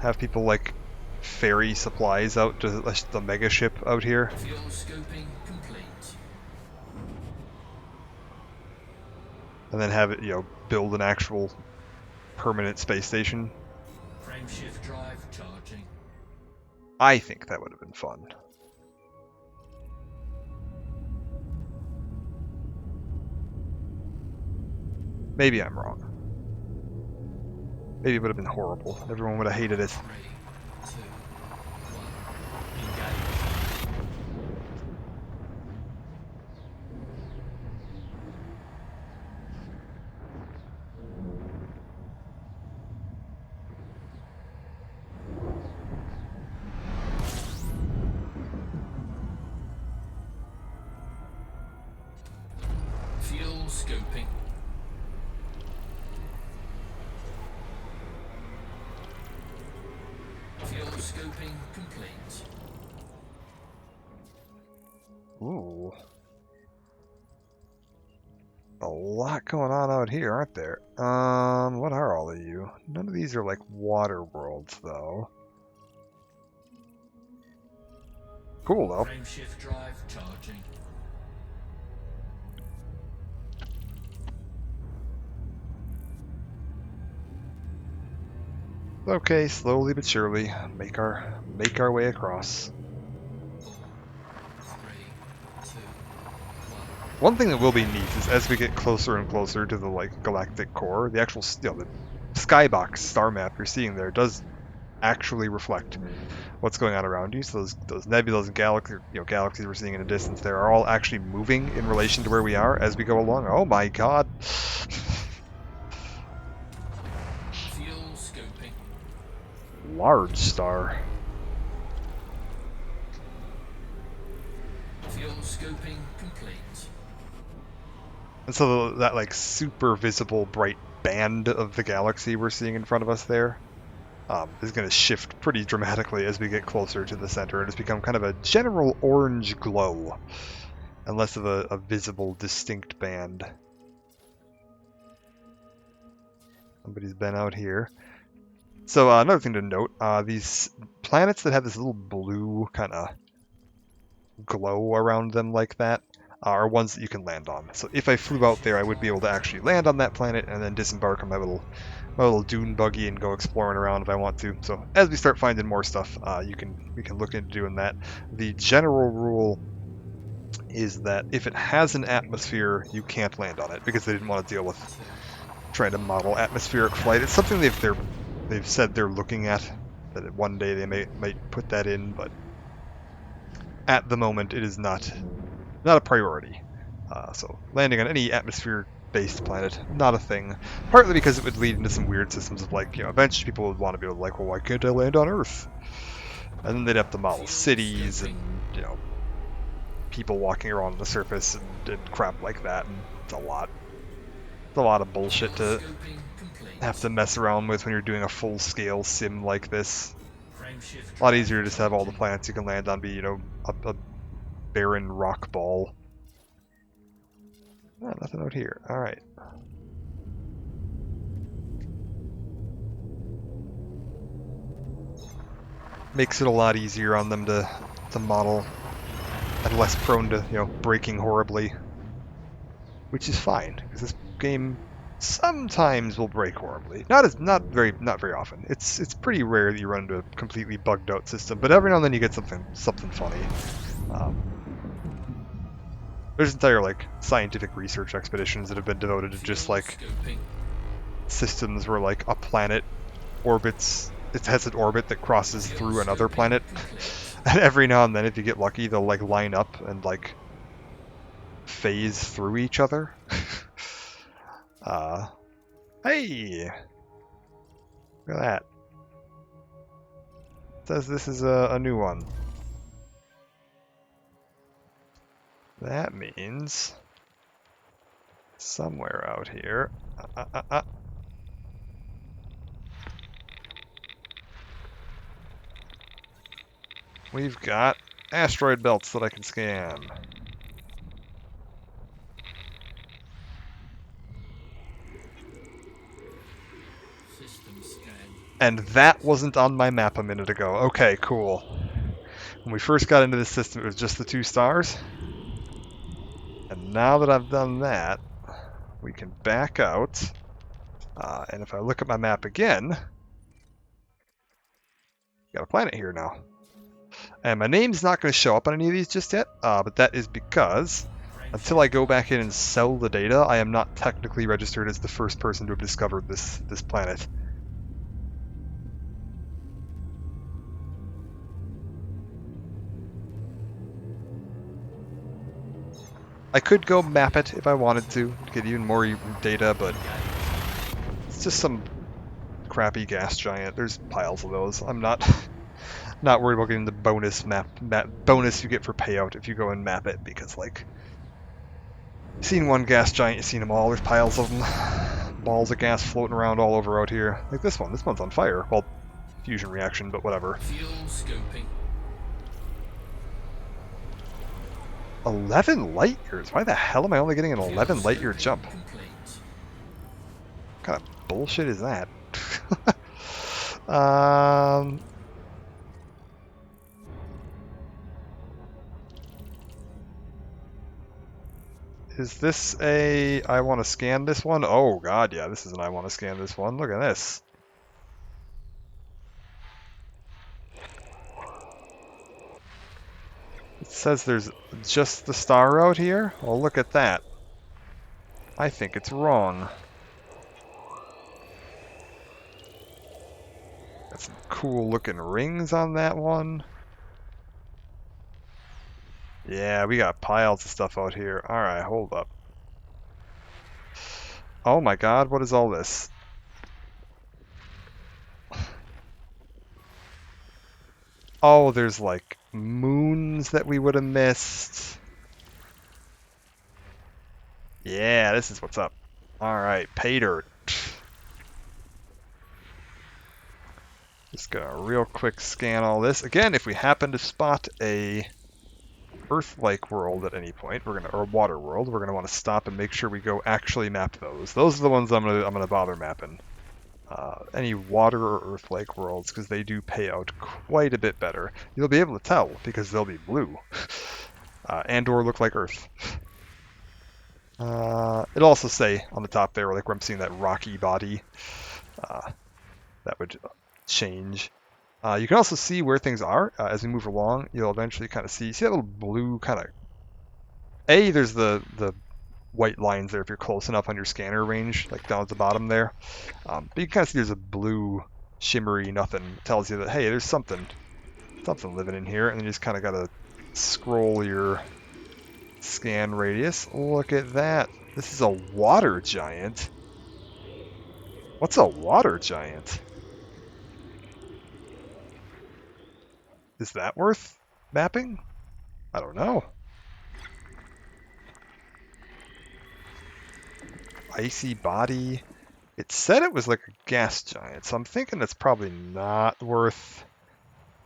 Have people, like, ferry supplies out to the mega ship out here. Fuel scoping complete. And then have it, you know, build an actual permanent space station. Frameshift drive charging. I think that would have been fun. Maybe I'm wrong. Maybe it would have been horrible. Everyone would have hated it. 3, 2, 1, engage. Fuel scoping. Fuel scoping complete. Ooh. A lot going on out here, aren't there? What are all of you? None of these are like water worlds, though. Cool, though. Frameshift drive charging. Okay, slowly but surely, make our way across. 4, 3, 2, 1. One thing that will be neat is as we get closer and closer to the like galactic core, the actual the skybox star map you're seeing there does actually reflect what's going on around you. So those nebulas and galaxies we're seeing in the distance there are all actually moving in relation to where we are as we go along. Oh my god. Fuel scoping. Large star. Fuel scoping complete. And so that like super visible bright band of the galaxy we're seeing in front of us there is going to shift pretty dramatically as we get closer to the center, and it's become kind of a general orange glow and less of a visible distinct band. Somebody's been out here. So another thing to note, these planets that have this little blue kind of glow around them like that are ones that you can land on. So if I flew out there, I would be able to actually land on that planet and then disembark on my little dune buggy and go exploring around if I want to. So as we start finding more stuff, we can look into doing that. The general rule is that if it has an atmosphere, you can't land on it because they didn't want to deal with trying to model atmospheric flight. It's something they've said they're looking at, that one day they might put that in, but at the moment it is not a priority. So landing on any atmosphere-based planet, not a thing. Partly because it would lead into some weird systems of like, eventually people would want to be able to like, well, why can't I land on Earth? And then they'd have to model Fuel cities and, scoping. you know, people walking around on the surface and crap like that. And it's a lot. It's a lot of bullshit Fuel to scoping complete. have to mess around with when you're doing a full-scale sim like this. Frameshift A lot drive easier to just have all the charging. planets you can land on be, you know, a barren rock ball. Oh, nothing out here. Alright. Makes it a lot easier on them to model and less prone to, you know, breaking horribly. Which is fine, because this game sometimes will break horribly. Not very often. It's pretty rare that you run into a completely bugged out system, but every now and then you get something funny. There's entire like scientific research expeditions that have been devoted to just Fuel like scoping. systems where like a planet orbits, it has an orbit that crosses Fuel through another scoping planet, complete. and every now and then if you get lucky they'll like line up and like phase through each other. Hey! Look at that. It says this is a new one. That means somewhere out here. We've got asteroid belts that I can scan. System scan. And that wasn't on my map a minute ago. Okay, cool. When we first got into this system, it was just the 2 stars. And now that I've done that, we can back out. And if I look at my map again, got a planet here now. And my name's not going to show up on any of these just yet, but that is because until I go back in and sell the data, I am not technically registered as the first person to have discovered this planet. I could go map it if I wanted to get even more data, but it's just some crappy gas giant. There's piles of those. I'm not worried about getting the bonus bonus you get for payout if you go and map it, because like you've seen one gas giant, you've seen them all. There's piles of them, balls of gas floating around all over out here. Like this one. This one's on fire. Well, fusion reaction, but whatever. Fuel scoping. 11 light years. Why the hell am I only getting an 11 light year jump? Complete. What kind of bullshit is that? Is this a I want to scan this one? Oh god, yeah, this is an I want to scan this one. Look at this. It says there's just the star out here? Well, look at that. I think it's wrong. Got some cool looking rings on that one. Yeah, we got piles of stuff out here. Alright, hold up. Oh my god, what is all this? Oh, there's like moons that we would have missed. Yeah, this is what's up. Alright, pay dirt. Just gonna real quick scan all this. Again, if we happen to spot a Earth-like world at any point, or a water world, we're gonna want to stop and make sure we go actually map those. Those are the ones I'm gonna bother mapping. Any water or Earth-like worlds, because they do pay out quite a bit better. You'll be able to tell because they'll be blue, and/or look like Earth. It'll also say on the top there, like where I'm seeing that rocky body, that would change. You can also see where things are as we move along. You'll eventually kind of see that little blue kind of. There's the white lines there if you're close enough on your scanner range, like down at the bottom there. But you can kind of see there's a blue shimmery nothing. It tells you that hey, there's something living in here, and you just kind of gotta scroll your scan radius. Look at that. This is a water giant. What's a water giant? Is that worth mapping? I don't know. Icy body. It said it was like a gas giant, so I'm thinking it's probably not worth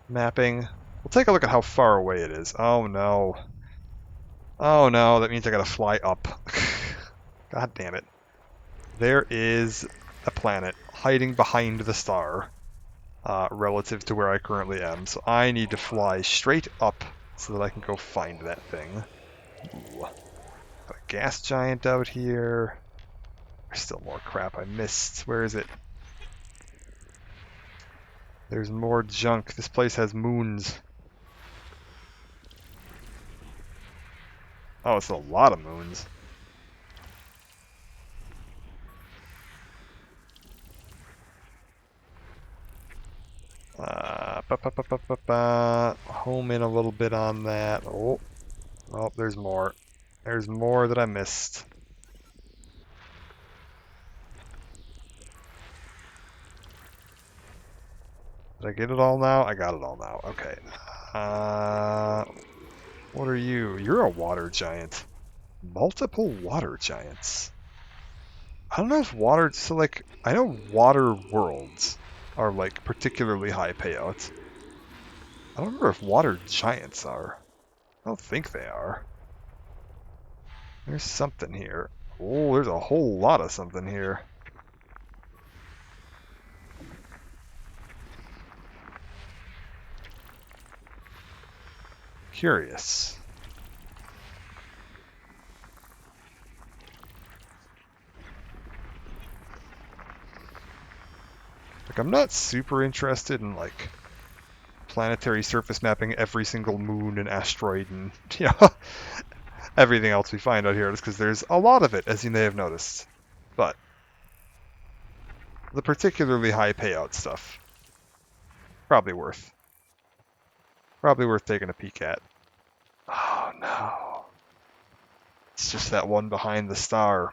mapping. We'll take a look at how far away it is. Oh no. Oh no, that means I gotta fly up. God damn it. There is a planet hiding behind the star relative to where I currently am, so I need to fly straight up so that I can go find that thing. Ooh. Got a gas giant out here. There's still more crap I missed. Where is it? There's more junk. This place has moons. Oh, it's a lot of moons. Home in a little bit on that. Oh, oh, there's more. There's more that I missed. Did I get it all now? I got it all now. Okay. What are you? You're a water giant. Multiple water giants. I don't know if water... So, like, I know water worlds are, like, particularly high payouts. I don't remember if water giants are. I don't think they are. There's something here. Oh, there's a whole lot of something here. Curious. Like, I'm not super interested in, like, planetary surface mapping every single moon and asteroid and, you know, everything else we find out here, just because there's a lot of it, as you may have noticed. But the particularly high payout stuff, probably worth taking a peek at. Oh no. It's just that one behind the star.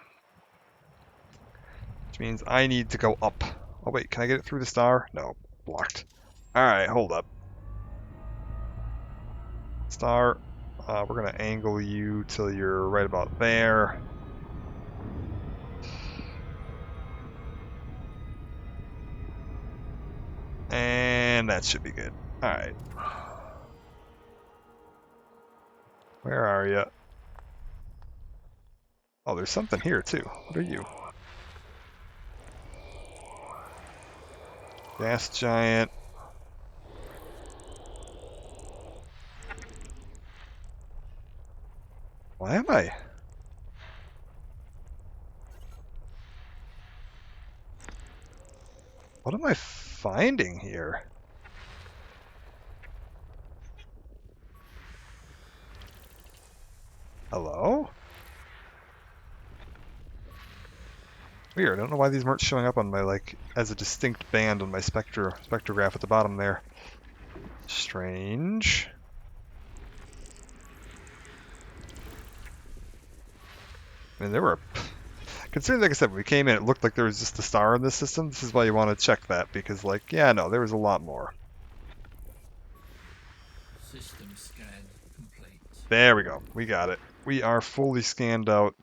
Which means I need to go up. Oh wait, can I get it through the star? No, blocked. Alright, hold up. Star, we're going to angle you till you're right about there. And that should be good. Alright. Where are you? Oh, there's something here too. What are you? Gas giant. Why am I? What am I finding here? Hello? Weird, I don't know why these weren't showing up on my, like, as a distinct band on my spectrograph at the bottom there. Strange. I mean, there were... Considering, like I said, when we came in, it looked like there was just a star in this system. This is why you want to check that, because, like, yeah, no, there was a lot more. System scan complete. There we go. We got it. We are fully scanned out.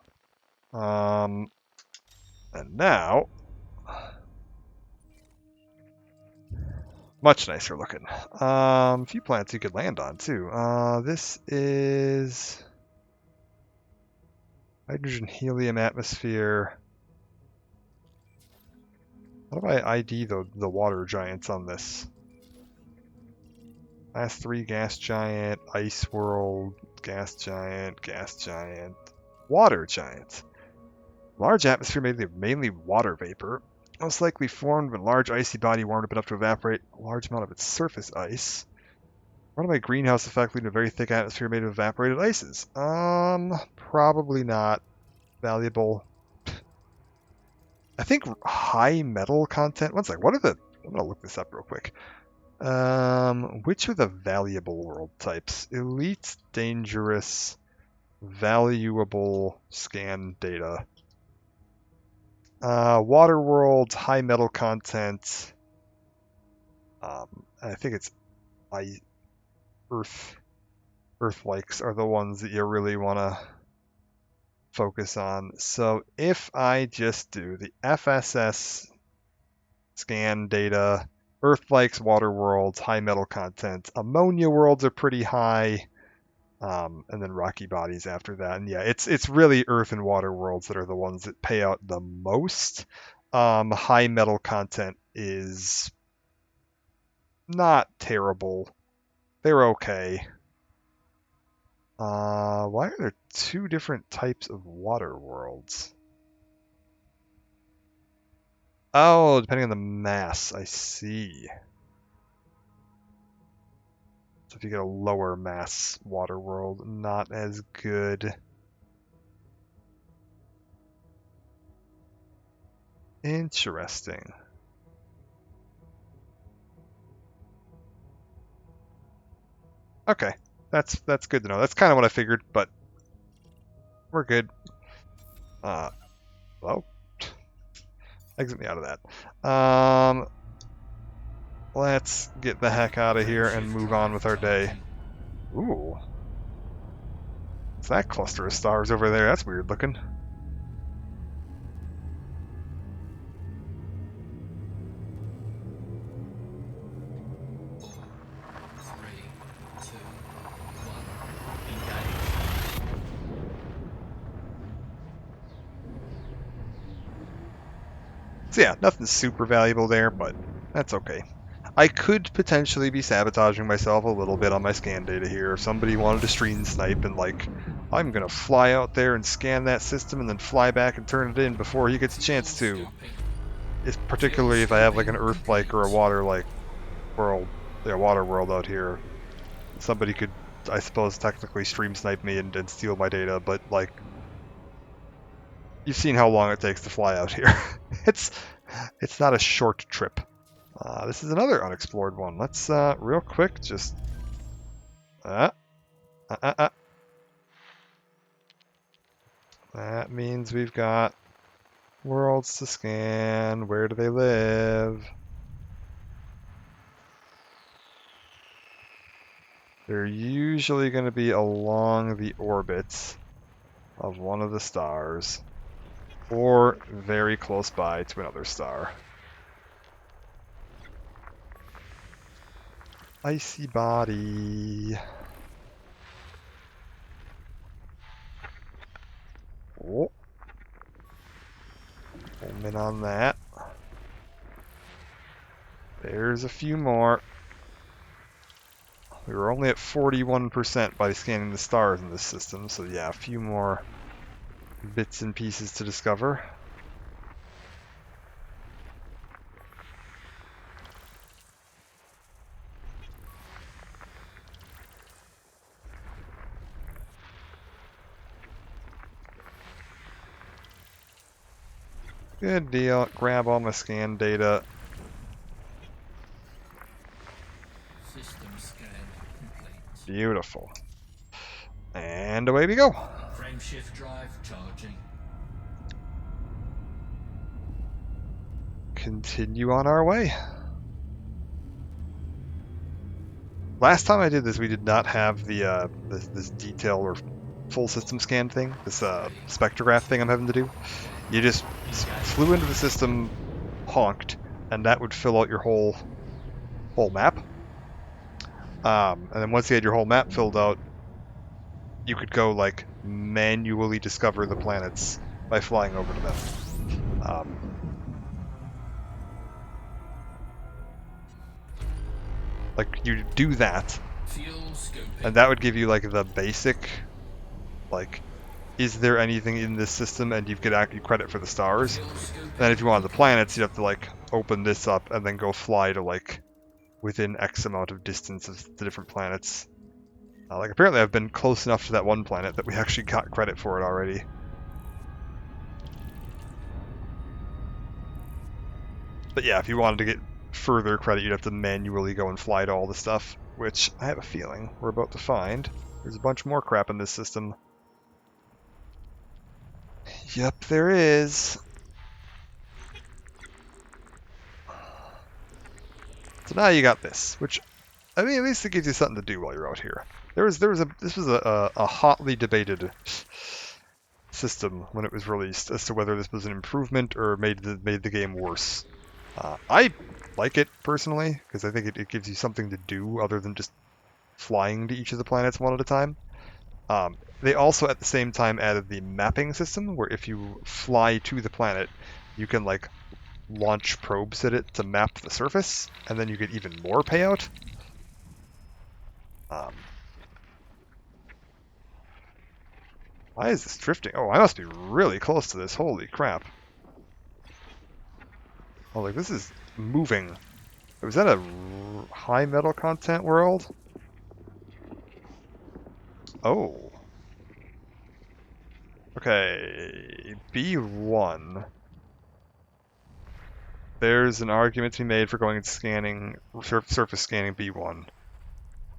And now... Much nicer looking. A few planets you could land on, too. This is... Hydrogen, helium, atmosphere. How do I ID the water giants on this? Last 3, gas giant, ice world, gas giant, water giant. Large atmosphere made of mainly water vapor. Most likely formed when a large icy body warmed up enough to evaporate a large amount of its surface ice. What my greenhouse effect leading to a very thick atmosphere made of evaporated ices? Probably not valuable. I think high metal content. One sec. What are the? I'm gonna look this up real quick. Which are the valuable world types? Elite, dangerous, valuable scan data. Water worlds, high metal content. I think it's Earth-likes are the ones that you really want to focus on. So if I just do the FSS scan data, Earth-likes, water worlds, high metal content, ammonia worlds are pretty high, and then rocky bodies after that. And yeah, it's really Earth and water worlds that are the ones that pay out the most. High metal content is not terrible. They're okay. Why are there two different types of water worlds? Oh, depending on the mass, I see. So if you get a lower mass water world, not as good. Interesting. Okay, that's good to know. That's kind of what I figured, but we're good. Well, exit me out of that. Let's get the heck out of here and move on with our day. Ooh. What's that cluster of stars over there? That's weird looking. So yeah, nothing super valuable there, but that's okay. I could potentially be sabotaging myself a little bit on my scan data here. If somebody wanted to stream snipe and like, I'm gonna fly out there and scan that system and then fly back and turn it in before he gets a chance to. It's particularly if I have like an Earth-like or a water-like world, yeah, water world out here. Somebody could, I suppose, technically stream snipe me and steal my data, but like, you've seen how long it takes to fly out here. It's not a short trip. This is another unexplored one. Let's real quick just that means we've got worlds to scan. Where do they live? They're usually going to be along the orbit of one of the stars, or very close by to another star. Icy body. Oh. Home in on that. There's a few more. We were only at 41% by scanning the stars in this system, so yeah, a few more bits and pieces to discover. Good deal. Grab all my scan data. System scan complete. Beautiful. And away we go. Frameshift drive charging. Continue on our way. Last time I did this, we did not have the this detail or full system scan thing, this spectrograph thing I'm having to do. You just flew into the system, honked, and that would fill out your whole map. And then once you had your whole map filled out, you could go like manually discover the planets by flying over to them. Like you do that, and that would give you like the basic, like, is there anything in this system, and you get credit for the stars. Then if you wanted the planets, you'd have to like open this up and then go fly to like within X amount of distance of the different planets. Like apparently I've been close enough to that one planet that we actually got credit for it already. But yeah, if you wanted to get further credit, you'd have to manually go and fly to all the stuff, which I have a feeling we're about to find. There's a bunch more crap in this system. Yep, there is. So now you got this, which I mean, at least it gives you something to do while you're out here. This was a hotly debated system when it was released as to whether this was an improvement or made the game worse. I like it personally because I think it gives you something to do other than just flying to each of the planets one at a time. They also at the same time added the mapping system where if you fly to the planet, you can like launch probes at it to map the surface, and then you get even more payout. Why is this drifting? Oh, I must be really close to this. Holy crap. Oh, like this is moving. Was that a high metal content world? Oh. Okay, B1. There's an argument to be made for going and scanning, surface scanning B1.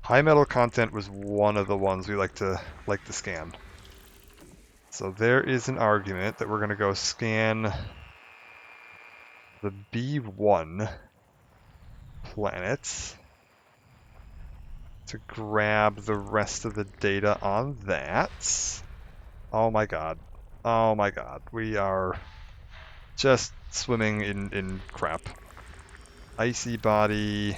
High metal content was one of the ones we like to scan. So there is an argument that we're going to go scan the B1 planets to grab the rest of the data on that. Oh my god. Oh my god. We are just swimming in crap. Icy body.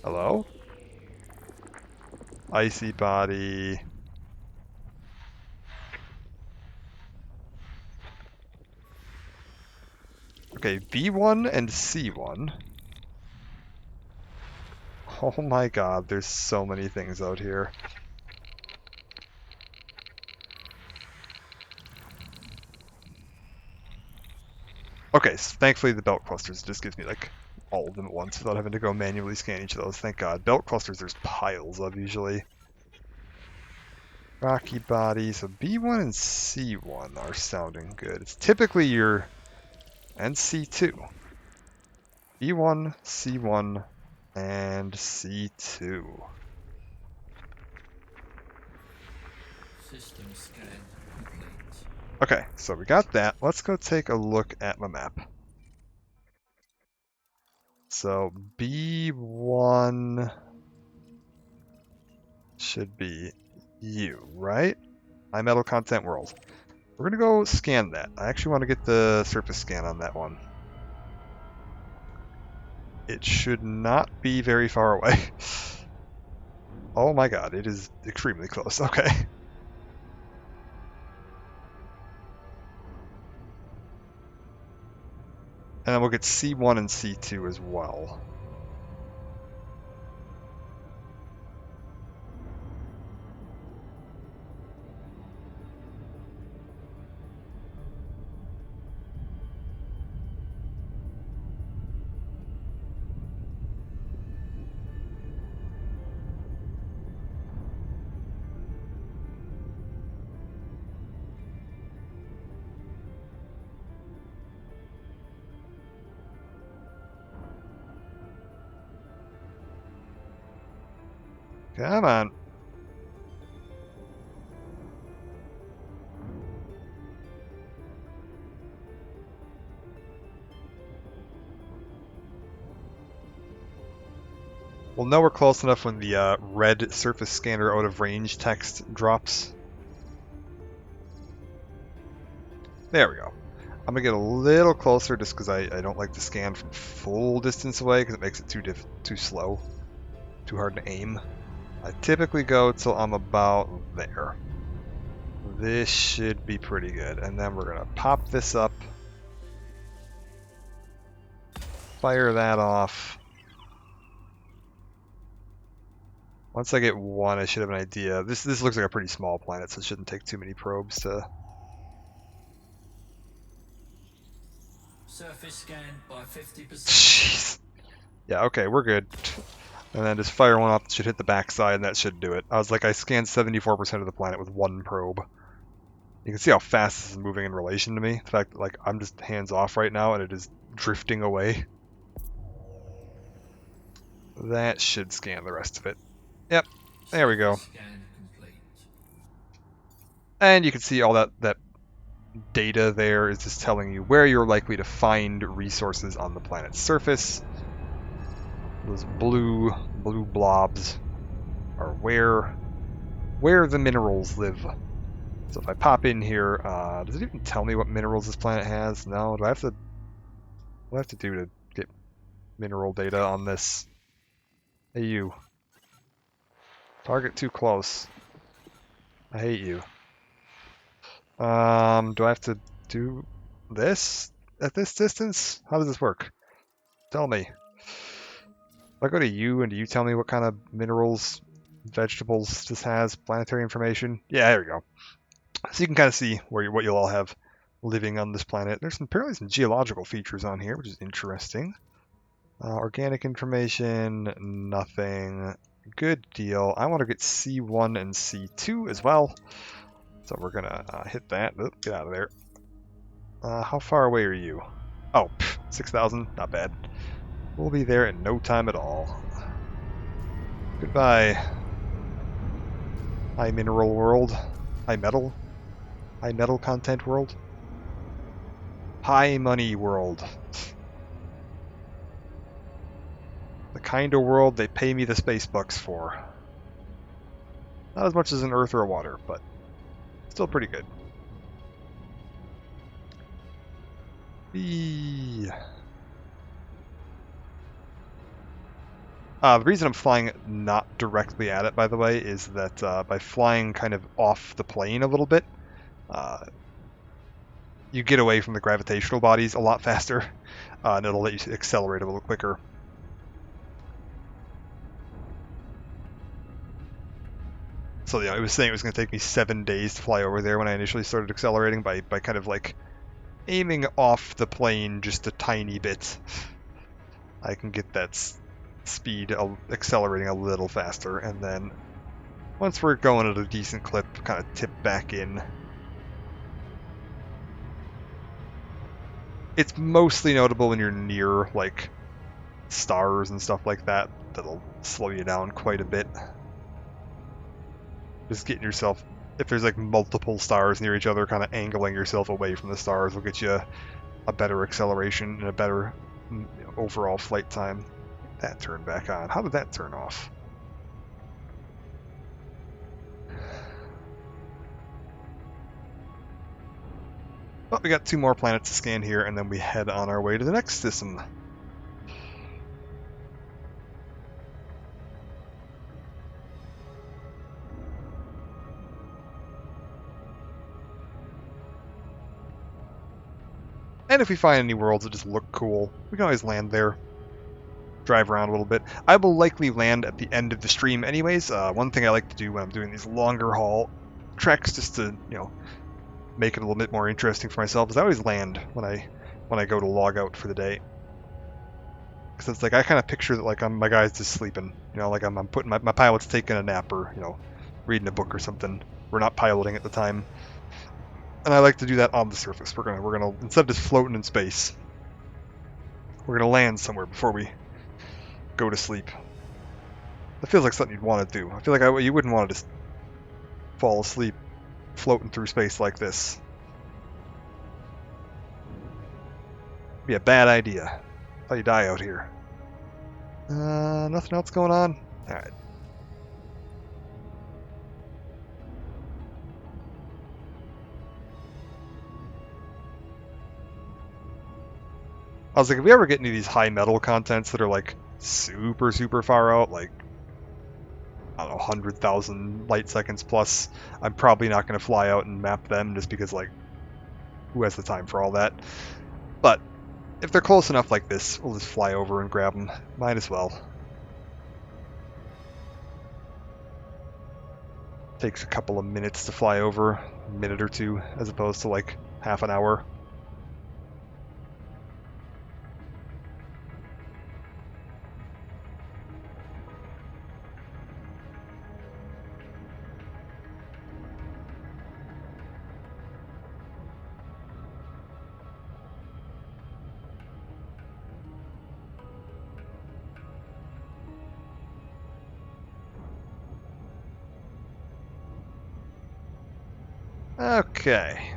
Hello? Icy body. Okay, B1 and C1. Oh my god, there's so many things out here. Okay, so thankfully the belt clusters just gives me like all of them at once without having to go manually scan each of those. Thank god. Belt clusters there's piles of usually. Rocky body, so B1 and C1 are sounding good. It's typically your... and C2. B1, C1, and C2. System scan complete. Okay, so we got that. Let's go take a look at my map. So B1 should be you, right? High metal content world. We're gonna go scan that. I actually want to get the surface scan on that one. It should not be very far away. Oh my god, it is extremely close. Okay. And then we'll get C1 and C2 as well. Come on. We'll know we're close enough when the red surface scanner out of range text drops. There we go. I'm gonna get a little closer just because I don't like to scan from full distance away because it makes it too slow, too hard to aim. I typically go till I'm about there. This should be pretty good. And then we're gonna pop this up. Fire that off. Once I get one, I should have an idea. This looks like a pretty small planet, so it shouldn't take too many probes to... Surface scan by 50%. Jeez. Yeah, okay, we're good. And then just fire one up, should hit the backside, and that should do it. I was like, I scanned 74% of the planet with one probe. You can see how fast this is moving in relation to me. In fact, like, I'm just hands off right now, and it is drifting away. That should scan the rest of it. Yep, there we go. Scan complete. And you can see all that data there is just telling you where you're likely to find resources on the planet's surface. those blue blobs are where the minerals live. So if I pop in here, does it even tell me what minerals this planet has? No. Do I have to? What do I have to do to get mineral data on this? Hey you. Target too close. I hate you. Do I have to do this at this distance? How does this work? Tell me. If I go to you and do you tell me what kind of minerals, vegetables this has, planetary information? Yeah, there we go. So you can kind of see what you'll all have living on this planet. There's apparently some geological features on here, which is interesting. Organic information, nothing. Good deal. I want to get C1 and C2 as well. So we're going to hit that. Oop, get out of there. How far away are you? Oh, 6,000. Not bad. We'll be there in no time at all. Goodbye. High mineral world. High metal content world. High money world. The kind of world they pay me the space bucks for. Not as much as an Earth or a water, but still pretty good. The reason I'm flying not directly at it, by the way, is that by flying kind of off the plane a little bit, you get away from the gravitational bodies a lot faster, and it'll let you accelerate a little quicker. So yeah, it was saying it was going to take me 7 days to fly over there when I initially started accelerating by kind of like aiming off the plane just a tiny bit. I can get that speed accelerating a little faster, and then once we're going at a decent clip, kind of tip back in. It's mostly notable when you're near like stars and stuff like that. That'll slow you down quite a bit. Just getting yourself, if there's like multiple stars near each other, kind of angling yourself away from the stars will get you a better acceleration and a better overall flight time. That turned back on. How did that turn off? Well, we got 2 more planets to scan here, and then we head on our way to the next system. And if we find any worlds that just look cool, we can always land there. Drive around a little bit. I will likely land at the end of the stream anyways. One thing I like to do when I'm doing these longer haul treks, just to, you know, make it a little bit more interesting for myself, is I always land when I go to log out for the day. Because it's like I kind of picture that like my guy's just sleeping, you know, like I'm putting my pilot's taking a nap or, you know, reading a book or something. We're not piloting at the time. And I like to do that on the surface. We're gonna instead of just floating in space, we're gonna land somewhere before we go to sleep. That feels like something you'd want to do. I feel like you wouldn't want to just fall asleep floating through space like this. It'd be a bad idea. How you die out here. Nothing else going on? Alright. I was like, if we ever get any of these high metal contents that are like super far out, like, I don't know, 100,000 light seconds plus, I'm probably not going to fly out and map them just because, like, who has the time for all that? But if they're close enough like this, we'll just fly over and grab them. Might as well. Takes a couple of minutes to fly over, a minute or two, as opposed to like half an hour. Okay.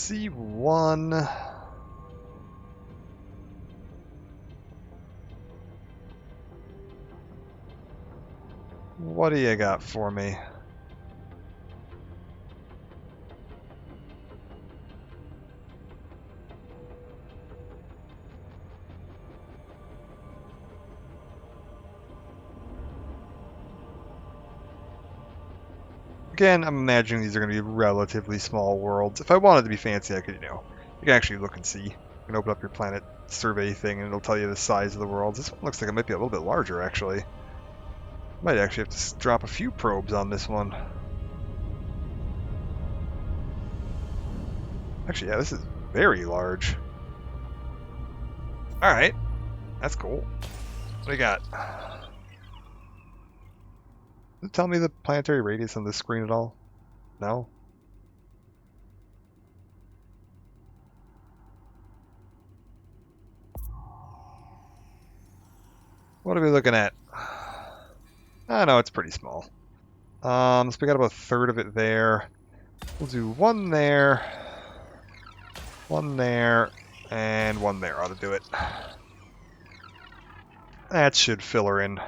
C1. What do you got for me? Again, I'm imagining these are going to be relatively small worlds. If I wanted to be fancy, I could, you can actually look and see. You can open up your planet survey thing and it'll tell you the size of the worlds. This one looks like it might be a little bit larger, actually. Might actually have to drop a few probes on this one. Actually, yeah, this is very large. Alright, that's cool. What do you got? Does it tell me the planetary radius on this screen at all? No? What are we looking at? I know it's pretty small. So we got about a third of it there. We'll do one there, and one there ought to do it. That should fill her in.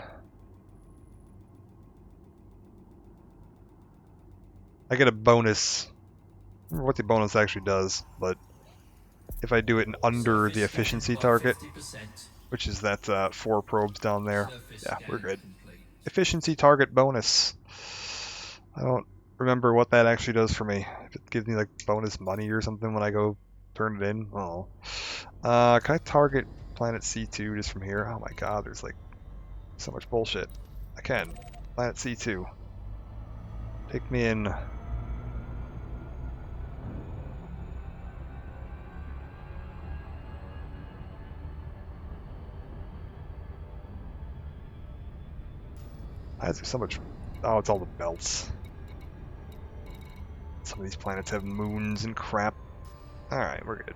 I get a bonus. I don't remember what the bonus actually does, but if I do it in under the efficiency target, which is that 4 probes down there, yeah, we're good. Efficiency target bonus. I don't remember what that actually does for me. If it gives me like bonus money or something when I go turn it in. Oh. Can I target planet C2 just from here? Oh my god, there's like so much bullshit. I can. Planet C2. Take me in. Why is there so much? Oh, it's all the belts. Some of these planets have moons and crap. Alright, we're good.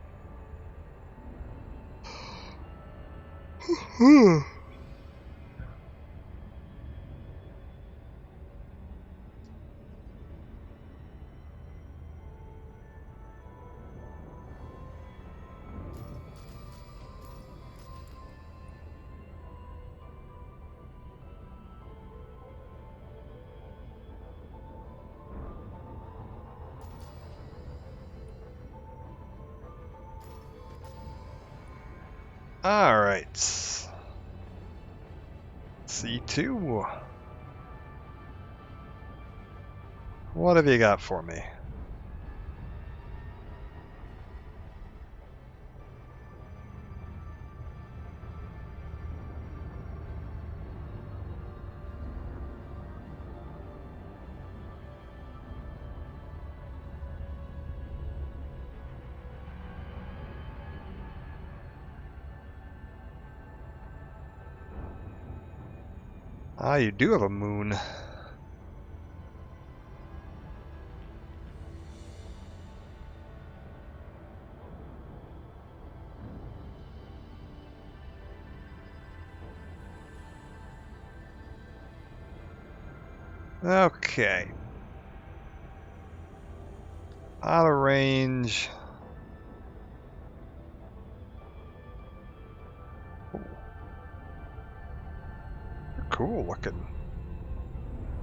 Alright. C2. What have you got for me? Ah, you do have a moon. Okay. Out of range. Ooh. They're cool looking.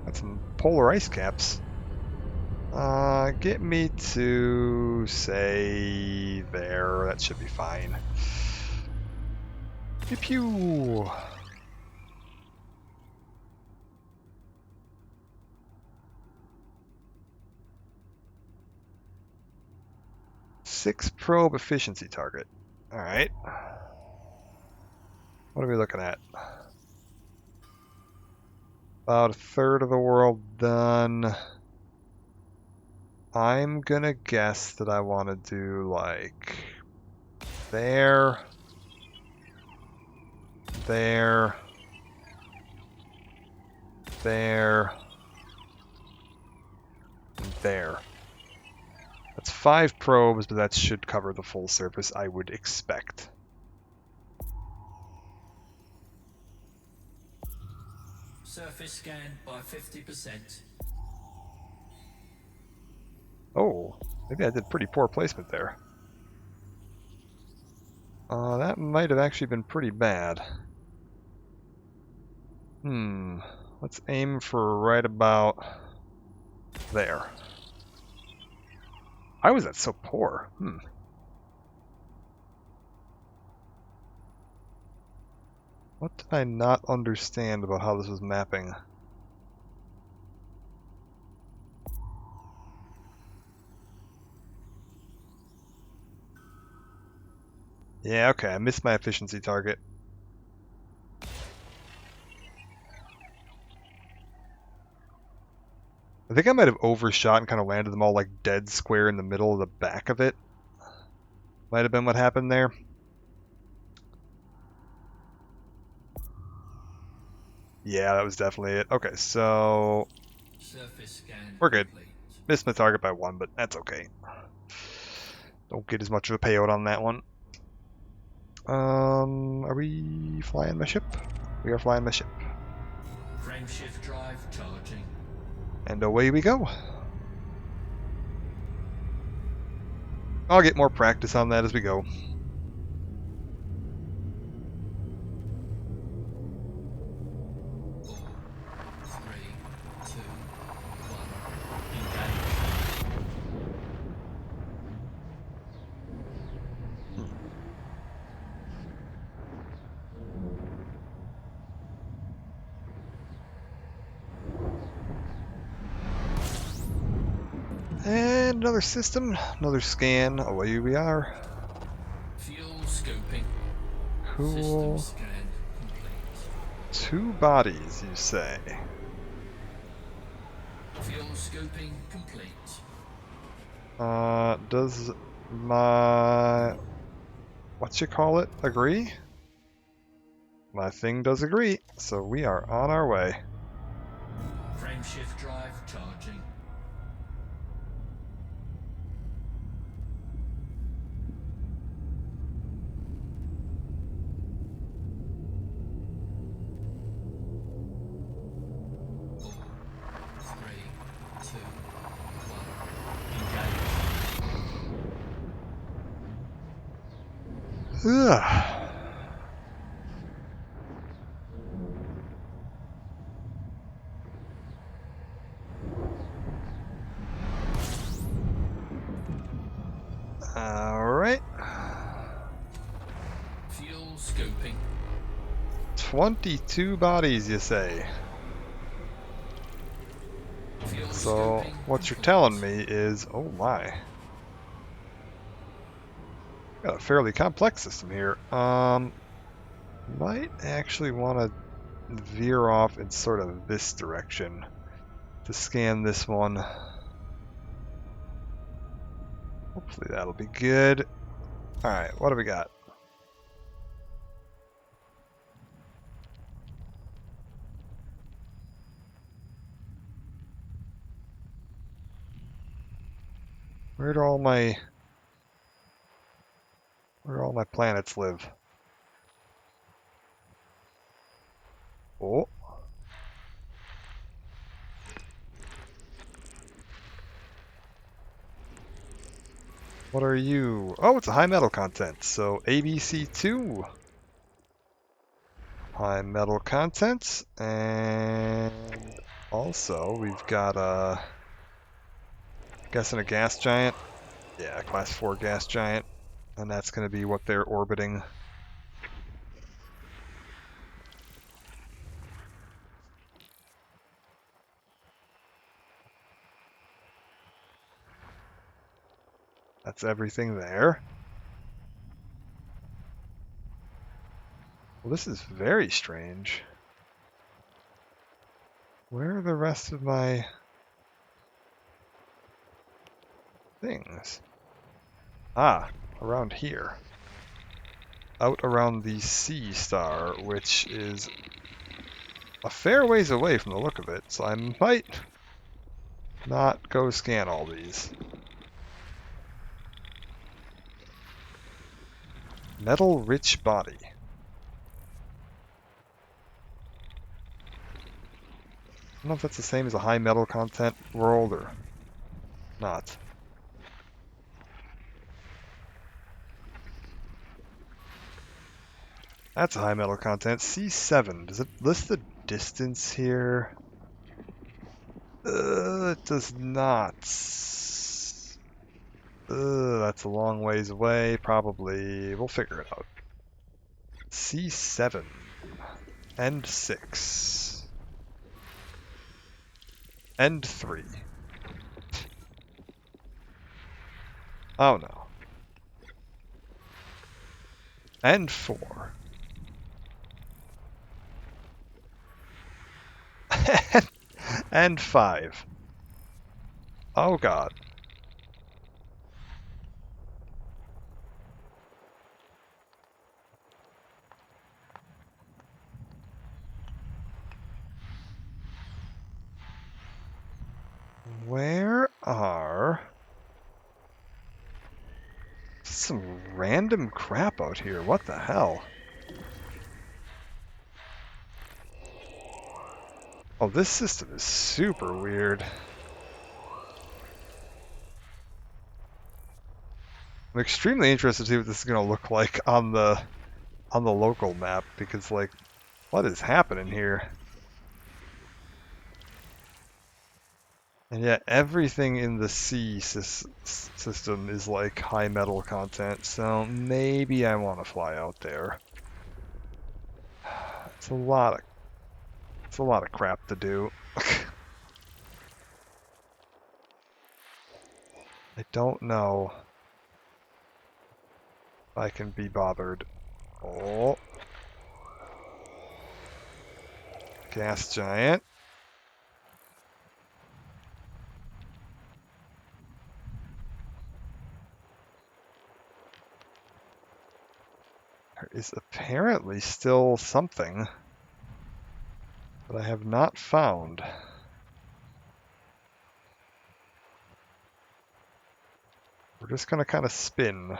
Got some polar ice caps. Get me to, say, there. That should be fine. Pew pew! Six probe efficiency target. Alright. What are we looking at? About a third of the world done. I'm gonna guess that I want to do like there, there, there, and there. That's 5 probes, but that should cover the full surface, I would expect. Surface scanned by 50%. Oh, Maybe I did pretty poor placement there. That might have actually been pretty bad. Let's aim for right about there. Why was that so poor? What did I not understand about how this was mapping? Yeah, okay, I missed my efficiency target. I think I might have overshot and kind of landed them all like dead square in the middle of the back of it. Might have been what happened there. Yeah, that was definitely it. Okay, so Surface scan we're good. complete. Missed my target by 1, but that's okay. Don't get as much of a payout on that one. Are we flying my ship? We are flying my ship. Frameshift drive charging. And away we go. I'll get more practice on that as we go. Three, two, one. Engage. And another system, another scan. Away we are. Fuel scoping. Cool. System scan complete. 2 bodies, you say? Fuel scoping complete. Does my... whatchamacallit agree? My thing does agree, so we are on our way. Frameshift drive charging. Three, two, one. Engage. Ugh. Alright. Fuel scoping. 22 bodies, you say? Fuel So, scoping what you're complete. telling me is, oh my. Got a fairly complex system here. Might actually want to veer off in sort of this direction to scan this one. Hopefully that'll be good. Alright, what do we got? Where do all my planets live? Oh. What are you? Oh, it's a high metal content. So ABC2. High metal content. And also we've got guessing a gas giant. Yeah, class 4 gas giant. And that's going to be what they're orbiting. That's everything there. Well, this is very strange. Where are the rest of my things? Ah, around here. Out around the C star, which is a fair ways away from the look of it, so I might not go scan all these. Metal-rich body. I don't know if that's the same as a high metal content world or not. That's a high metal content. C7. Does it list the distance here? It does not. That's a long ways away. Probably. We'll figure it out. C7. End 6. End 3. Oh no. End 4. And 5. Oh god. Where are some random crap out here? What the hell? Oh, this system is super weird. I'm extremely interested to see what this is going to look like on the local map because, like, what is happening here? And yeah, everything in the C system is like high metal content, so maybe I want to fly out there. It's a lot of crap to do. I don't know if I can be bothered. Oh. Gas giant. There is apparently still something that I have not found. We're just going to kind of spin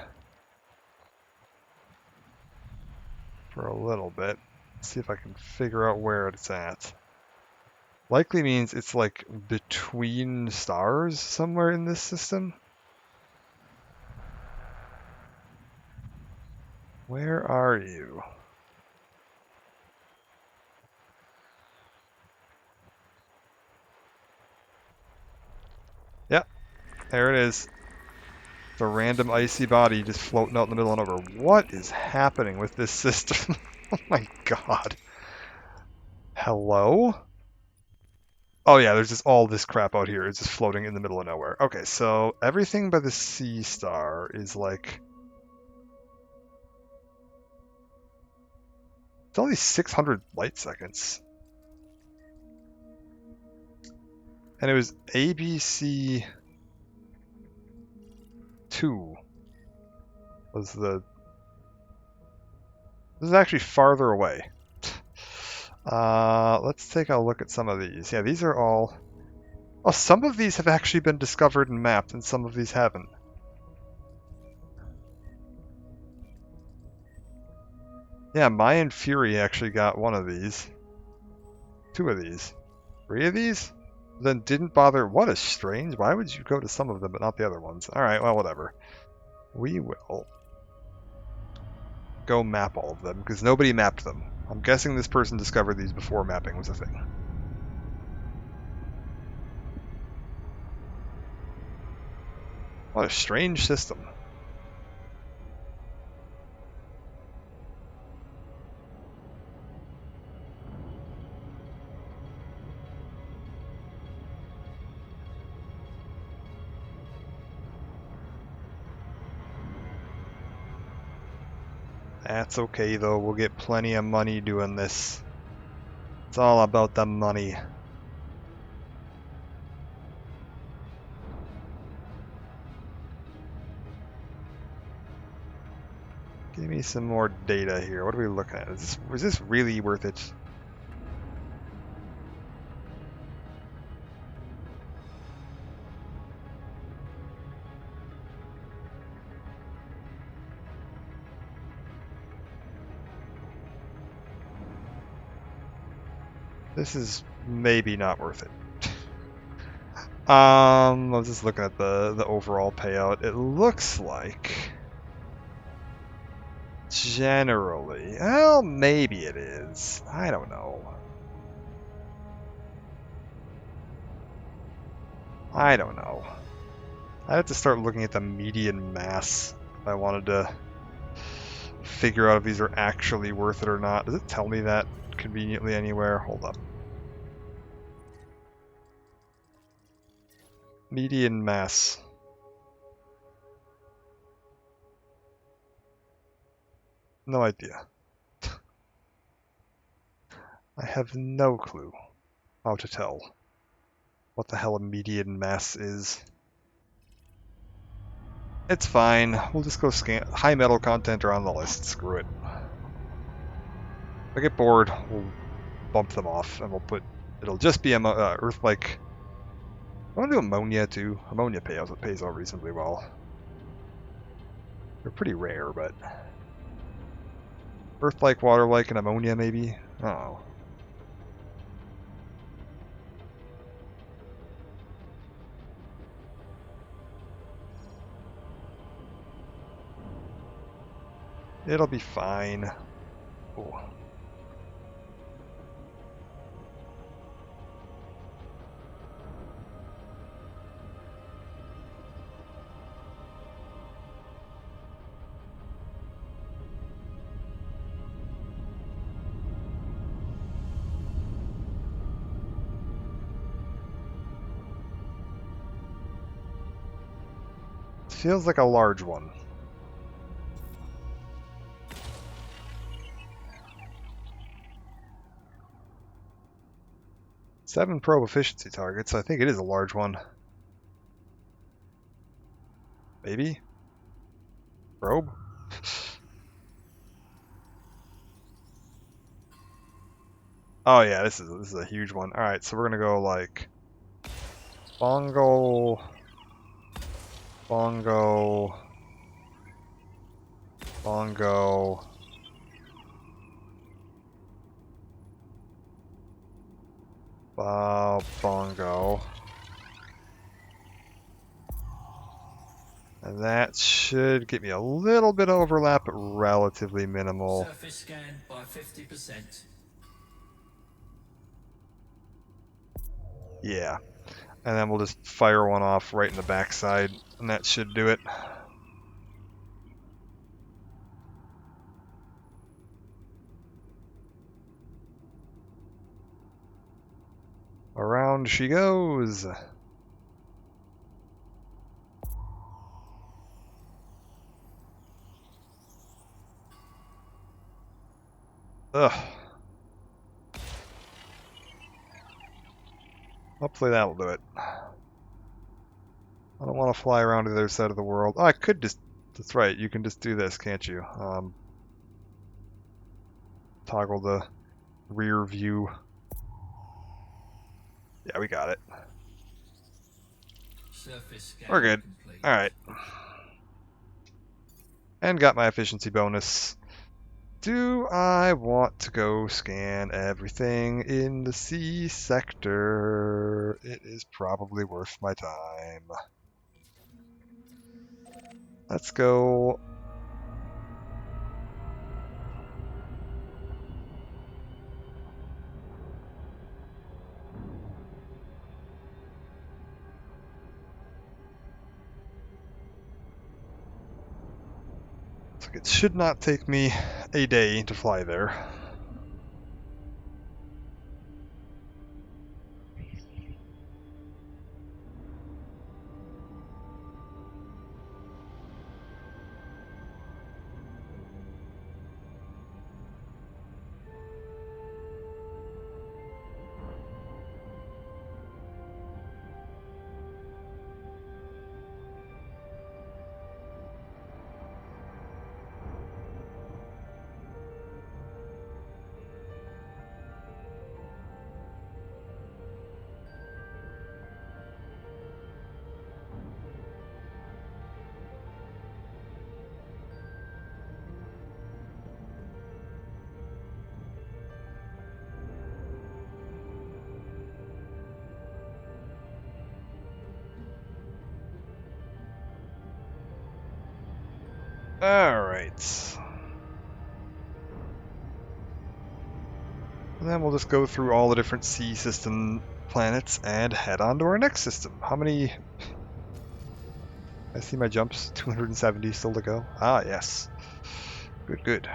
for a little bit. See if I can figure out where it's at. Likely means it's like between stars somewhere in this system. Where are you? Yep, there it is. The random icy body just floating out in the middle of nowhere. What is happening with this system? Oh my god. Hello? Oh yeah, there's just all this crap out here. It's just floating in the middle of nowhere. Okay, so everything by the sea star is like... It's only 600 light seconds. And it was ABC 2 was the... This is actually farther away. Let's take a look at some of these. Yeah, these are all... Oh, some of these have actually been discovered and mapped, and some of these haven't. Yeah, Mayan Fury actually got one of these. 2 of these. 3 of these? Then didn't bother... What is strange. Why would you go to some of them but not the other ones? Alright, well, whatever. We will go map all of them, because nobody mapped them. I'm guessing this person discovered these before mapping was a thing. What a strange system. That's okay though, we'll get plenty of money doing this. It's all about the money. Give me some more data here. What are we looking at? Is this really worth it? This is maybe not worth it. I was just looking at the overall payout. It looks like generally. Well, maybe it is. I don't know. I don't know. I have to start looking at the median mass if I wanted to figure out if these are actually worth it or not. Does it tell me that conveniently anywhere? Hold up. Median mass. No idea. I have no clue how to tell what the hell a median mass is. It's fine. We'll just go scan. High metal content are on the list. Screw it. If I get bored, we'll bump them off and we'll put. It'll just be Earth-like. I want to do ammonia too. Ammonia pays out reasonably well. They're pretty rare, but Earth-like, water-like, and ammonia maybe. I don't know. It'll be fine. Ooh. Feels like a large one. Seven probe efficiency targets. I think it is a large one. Maybe? Probe? Oh yeah, this is a huge one. Alright, so we're gonna go like Bongo, Bongo, Bongo, Bongo. And that should get me a little bit of overlap, but relatively minimal. Surface scan by 50%. Yeah. And then we'll just fire one off right in the backside, and that should do it. Around she goes. Ugh. Hopefully that'll do it. I don't want to fly around to the other side of the world. Oh, I could just... That's right, you can just do this, can't you? Toggle the rear view. Yeah, we got it. Surface scan We're good. complete. Alright. And got my efficiency bonus. Do I want to go scan everything in the C sector? It is probably worth my time. Let's go. Looks like it should not take me a day to fly there. Alright. And then we'll just go through all the different sea system planets and head on to our next system. How many? I see my jumps, 270 still to go. Ah, yes. Good, good.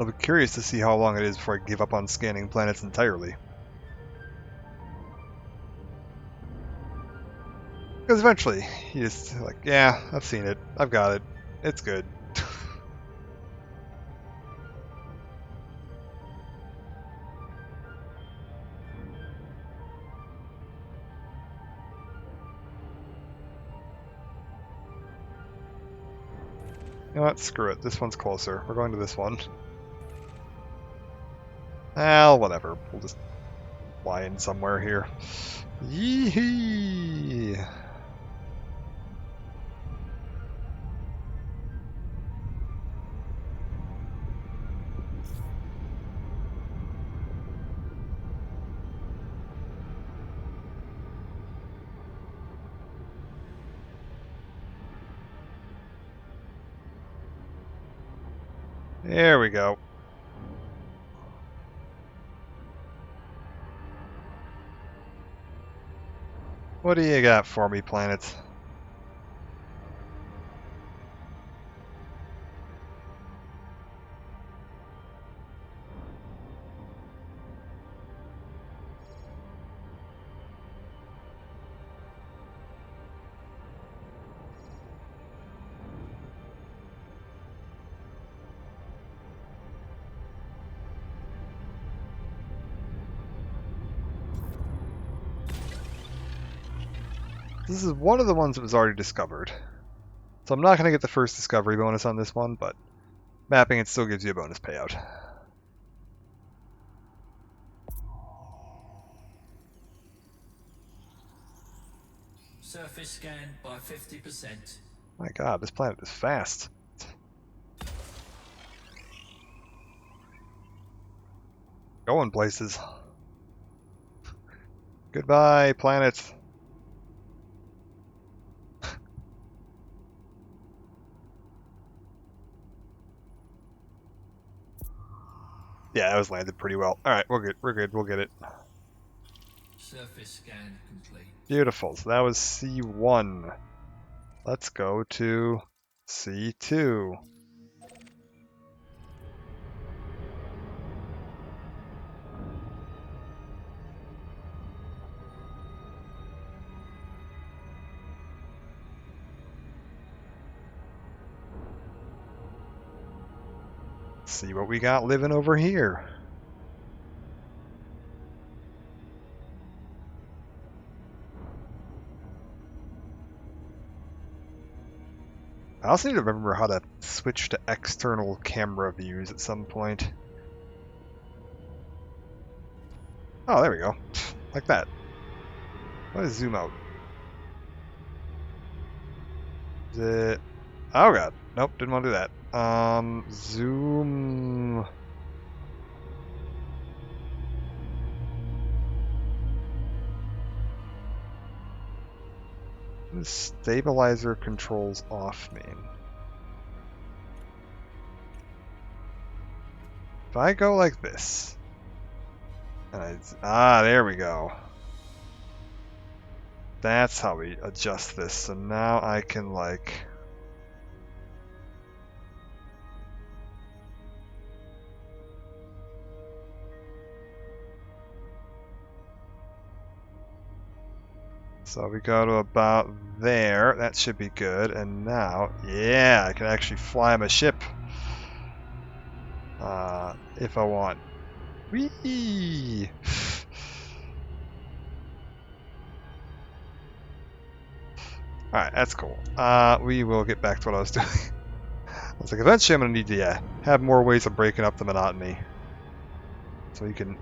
I'll be curious to see how long it is before I give up on scanning planets entirely. Because eventually, you just like, yeah, I've seen it. I've got it. It's good. You know what? Screw it. This one's closer. We're going to this one. Well, whatever. We'll just fly in somewhere here. Yee-hee! There we go. What do you got for me, planets? This is one of the ones that was already discovered. So I'm not going to get the first discovery bonus on this one, but mapping it still gives you a bonus payout. Surface scan by 50%. My god, this planet is fast. Going places. Goodbye, planet. Yeah, that was landed pretty well. Alright, we're good. We're good. We'll get it. Surface scan complete. Beautiful. So that was C1. Let's go to C2. See what we got living over here. I also need to remember how to switch to external camera views at some point. Oh, there we go. Like that. Let us zoom out. Is it... Oh god. Nope, didn't want to do that. Zoom... What does stabilizer controls off mean? If I go like this, and there we go. That's how we adjust this. So now I can like... So we go to about there. That should be good. And now, yeah, I can actually fly my ship. If I want. Whee! Alright, that's cool. We will get back to what I was doing. I was like, eventually I'm going to need to have more ways of breaking up the monotony. So you can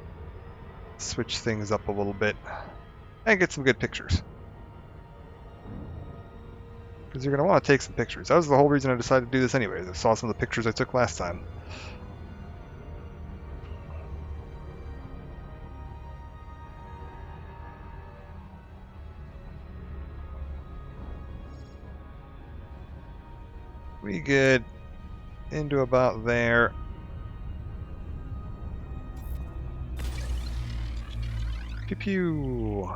switch things up a little bit and get some good pictures. Because you're going to want to take some pictures. That was the whole reason I decided to do this anyways. I saw some of the pictures I took last time. We good. Into about there. Pew pew.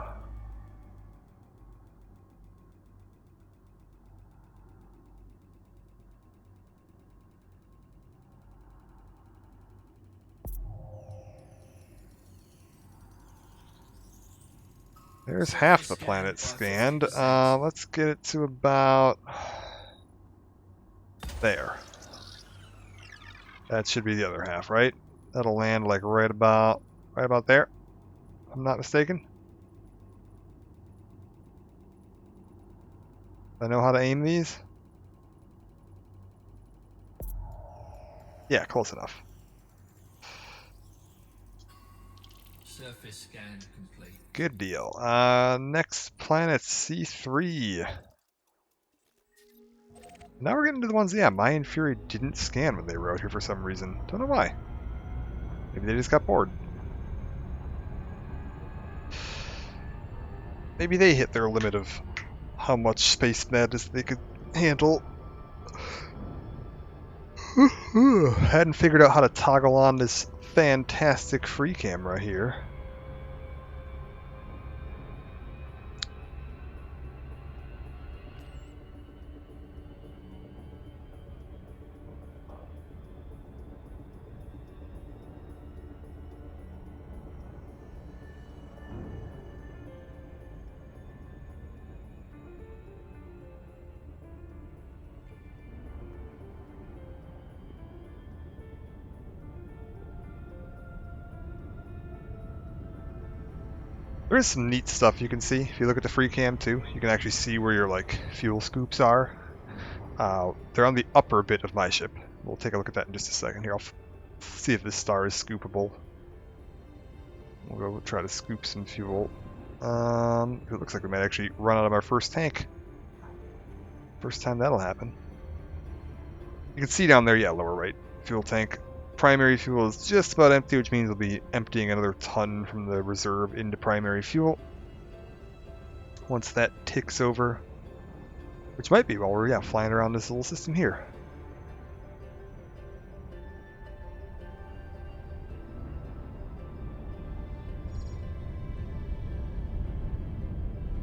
There's half the planet scanned. Let's get it to about there. That should be the other half, right? That'll land like right about there. If I'm not mistaken. I know how to aim these. Yeah, close enough. Surface scan complete. Good deal. Next planet, C3. Now we're getting to the ones, yeah, Mayan Fury didn't scan when they were out here for some reason. Don't know why. Maybe they just got bored. Maybe they hit their limit of how much space madness they could handle. Hadn't figured out how to toggle on this fantastic free camera here. There's some neat stuff you can see. If you look at the free cam too, you can actually see where your like fuel scoops are. They're on the upper bit of my ship. We'll take a look at that in just a second here. I'll see if this star is scoopable. We'll go try to scoop some fuel. It looks like we might actually run out of our first tank. First time that'll happen. You can see down there, yeah, lower right, fuel tank. Primary fuel is just about empty, which means we'll be emptying another ton from the reserve into primary fuel. Once that ticks over, which might be while we're, yeah, flying around this little system here.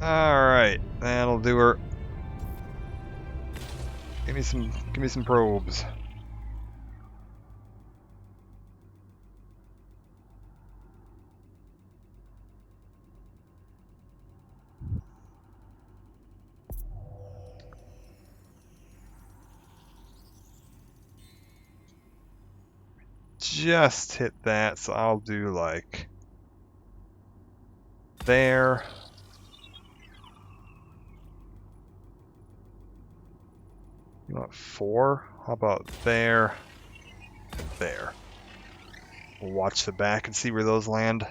Alright, that'll do her. Give me some probes. Just hit that, so I'll do like there. You want 4? How about there? There. We'll watch the back and see where those land.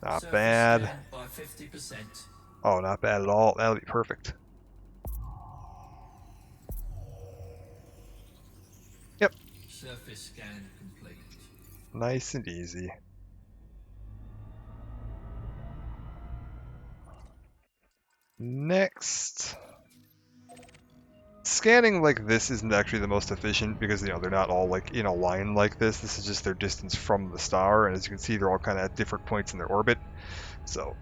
Not Surface bad. scan by 50%. Oh, not bad at all. That'll be perfect. Yep. Surface scan complete. Nice and easy. Next. Scanning like this isn't actually the most efficient because, you know, they're not all like in a line like this. This is just their distance from the star, and as you can see, they're all kind of at different points in their orbit. So,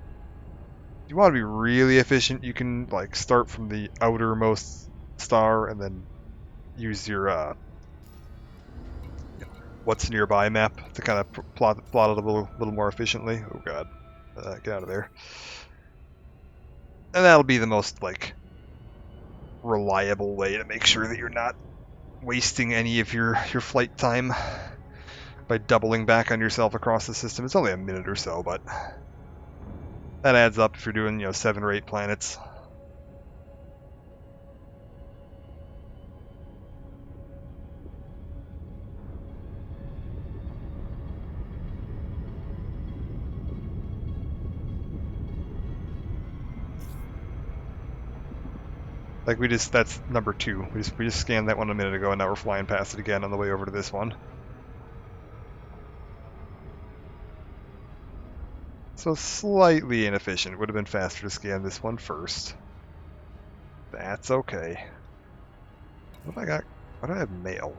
if you want to be really efficient, you can like start from the outermost star and then use your what's nearby map to kind of plot it a little more efficiently. Oh god, get out of there. And that'll be the most like reliable way to make sure that you're not wasting any of your flight time by doubling back on yourself across the system. It's only a minute or so, but that adds up if you're doing, you know, 7 or 8 planets. Like that's number 2. We just scanned that one a minute ago, and now we're flying past it again on the way over to this one. So slightly inefficient. Would have been faster to scan this one first. That's okay. What do I got? Why do I have mail?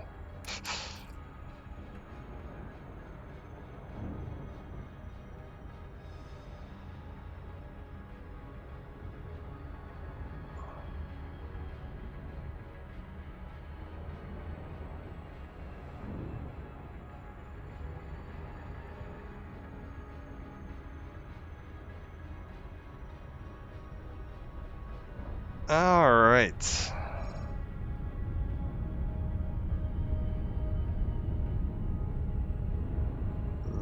All right.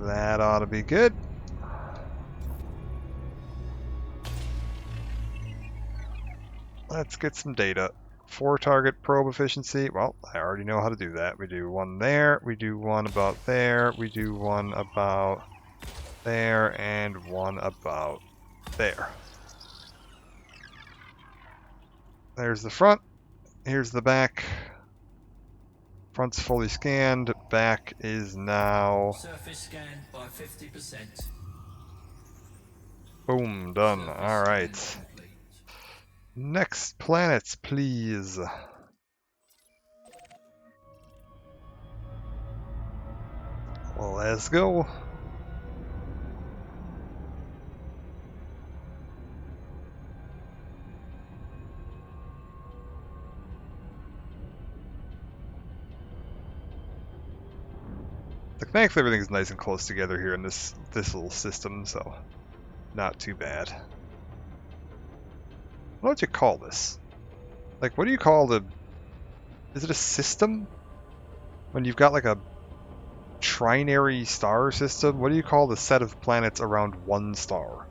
That ought to be good. Let's get some data. 4 target probe efficiency. Well, I already know how to do that. We do one there, we do one about there, we do one about there, and one about there. There's the front. Here's the back. Front's fully scanned. Back is now... Surface scanned by 50%. Boom, done. Surface Alright. scan complete. Next planets, please. Let's go. Like, thankfully everything's nice and close together here in this little system, so not too bad. What would you call this? Like, what do you call the... Is it a system? When you've got like a trinary star system? What do you call the set of planets around one star?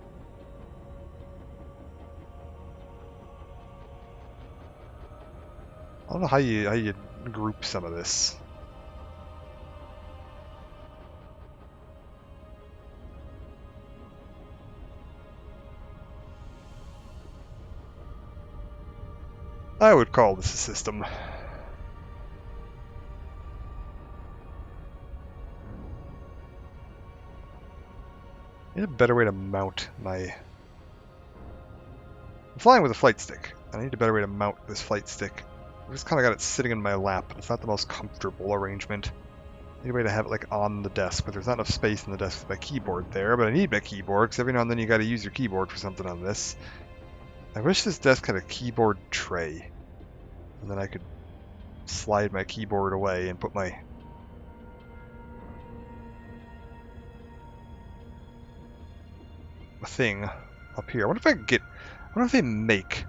I don't know how you group some of this. I would call this a system. I need a better way to mount my... I'm flying with a flight stick. I need a better way to mount this flight stick. I've just kind of got it sitting in my lap, but it's not the most comfortable arrangement. I need a way to have it like on the desk, but there's not enough space in the desk with my keyboard there, but I need my keyboard, because every now and then you gotta use your keyboard for something on this. I wish this desk had a keyboard tray, and then I could slide my keyboard away and put my... thing up here. I wonder if I could get... I wonder if they make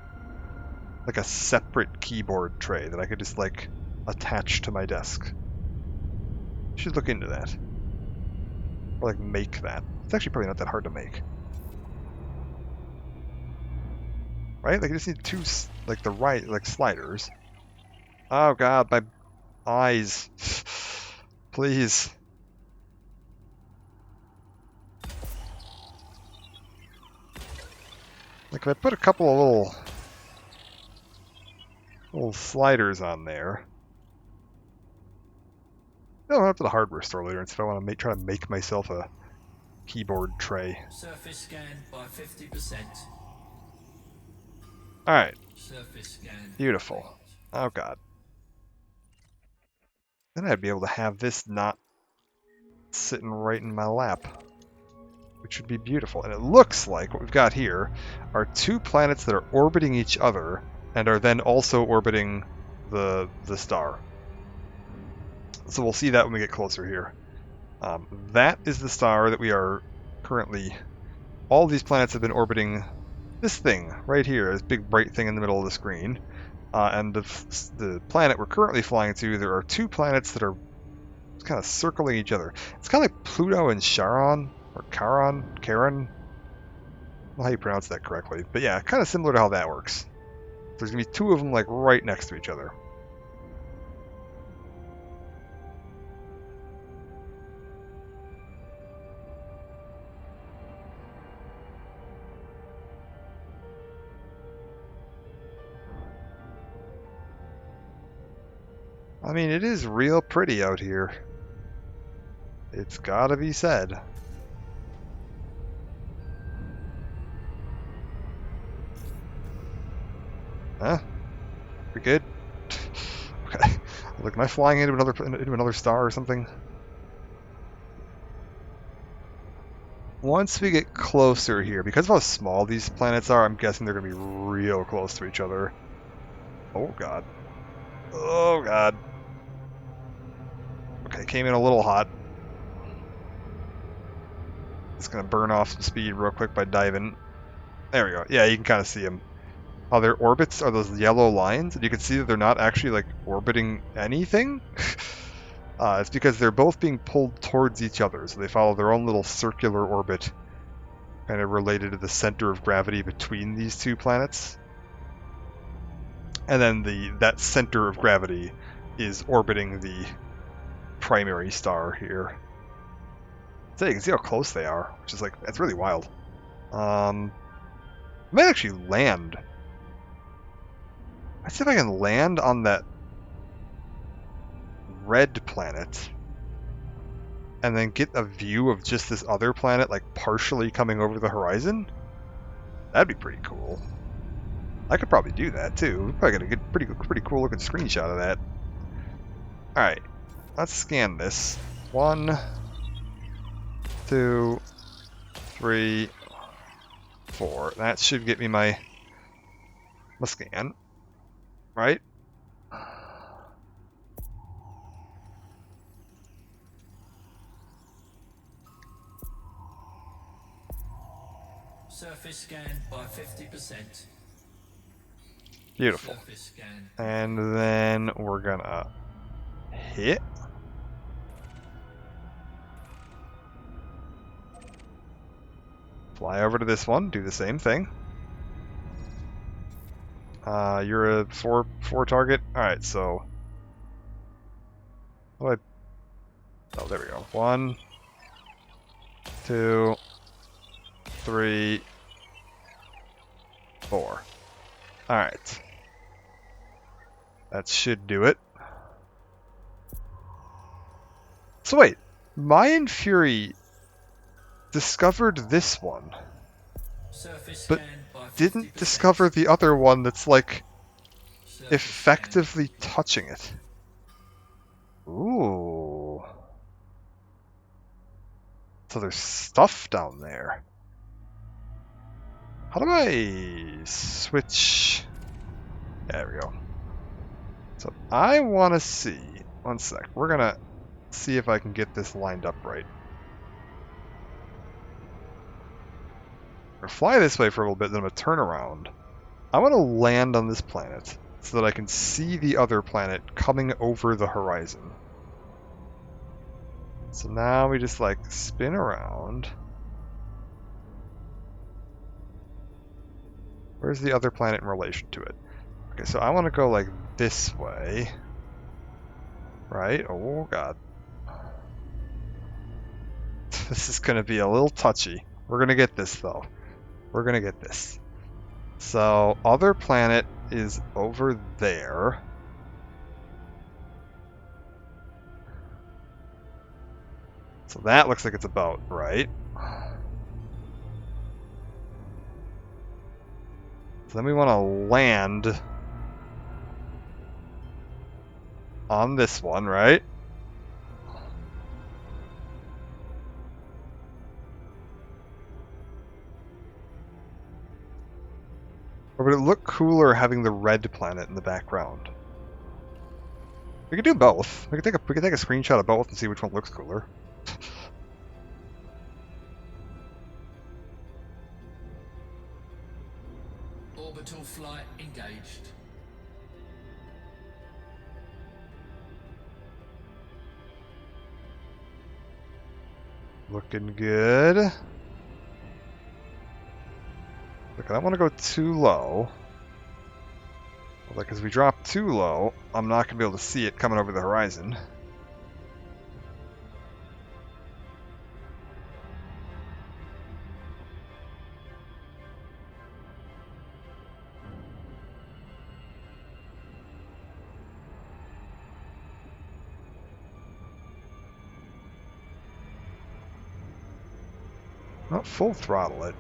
like a separate keyboard tray that I could just like attach to my desk. Should look into that. Or like make that. It's actually probably not that hard to make. Right? Like you just need two, like the right, like sliders. Oh god, my eyes. Please. Like if I put a couple of little sliders on there. I'll have to the hardware store later and see if I want to try to make myself a keyboard tray. Surface scanned by 50%. Alright, Surface scanned. beautiful. complete. Oh god. Then I'd be able to have this not sitting right in my lap, which would be beautiful. And it looks like what we've got here are 2 planets that are orbiting each other and are then also orbiting the star. So we'll see that when we get closer here. That is the star that we are currently... All these planets have been orbiting this thing right here, this big bright thing in the middle of the screen. And the planet we're currently flying to, there are 2 planets that are kind of circling each other. It's kind of like Pluto and Charon, or Charon. I don't know how you pronounce that correctly. But yeah, kind of similar to how that works. There's going to be 2 of them like right next to each other. I mean, it is real pretty out here. It's gotta be said. Huh? We good? Okay. Look, am I flying into another star or something? Once we get closer here, because of how small these planets are, I'm guessing they're going to be real close to each other. Oh god. Oh god. Okay, came in a little hot. Just going to burn off some speed real quick by diving. There we go. Yeah, you can kind of see them. How their orbits are those yellow lines, and you can see that they're not actually like orbiting anything. It's because they're both being pulled towards each other, so they follow their own little circular orbit, kind of related to the center of gravity between these two planets. And then that center of gravity is orbiting the primary star here. So you can see how close they are, which is like, that's really wild. I might actually land. Let's see if I can land on that red planet and then get a view of just this other planet like partially coming over the horizon. That'd be pretty cool. I could probably do that too. We're probably gonna get pretty cool looking screenshot of that. Alright, let's scan this. 1, 2, 3, 4. That should get me my scan, right? Surface scan by 50%. Beautiful. Surface scan. And then we're gonna hit. Fly over to this one, do the same thing. You're a 4 target. Alright, so oh, there we go. 1, 2, 3, 4. Alright. That should do it. So wait, Mayan Fury discovered this one, Surface but scan by 50%. didn't discover the other one that's like Surface effectively touching it. Ooh. So there's stuff down there. How do I switch? There we go. So I want to see. One sec. We're going to see if I can get this lined up right. I'm going to fly this way for a little bit, then I'm going to turn around. I want to land on this planet so that I can see the other planet coming over the horizon. So now we just like spin around. Where's the other planet in relation to it? Okay, so I want to go like this way. Right? Oh god. This is going to be a little touchy. We're going to get this though. We're going to get this. So, other planet is over there. So that looks like it's about right. So then we want to land on this one, right? Or would it look cooler having the red planet in the background? We could do both. We could take a screenshot of both and see which one looks cooler. Orbital flight engaged. Looking good. Look, I don't want to go too low. Because if we drop too low, I'm not going to be able to see it coming over the horizon. Not full throttle it.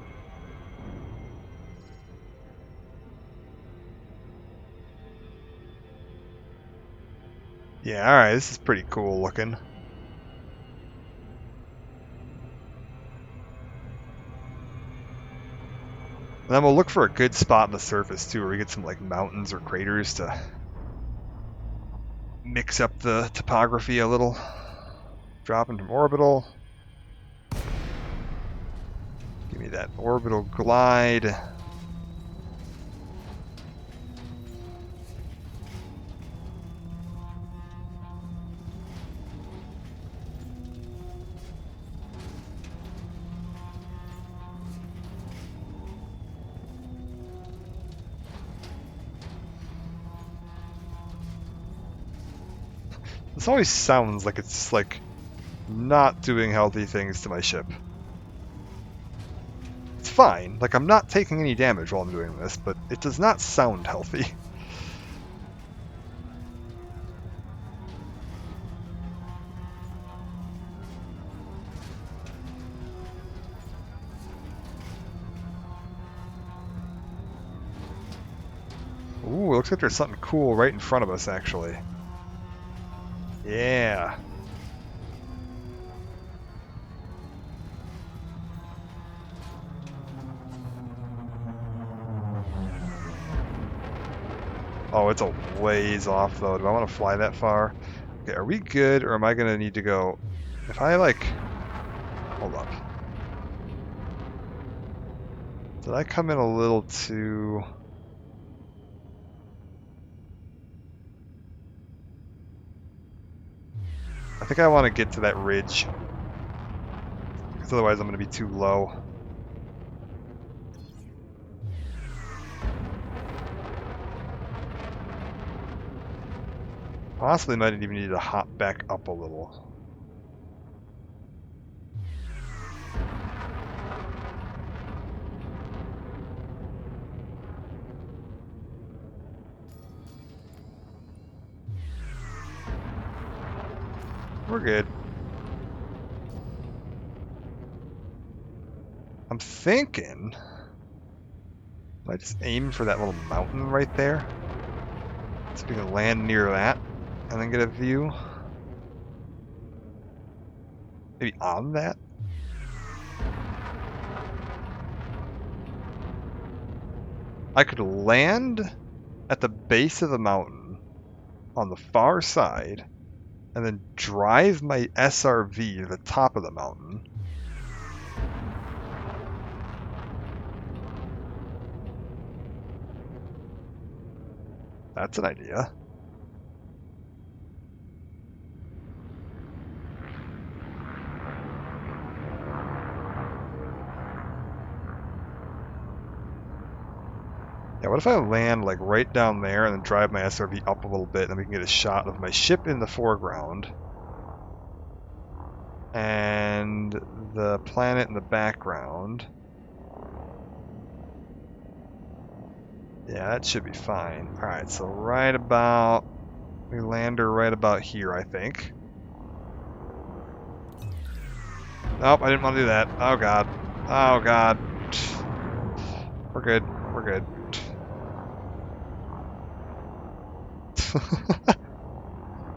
Yeah, alright, this is pretty cool looking. And then we'll look for a good spot on the surface too, where we get some like mountains or craters to mix up the topography a little. Dropping from orbital. Give me that orbital glide. This always sounds like it's like not doing healthy things to my ship. It's fine, like I'm not taking any damage while I'm doing this, but it does not sound healthy. Ooh, looks like there's something cool right in front of us actually. Yeah. Oh, it's a ways off though. Do I want to fly that far? Okay, are we good or am I gonna need to go... If I like... Hold up. Did I come in a little too... I think I want to get to that ridge. Because otherwise I'm going to be too low. Possibly might even need to hop back up a little. We're good. I'm thinking... I just aim for that little mountain right there. So we can land near that and then get a view. Maybe on that? I could land at the base of the mountain on the far side and then drive my SRV to the top of the mountain. That's an idea. Yeah, what if I land like right down there and then drive my SRV up a little bit and then we can get a shot of my ship in the foreground and the planet in the background. Yeah, that should be fine. Alright, so right about... We land her right about here, I think. Nope, I didn't want to do that. Oh god. Oh god. We're good. We're good.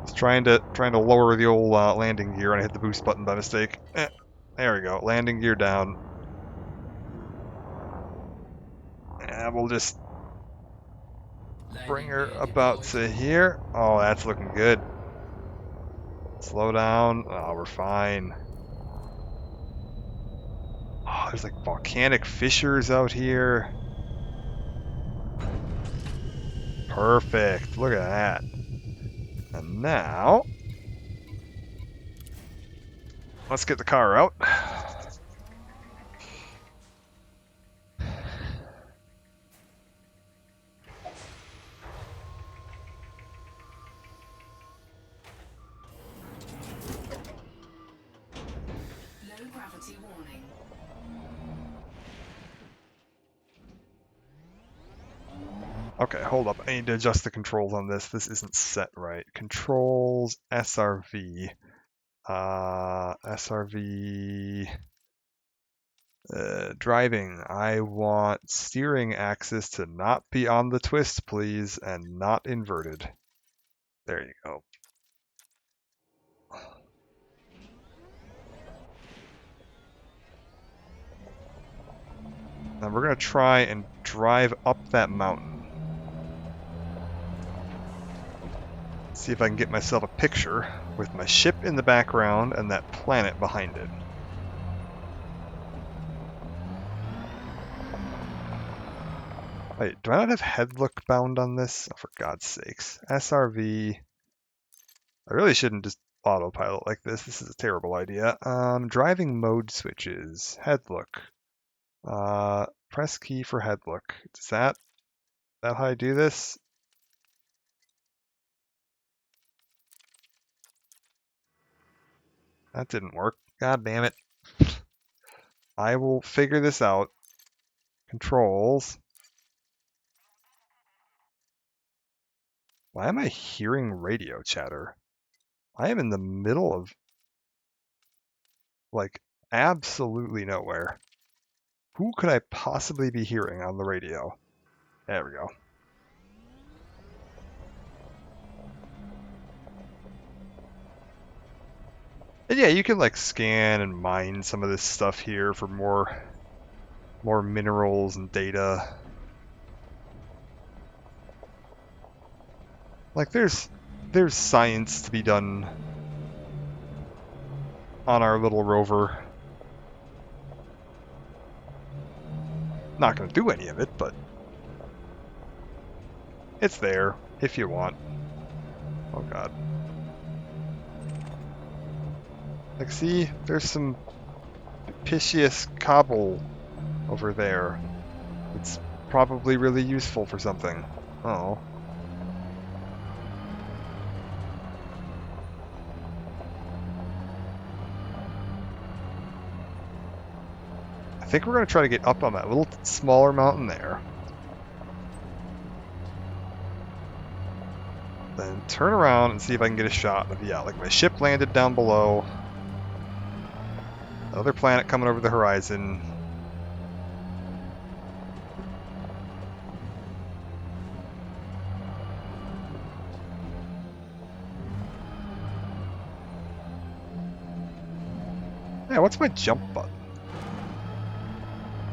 Just trying to lower the old landing gear and I hit the boost button by mistake. There we go. Landing gear down. And we'll just bring her about to here. Oh, that's looking good. Slow down. Oh, we're fine. Oh, there's like volcanic fissures out here. Perfect. Look at that. And now, let's get the car out. Low gravity warning. Okay, hold up. I need to adjust the controls on this. This isn't set right. Controls, SRV. SRV. Driving. I want steering axis to not be on the twist, please, and not inverted. There you go. And we're going to try and drive up that mountain. See if I can get myself a picture with my ship in the background and that planet behind it. Wait, do I not have head look bound on this? Oh, for God's sakes. SRV. I really shouldn't just autopilot like this. This is a terrible idea. Driving mode switches. Head look. Press key for head look. Is that how I do this? That didn't work. God damn it. I will figure this out. Controls. Why am I hearing radio chatter? I am in the middle of, like, absolutely nowhere. Who could I possibly be hearing on the radio? There we go. And yeah, you can like scan and mine some of this stuff here for more minerals and data. Like there's science to be done on our little rover. Not gonna do any of it, but it's there if you want. Oh God. Like see, there's some piscious cobble over there. It's probably really useful for something. Oh. I think we're going to try to get up on that little smaller mountain there. Then turn around and see if I can get a shot of, yeah, like my ship landed down below. Another planet coming over the horizon. Yeah, what's my jump button?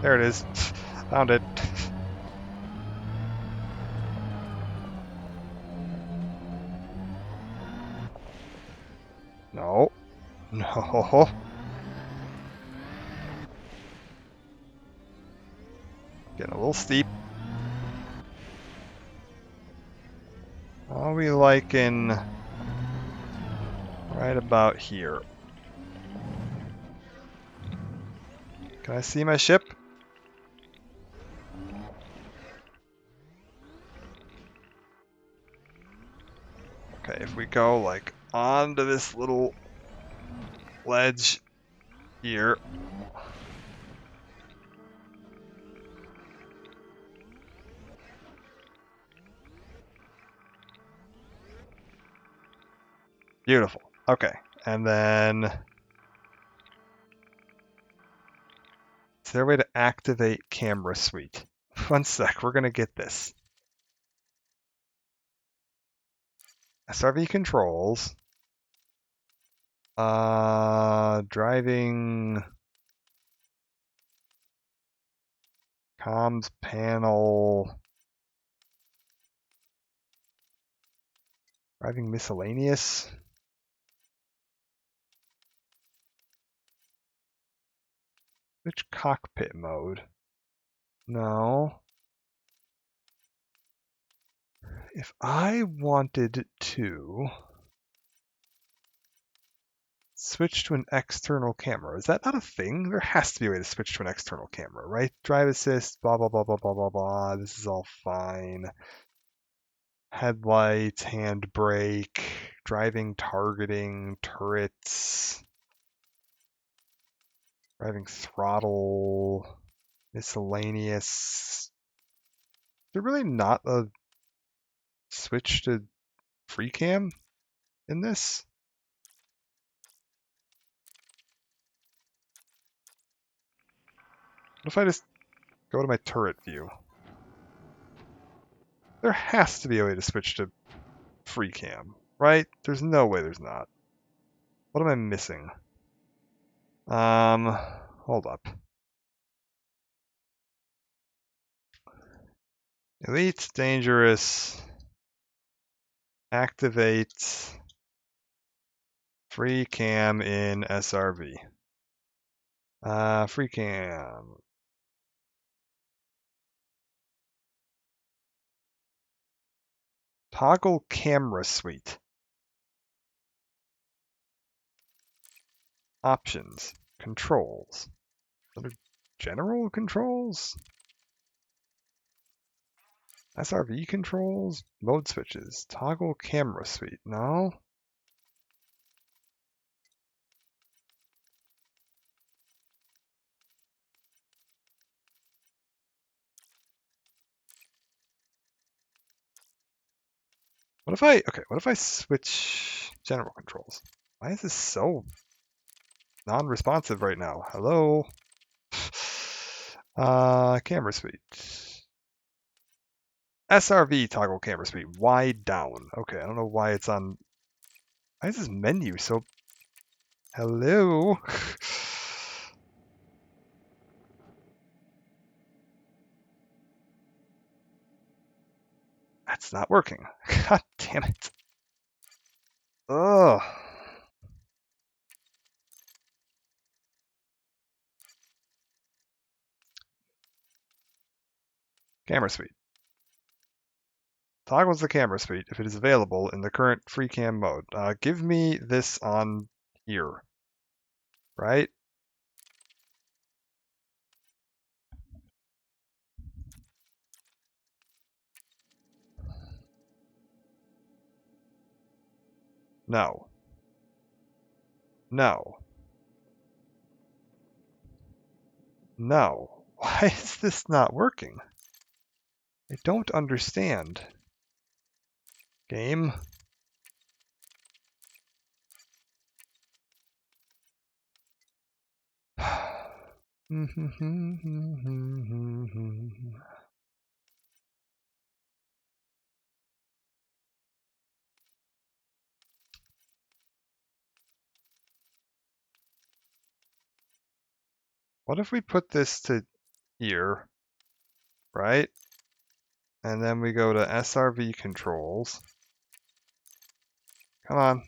There it is. Found it. No. No. Getting a little steep. Are we liking right about here? Can I see my ship? Okay, if we go like onto this little ledge here. Beautiful. Okay, and then is there a way to activate camera suite? One sec, we're gonna get this. SRV controls. Driving comms panel. Driving miscellaneous. Which cockpit mode? No. If I wanted to switch to an external camera, is that not a thing? There has to be a way to switch to an external camera, right? Drive assist, blah, blah, blah, blah, blah, blah, blah. This is all fine. Headlights, handbrake, driving, targeting, turrets, driving throttle, miscellaneous. Is there really not a switch to free cam in this? What if I just go to my turret view? There has to be a way to switch to free cam, right? There's no way there's not. What am I missing? Hold up. Elite, dangerous. Activate free cam in SRV. Free cam. Toggle camera suite. Options. Controls. Under general controls? SRV controls? Mode switches. Toggle camera suite. No? What if I switch general controls? Why is this so non-responsive right now? Hello? Camera suite. SRV toggle camera suite, wide down. Okay, I don't know why it's on. Why is this menu so. Hello? That's not working. God damn it. Ugh. Camera suite. Toggles the camera suite if it is available in the current free cam mode. Give me this on here. Right? No. No. No. Why is this not working? I don't understand. Game. What if we put this to here, right? And then we go to SRV controls. Come on.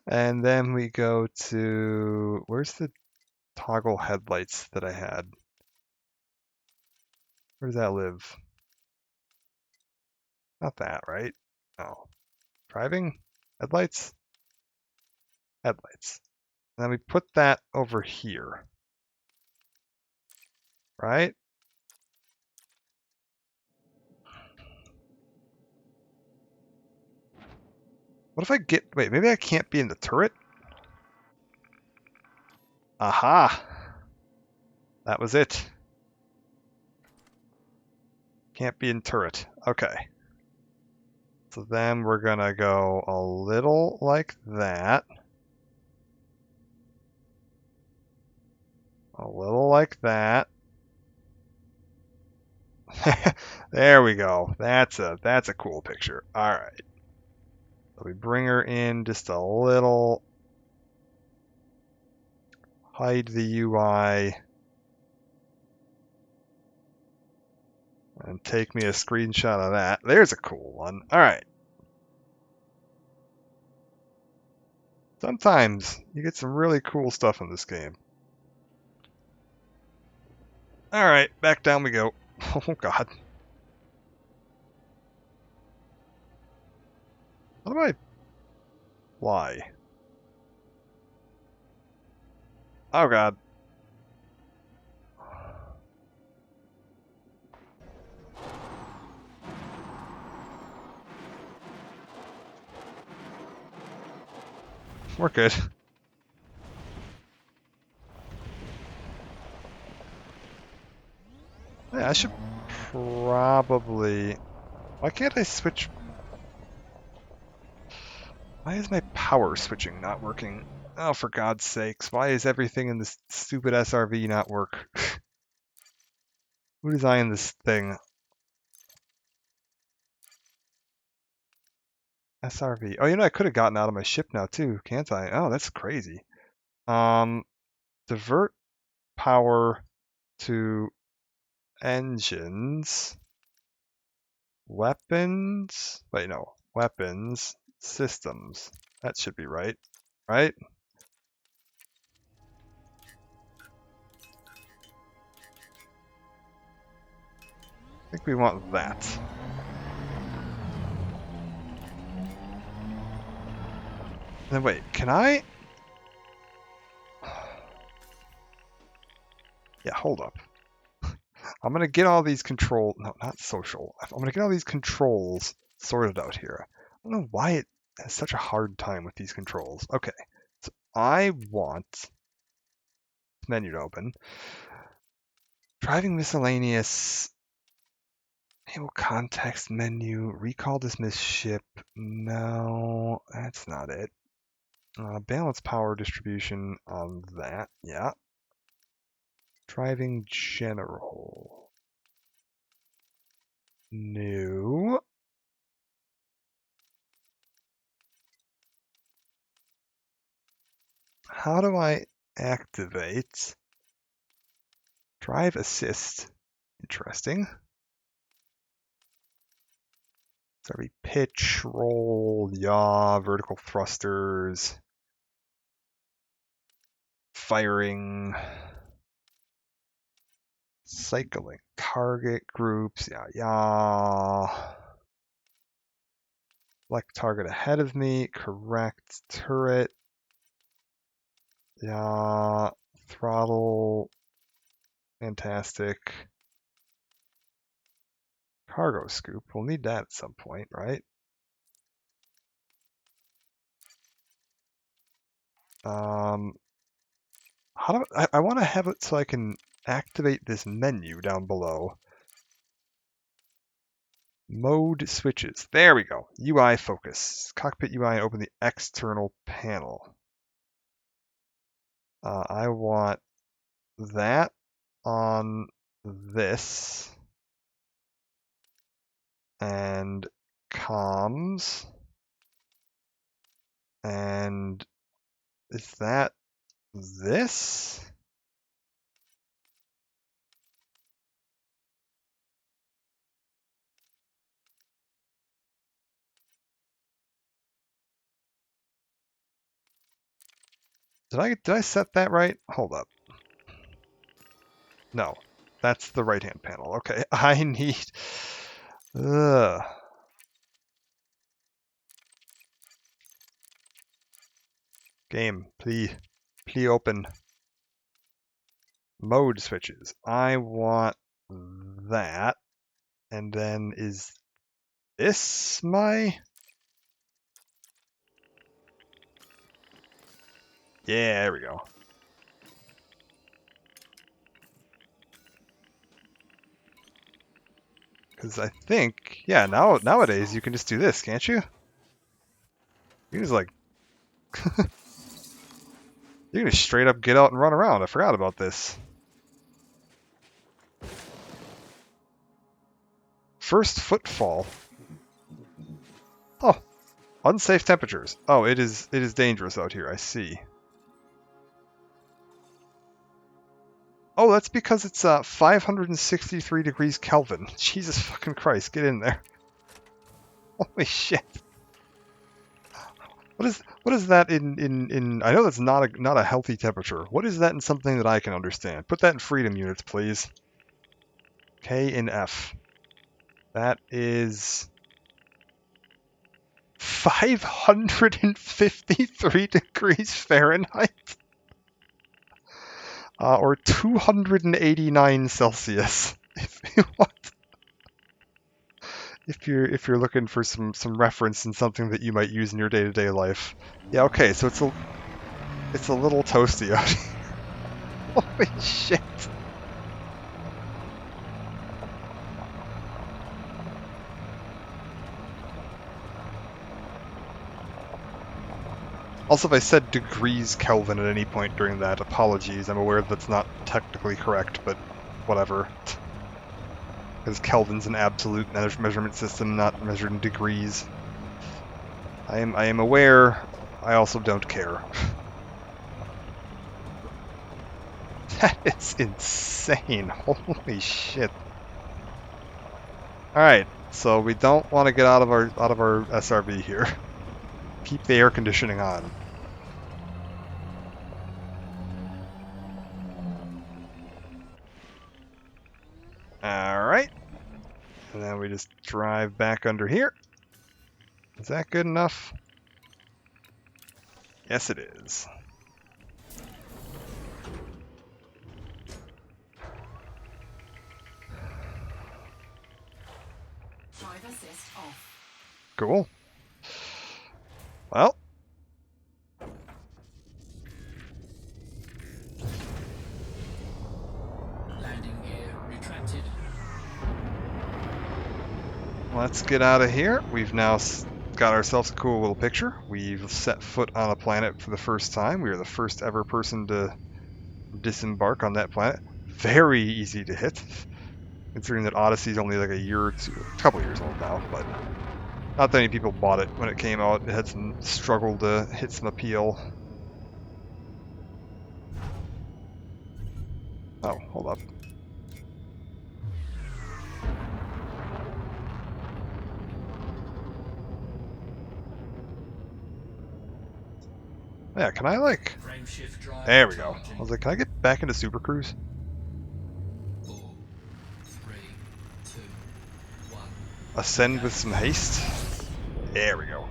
And then we go to, where's the toggle headlights that I had? Where does that live? Not that, right? No. Driving? Headlights? Headlights. And then we put that over here. Right? What if I get, wait, maybe I can't be in the turret? Aha! That was it. Can't be in turret. Okay. So then we're gonna go a little like that. A little like that. There we go. That's a cool picture. All right. So we bring her in just a little. Hide the UI. And take me a screenshot of that. There's a cool one. All right. Sometimes you get some really cool stuff in this game. All right, back down we go. Oh God. How do I fly? Oh God. We're good. Yeah, I should probably... Why can't I switch... Why is my power switching not working? Oh, for God's sakes. Why is everything in this stupid SRV not work? Who designed this thing? SRV. Oh, you know, I could have gotten out of my ship now too, can't I? Oh, that's crazy. Divert power to engines, weapons. Wait, no. Weapons, systems. That should be right. Right? I think we want that. Then wait, can I? Yeah, hold up. I'm gonna get all these control. No, not social. I'm gonna get all these controls sorted out here. I don't know why it has such a hard time with these controls. Okay, so I want this menu to open. Driving miscellaneous. Enable context menu. Recall dismiss ship. No, that's not it. Balance power distribution on that. Yeah. Driving general. New. How do I activate drive assist? Interesting. So we pitch, roll, yaw, vertical thrusters, firing, cycling, target groups, yeah. Select target ahead of me, correct turret, yeah, throttle, fantastic. Cargo scoop, we'll need that at some point, right? How do I want to have it so I can activate this menu down below. Mode switches. There we go. UI focus. Cockpit UI and open the external panel. I want that on this. And comms. And is that this? Did I set that right? Hold up. No, that's the right-hand panel. Okay, I need. Ugh. Game, please open. Mode switches. I want that. And then is this my? Yeah, there we go. Because I think, yeah, nowadays you can just do this, can't you? You can just like, you can just straight up get out and run around. I forgot about this. First footfall. Oh, unsafe temperatures. Oh, it is dangerous out here. I see. Oh, that's because it's 563 degrees Kelvin. Jesus fucking Christ, get in there. Holy shit. What is that in I know that's not a healthy temperature. What is that in something that I can understand? Put that in freedom units, please. K in F. That is 553 degrees Fahrenheit. Or 289 Celsius. If you want. If you're looking for some reference in something that you might use in your day-to-day life. Yeah, okay, so it's a little toasty out here. Holy shit. Also, if I said degrees Kelvin at any point during that, apologies. I'm aware that's not technically correct, but whatever. Because Kelvin's an absolute measurement system, not measured in degrees. I am aware. I also don't care. That is insane. Holy shit. All right, so we don't want to get out of our SRV here. Keep the air conditioning on. All right, and then we just drive back under here. Is that good enough? Yes, it is. Drive assist off. Cool. Well, Landing gear retracted. let's get out of here. We've now got ourselves a cool little picture. We've set foot on a planet for the first time. We are the first ever person to disembark on that planet. Very easy to hit, considering that Odyssey's only like a couple years old now, but not that many people bought it when it came out. It had some struggle to hit some appeal. Oh, hold up. Yeah, can I like... Frame shift drive. There we go. charging. I was like, can I get back into Super Cruise? 4, 3, 2, 1. Ascend with some haste? There we go.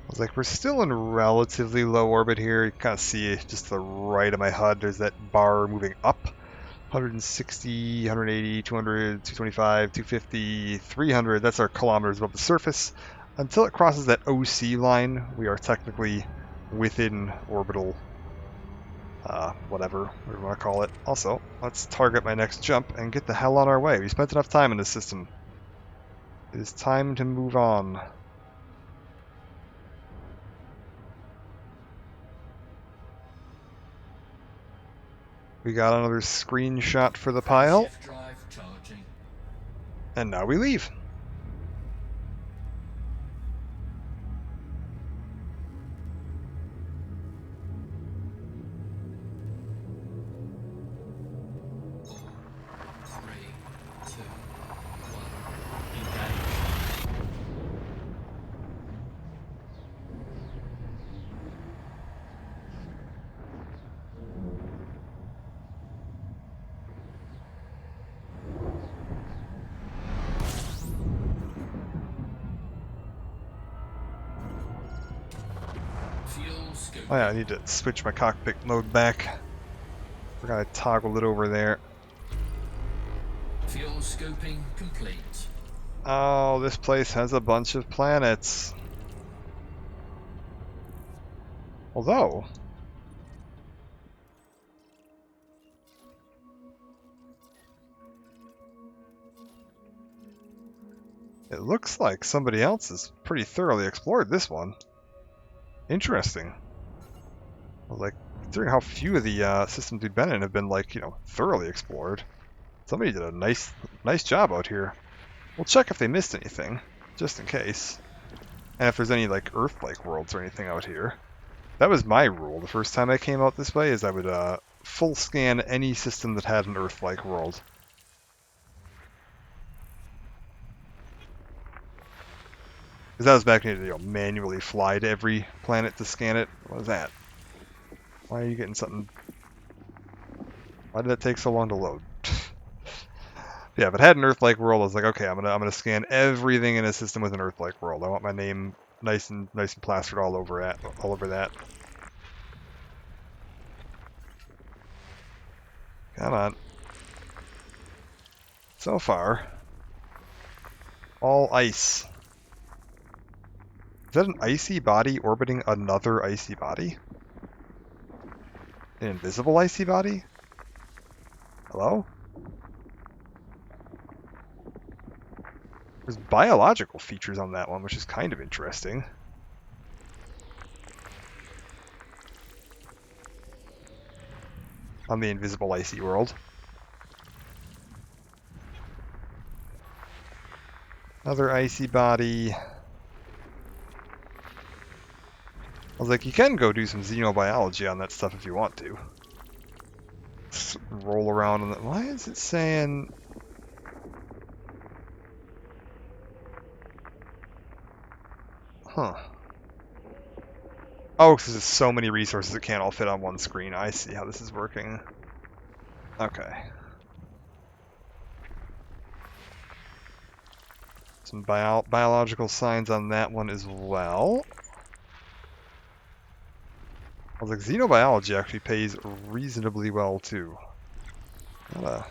I was like, we're still in relatively low orbit here. You kind of see just the right of my HUD. There's that bar moving up. 160, 180, 200, 225, 250, 300. That's our kilometers above the surface. Until it crosses that OC line, we are technically within orbital, whatever we want to call it. Also, let's target my next jump and get the hell on our way. We spent enough time in this system. It is time to move on. We got another screenshot for the pile, Shift drive charging. and now we leave. Four, 3, 2, 1. Engage. Fuel scoop. Oh yeah, I need to switch my cockpit mode back. Forgot I toggled it over there. Fuel scooping complete. Oh, this place has a bunch of planets. Although, it looks like somebody else has pretty thoroughly explored this one. Interesting. I was like, considering how few of the systems we've been in have been like, thoroughly explored. Somebody did a nice job out here. We'll check if they missed anything, just in case. And if there's any like Earth-like worlds or anything out here. That was my rule the first time I came out this way, is I would full scan any system that had an Earth-like world. Because that was back when you had to manually fly to every planet to scan it. What was that? Why are you getting something? Why did that take so long to load? Yeah, if it had an Earth-like world, I was like, okay, I'm gonna scan everything in a system with an Earth-like world. I want my name nice and plastered all over that. Come on. So far, all ice. Is that an icy body orbiting another icy body? An invisible icy body? Hello? There's biological features on that one, which is kind of interesting. on the invisible icy world. Another icy body. I was like, you can go do some xenobiology on that stuff if you want to. Just roll around on that. Why is it saying... Huh. Oh, because there's so many resources that can't all fit on one screen. I see how this is working. Okay. Some biological signs on that one as well. I was like, xenobiology actually pays reasonably well too. Not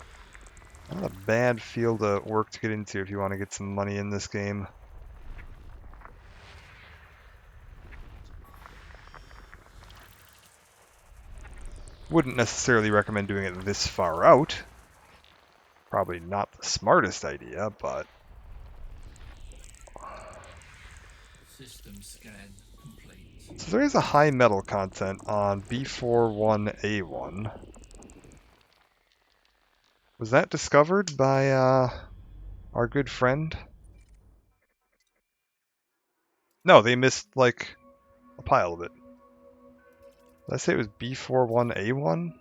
a bad field of work to get into if you want to get some money in this game. Wouldn't necessarily recommend doing it this far out. Probably not the smartest idea, but... System scan complete. So there is a high metal content on B41A1. Was that discovered by our good friend? No, they missed, like, a pile of it. Did I say it was B41A1?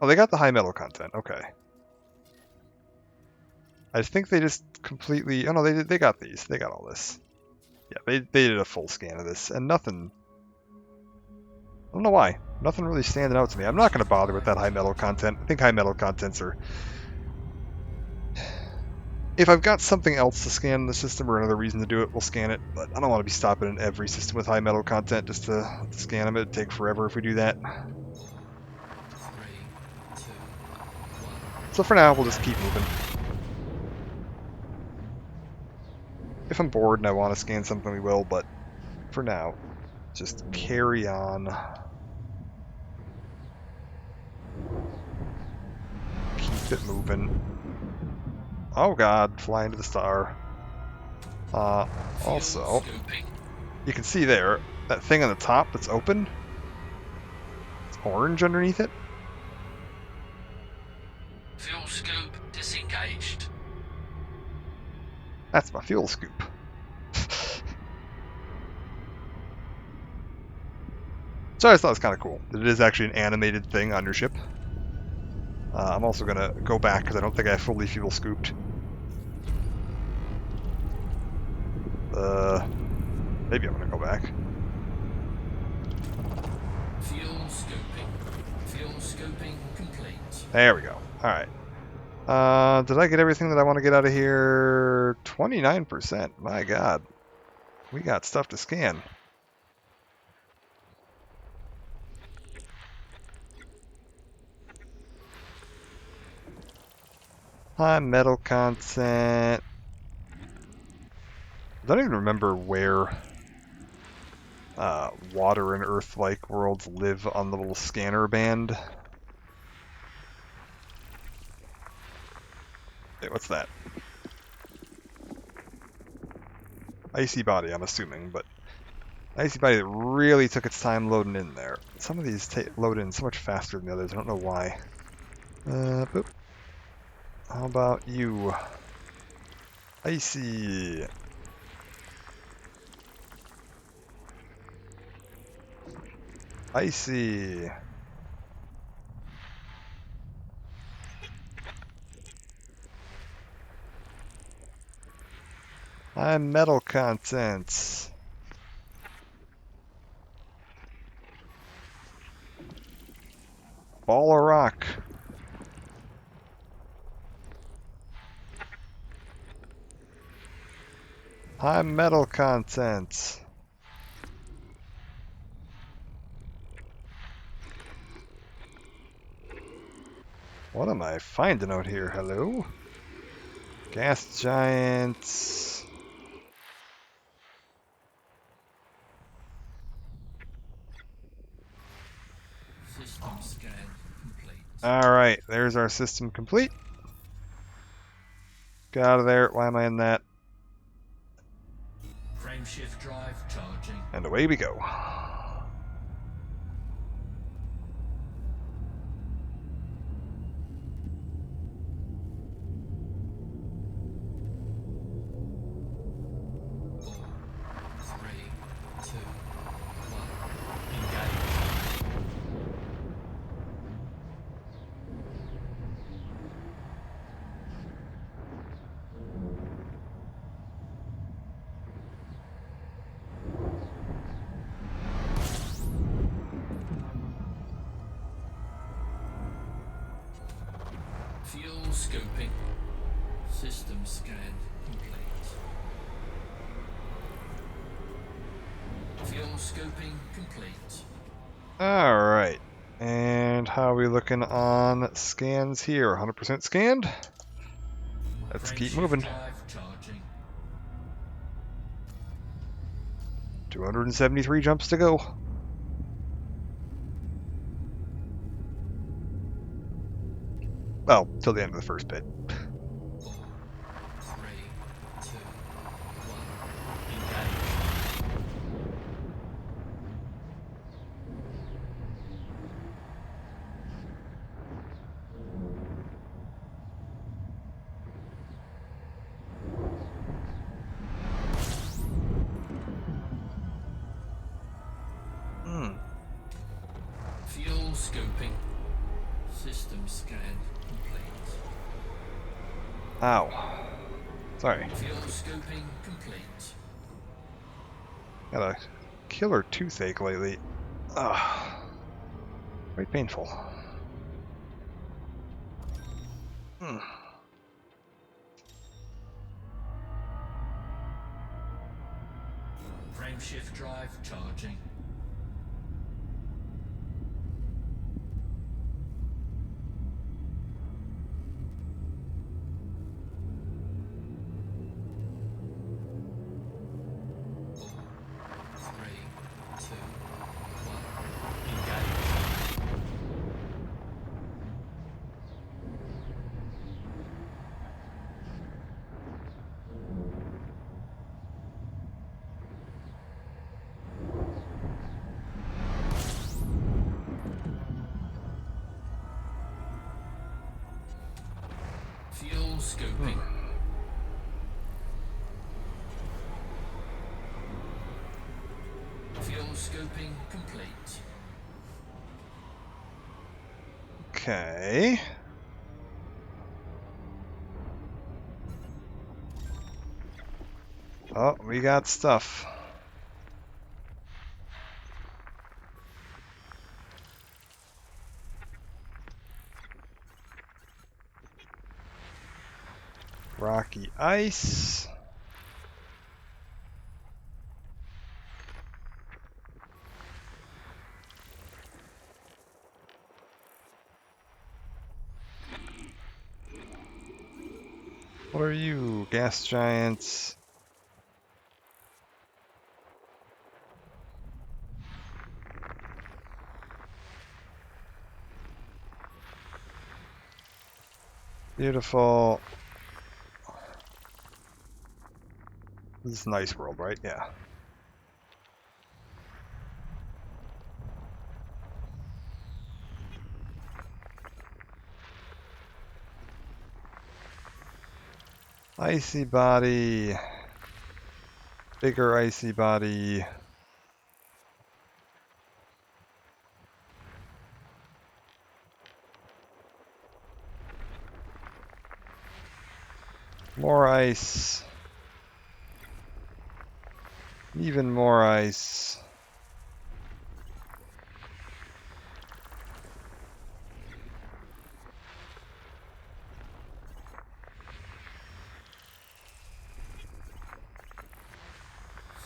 Oh, they got the high metal content. Okay. I think they just completely... Oh, no, they got these. They got all this. Yeah, they did a full scan of this, and nothing... I don't know why. Nothing really standing out to me. I'm not going to bother with that high metal content. I think high metal contents are... If I've got something else to scan in the system or another reason to do it, we'll scan it. But I don't want to be stopping in every system with high metal content just to scan them. It'd take forever if we do that. 3, 2, 1. So for now, we'll just keep moving. If I'm bored and I want to scan something, we will. But for now, just carry on. Keep it moving. Oh god, fly into the star. Also, Scoping. you can see there, that thing on the top that's open. It's orange underneath it. Fuel scope disengaged. That's my fuel scoop. So I just thought it was kind of cool. It is actually an animated thing on your ship. I'm also going to go back because I don't think I fully fuel scooped. Maybe I'm going to go back. Fuel scoping. Fuel scoping complete. There we go. Alright. Did I get everything that I want to get out of here? 29%. My god. We got stuff to scan. High metal content. I don't even remember where water and earth-like worlds live on the little scanner band. Hey, what's that? Icy body, I'm assuming, but icy body that really took its time loading in there. Some of these load in so much faster than the others. I don't know why. Boop. How about you? Icy. Icy. High metal contents. Ball of rock. High metal contents. What am I finding out here? Hello? Gas giants. System scan complete. Alright, there's our system complete. Get out of there. Why am I in that? Frameshift drive charging. And away we go. scoping. System scan complete. Fuel scoping complete. Alright. And how are we looking on scans here? 100% scanned? Let's keep Frameshift moving. drive charging. 273 jumps to go. Well, till the end of the first bit. 4, 3, 2, 1. Engage. Hmm. Fuel scoping. System scan complete. Ow. Sorry. Fuel scoping complete. Got a killer toothache lately. Ugh. Quite painful. Hmm. Frameshift drive charging. Three, two, one. Engage. Fuel scoping. Fuel scoping complete. Okay. Oh, we got stuff. Rocky ice. What are you, gas giants? Beautiful. This is nice world, right? Yeah. Icy body. Bigger icy body. More ice. Even more ice.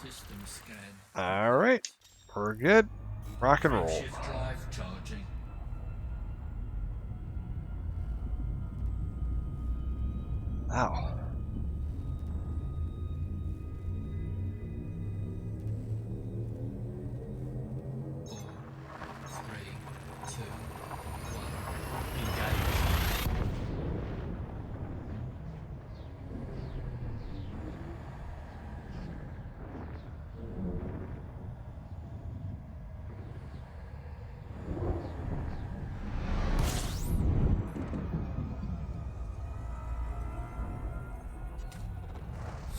System scan. Alright. We're good. Rock and roll. Frameshift drive charging. Ow. Four, three, two, one. Engage.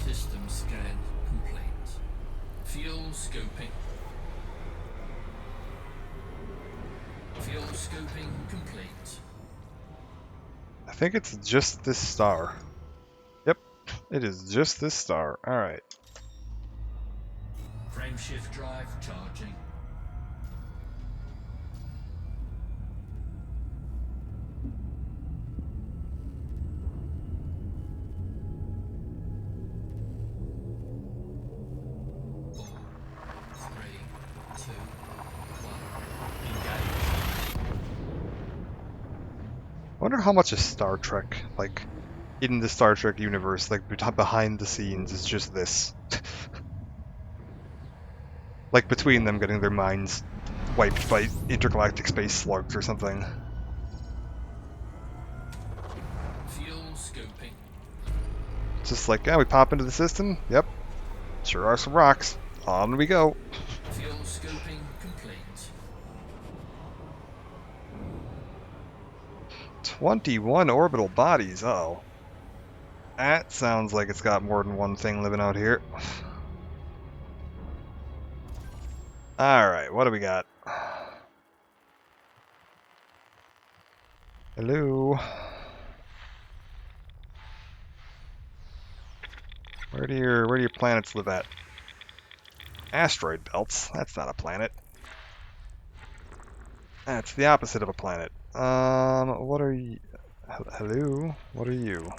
System scan complete. Fuel scoping. Fuel scoping complete. I think it's just this star. Yep. It is just this star. Alright. Frameshift drive charging. wonder how much of Star Trek, like, in the Star Trek universe, like, behind the scenes is just this. Like, between them getting their minds wiped by intergalactic space slugs or something. Fuel scoping. It's just like, yeah, we pop into the system. Yep. Sure are some rocks. On we go. Fuel scoping complete. 21 orbital bodies. Oh. That sounds like it's got more than one thing living out here. Alright, what do we got? Hello? Where do your planets live at? Asteroid belts? That's not a planet. That's the opposite of a planet. What are you? Hello? What are you?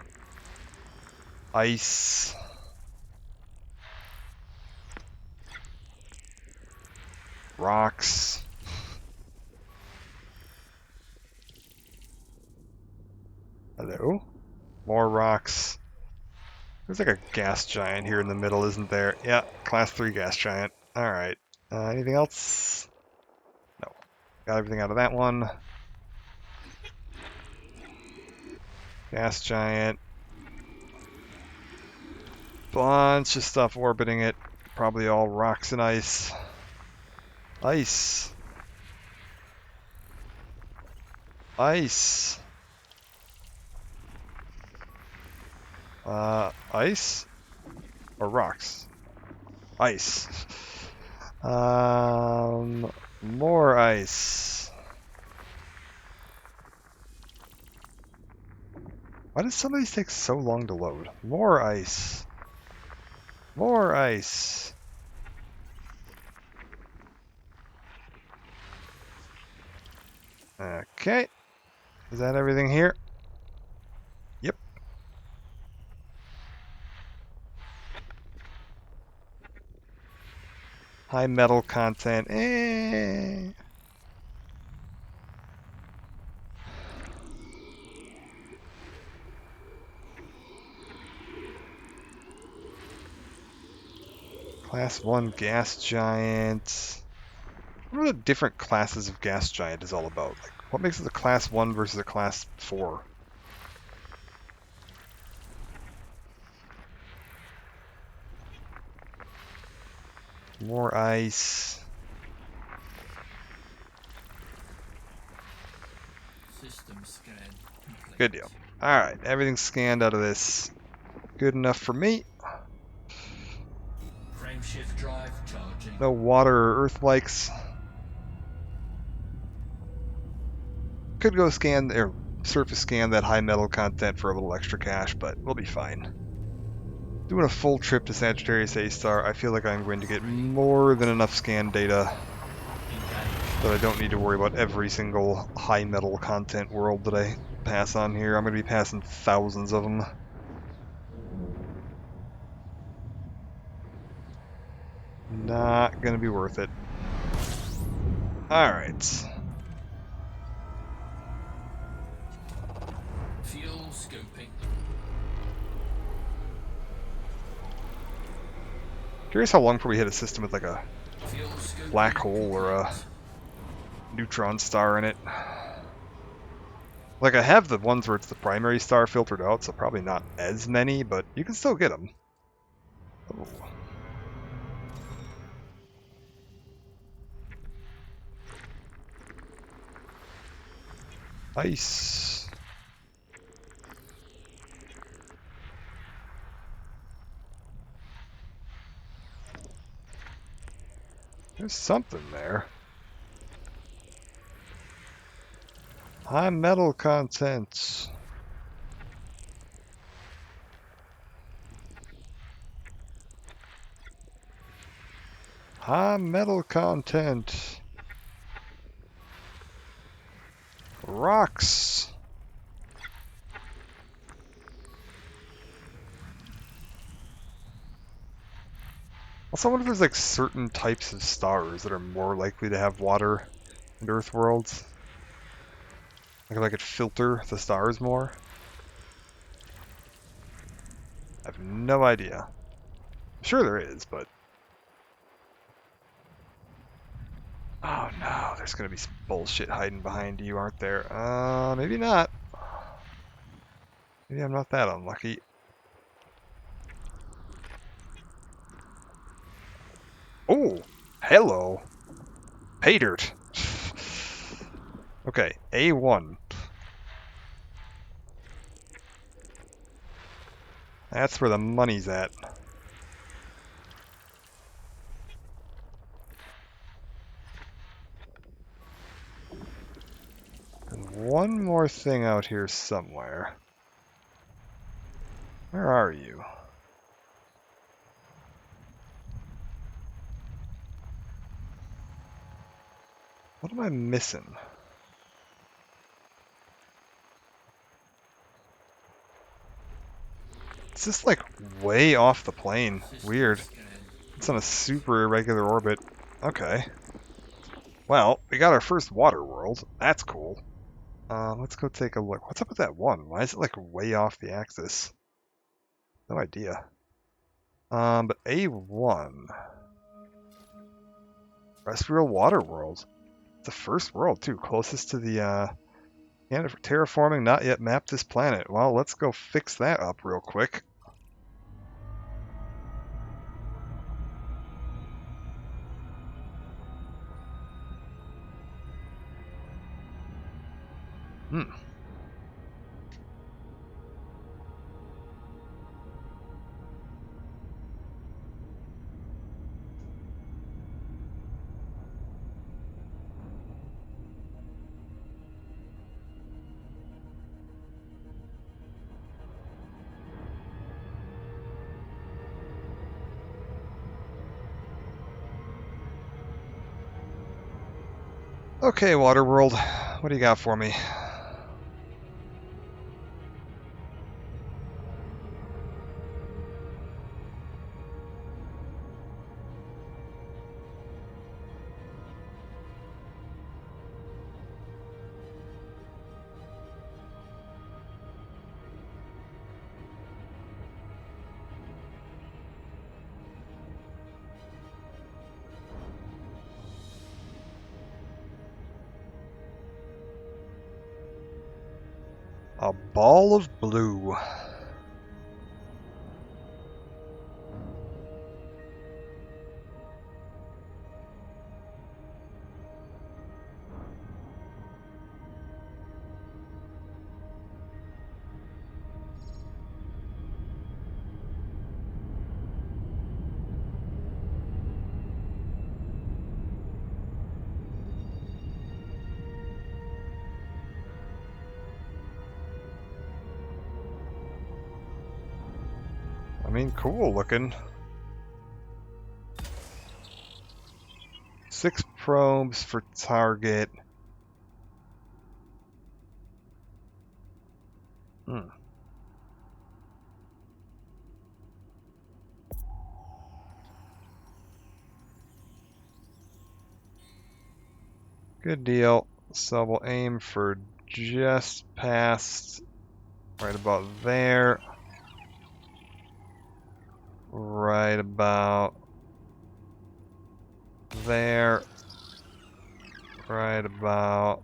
Ice. Rocks. Hello? More rocks. There's like a gas giant here in the middle, isn't there? Yeah, class 3 gas giant. Alright. Anything else? No. Got everything out of that one. Gas giant. Bunch of stuff orbiting it. Probably all rocks and ice. Ice. Ice. Ice? Or rocks? Ice. More ice. Why does some of these take so long to load? More ice. More ice. Okay. Is that everything here? Yep. High metal content. Class 1 gas giant. What are the different classes of gas giant is all about? Like, what makes it a class 1 versus a class 4? More ice. System scan complete. Good deal. Alright, everything's scanned out of this. Good enough for me. Frameshift drive charging. No water or earth likes. Could go scan or surface scan that high metal content for a little extra cash, but we'll be fine. Doing a full trip to Sagittarius A star, I feel like I'm going to get more than enough scan data Engaged. that I don't need to worry about every single high metal content world that I pass on here. I'm going to be passing thousands of them. Not going to be worth it. Alright. Fuel scoping. Curious how long before we hit a system with like a Fuel scoping black hole or a complete. neutron star in it. Like, I have the ones where it's the primary star filtered out, so probably not as many, but you can still get them. Oh. Ice. There's something there. High metal content. High metal content. Rocks. Also, I wonder if there's like certain types of stars that are more likely to have water in Earth worlds. Like if I could filter the stars more? I have no idea. I'm sure there is, but... Oh no, there's gonna be some bullshit hiding behind you, aren't there? Maybe not. Maybe I'm not that unlucky. Oh, hello. Pay dirt. Okay, A1. That's where the money's at. And one more thing out here somewhere. Where are you? What am I missing? It's just like way off the plane. System Weird. scan. It's on a super irregular orbit. Okay. Well, we got our first water world. That's cool. Let's go take a look. What's up with that one? Why is it like way off the axis? No idea. But A1. Terrestrial water world. It's the first world too, closest to the and terraforming not yet mapped this planet. Well, let's go fix that up real quick. Okay, Waterworld, what do you got for me? A ball of blue. I mean, cool looking. 6 probes for target. Good deal. So we'll aim for just past, right about there. Right about there. Right about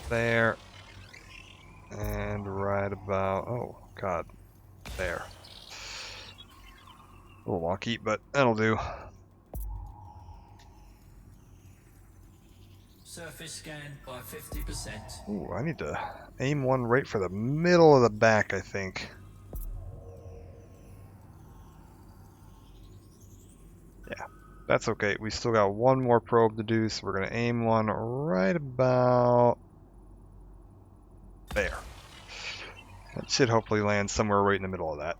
there. And right about, oh god, there. A little wonky, but that'll do. Surface scan by 50%. Ooh, I need to aim one right for the middle of the back, I think. Yeah, that's okay. We still got one more probe to do, so we're going to aim one right about there. That should hopefully land somewhere right in the middle of that.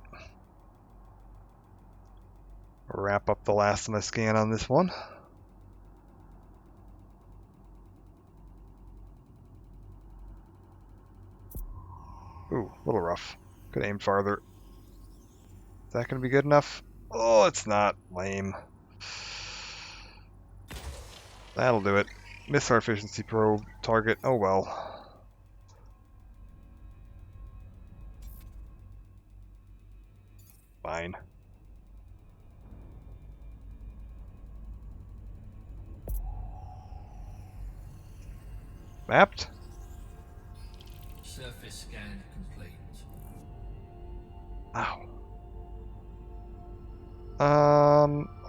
Wrap up the last of my scan on this one. Ooh, a little rough. Could aim farther. Is that going to be good enough? Oh, it's not. Lame. That'll do it. Miss our efficiency probe target. Oh well. Mapped. Surface scan complete. Ow.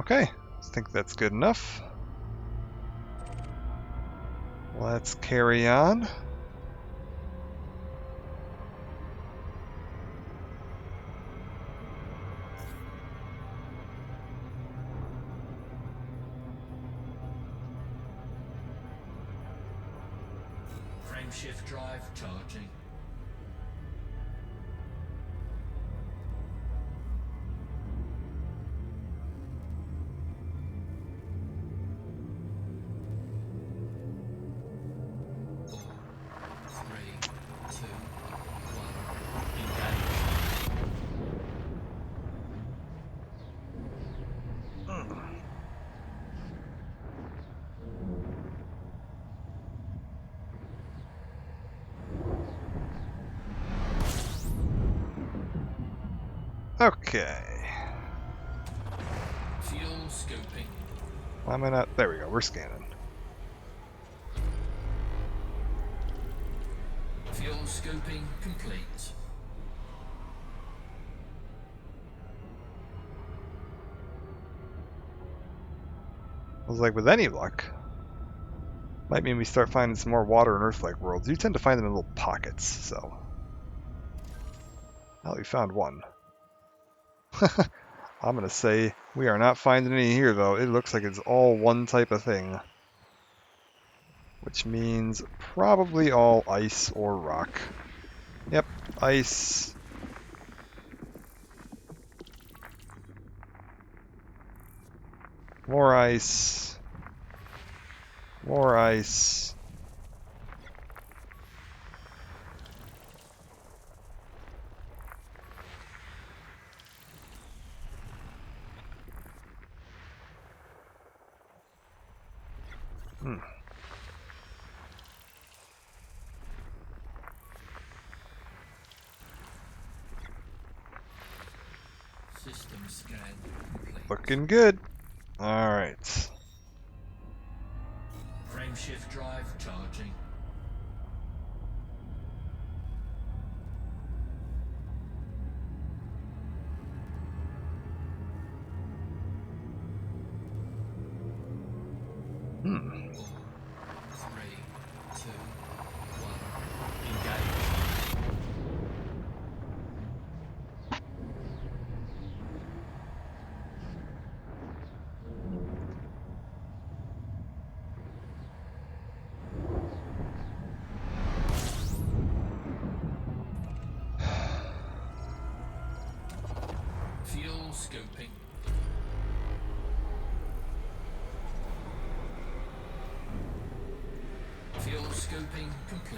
Okay. I think that's good enough. Let's carry on. Frameshift drive charging. Four, three, two, one. Engage. Okay. Fuel scoping. Why am I not? There we go. We're scanning. Fuel scoping complete. I was like, with any luck, might mean we start finding some more water and Earth-like worlds. You tend to find them in little pockets, so. Well, we found one. I'm gonna say we are not finding any here, though. It looks like it's all one type of thing. Which means probably all ice or rock. Yep, ice. More ice. More ice. Hmm. System scan complete. Looking good. Alright. Frameshift drive charging. Hmm. 4, 3, 2, 1. Engage. Fuel scoping. Fuel scoping complete.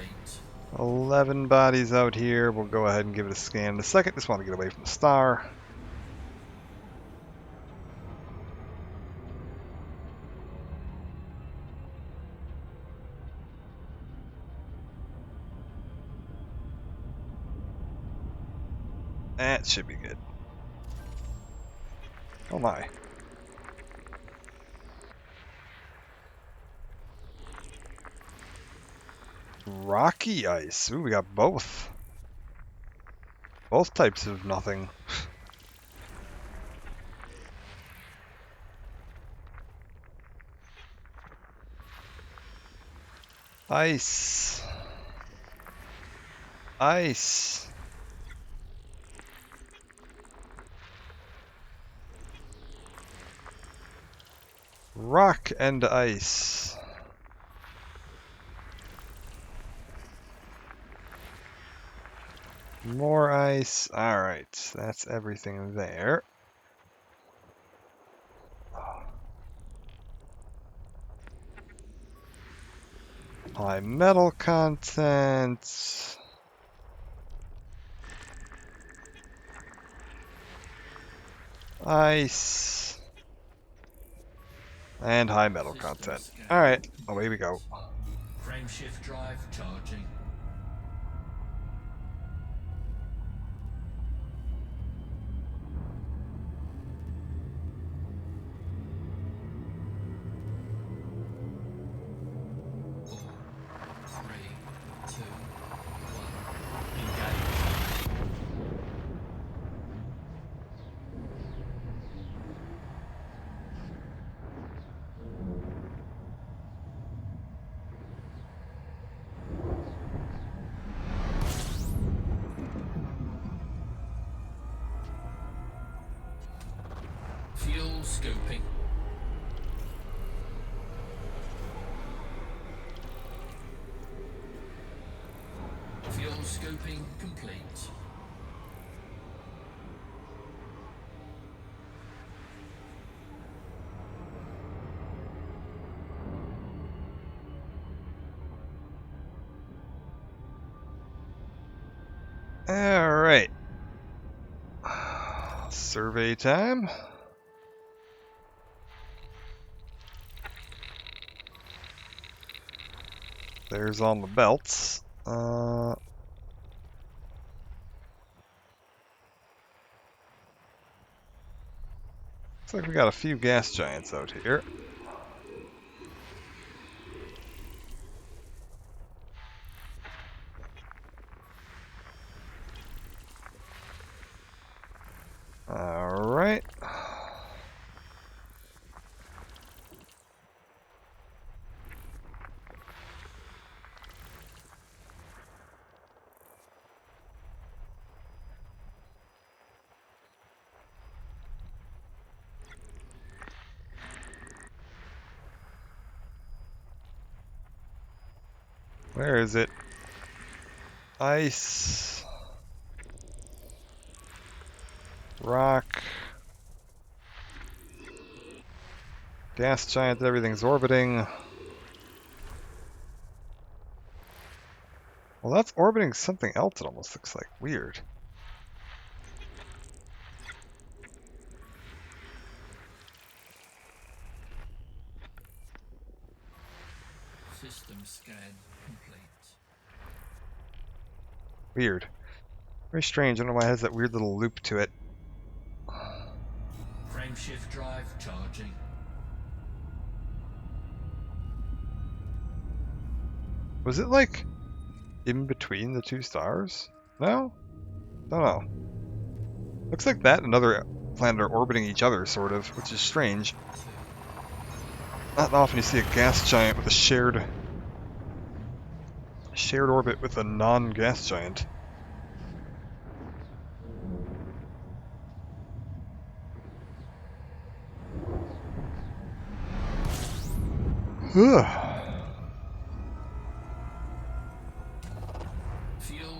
11 bodies out here. We'll go ahead and give it a scan in a second. Just want to get away from the star. That should be good. Oh my. Rocky ice. Ooh, we got both. Both types of nothing. Ice. Ice. Rock and ice. More ice. Alright, that's everything there. High metal content. Ice. And high metal System content. scan. Alright, away we go. Frameshift drive charging. Four, three, scoping. Fuel scoping complete. Alright. Survey time. There's all the belts. Looks like we got a few gas giants out here. Alright. Where is it? Ice. Rock. Gas giant, everything's orbiting. Well, that's orbiting something else, it almost looks like. Weird. System scan complete. Weird. Very strange. I don't know why it has that weird little loop to it. Frameshift drive charging. Was it like in between the two stars? No? Don't know. Looks like that and another planet are orbiting each other, sort of, which is strange. Not often you see a gas giant with a shared orbit with a non-gas giant. Fuel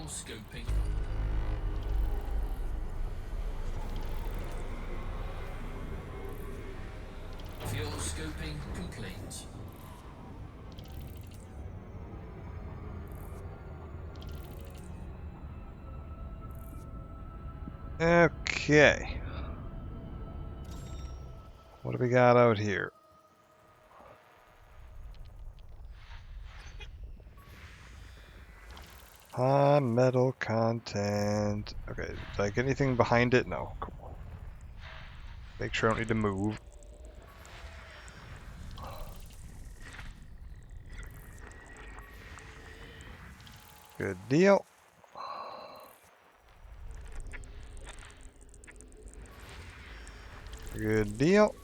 scoping. Fuel scoping complete. Okay. What do we got out here? Metal content. Okay, did I get anything behind it? No. Cool. Make sure I don't need to move. Good deal. Good deal.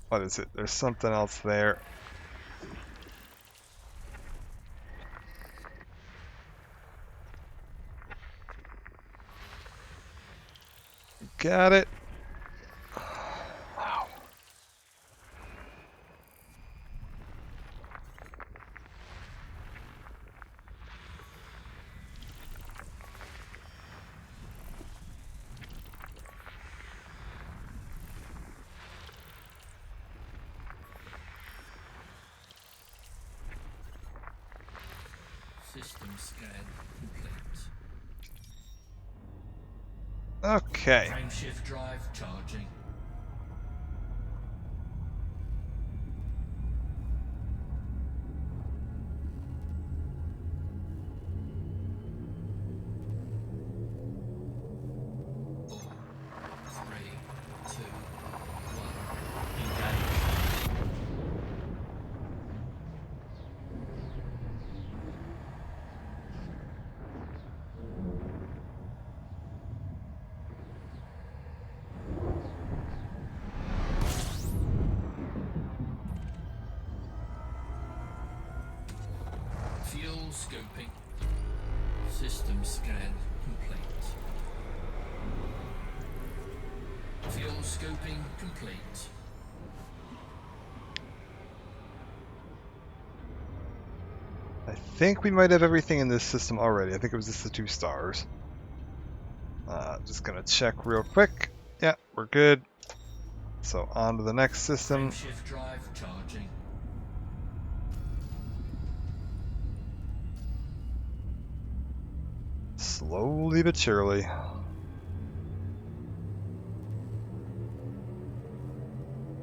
What is it? There's something else there. Got it. Wow. System scan complete. Okay. Frameshift drive charging. Four, three, two, one. Engage. Fuel scoping. System scan complete. scoping complete. I think we might have everything in this system already. I think it was just the 2 stars. Just gonna check real quick. Yeah, we're good. So on to the next system. Frameshift drive charging. Slowly but surely.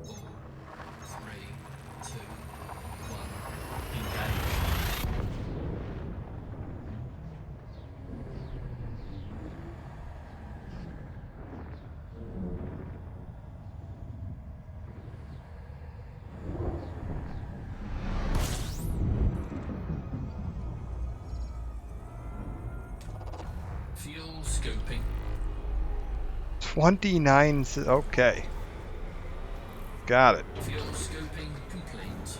Four, three, two, one. Engage. Fuel scoping. 29. Okay. Got it. Fuel scoping complete.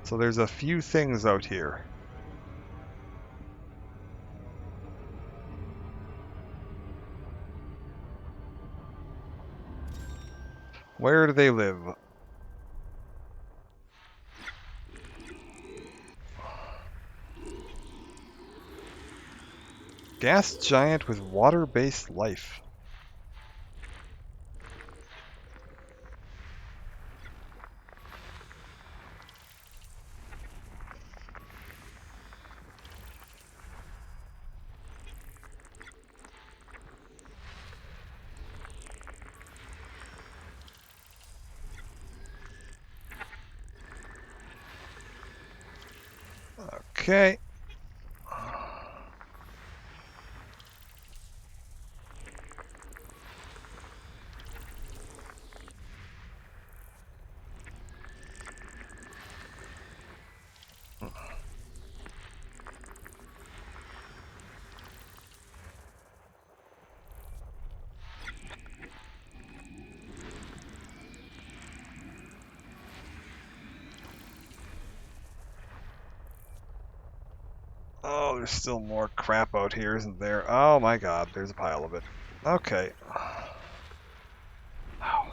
So there's a few things out here. Where do they live? Gas giant with water-based life. Okay. Oh, there's still more crap out here, isn't there? Oh my god, there's a pile of it. Okay. Ow.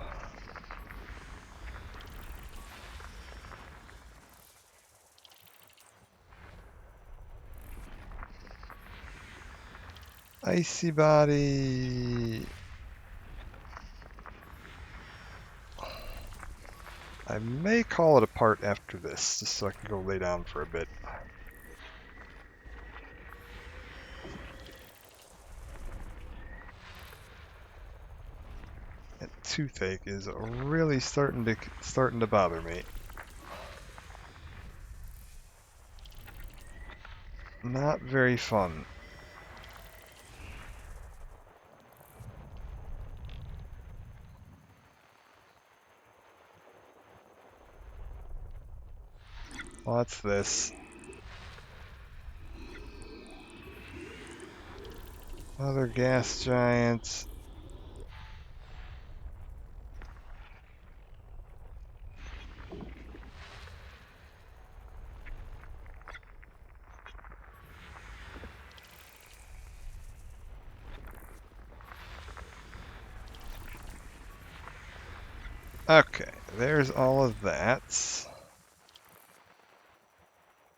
Icy body. I may call it apart after this, just so I can go lay down for a bit. That toothache is really starting to bother me. Not very fun. What's this? Other gas giants. Okay, there's all of that.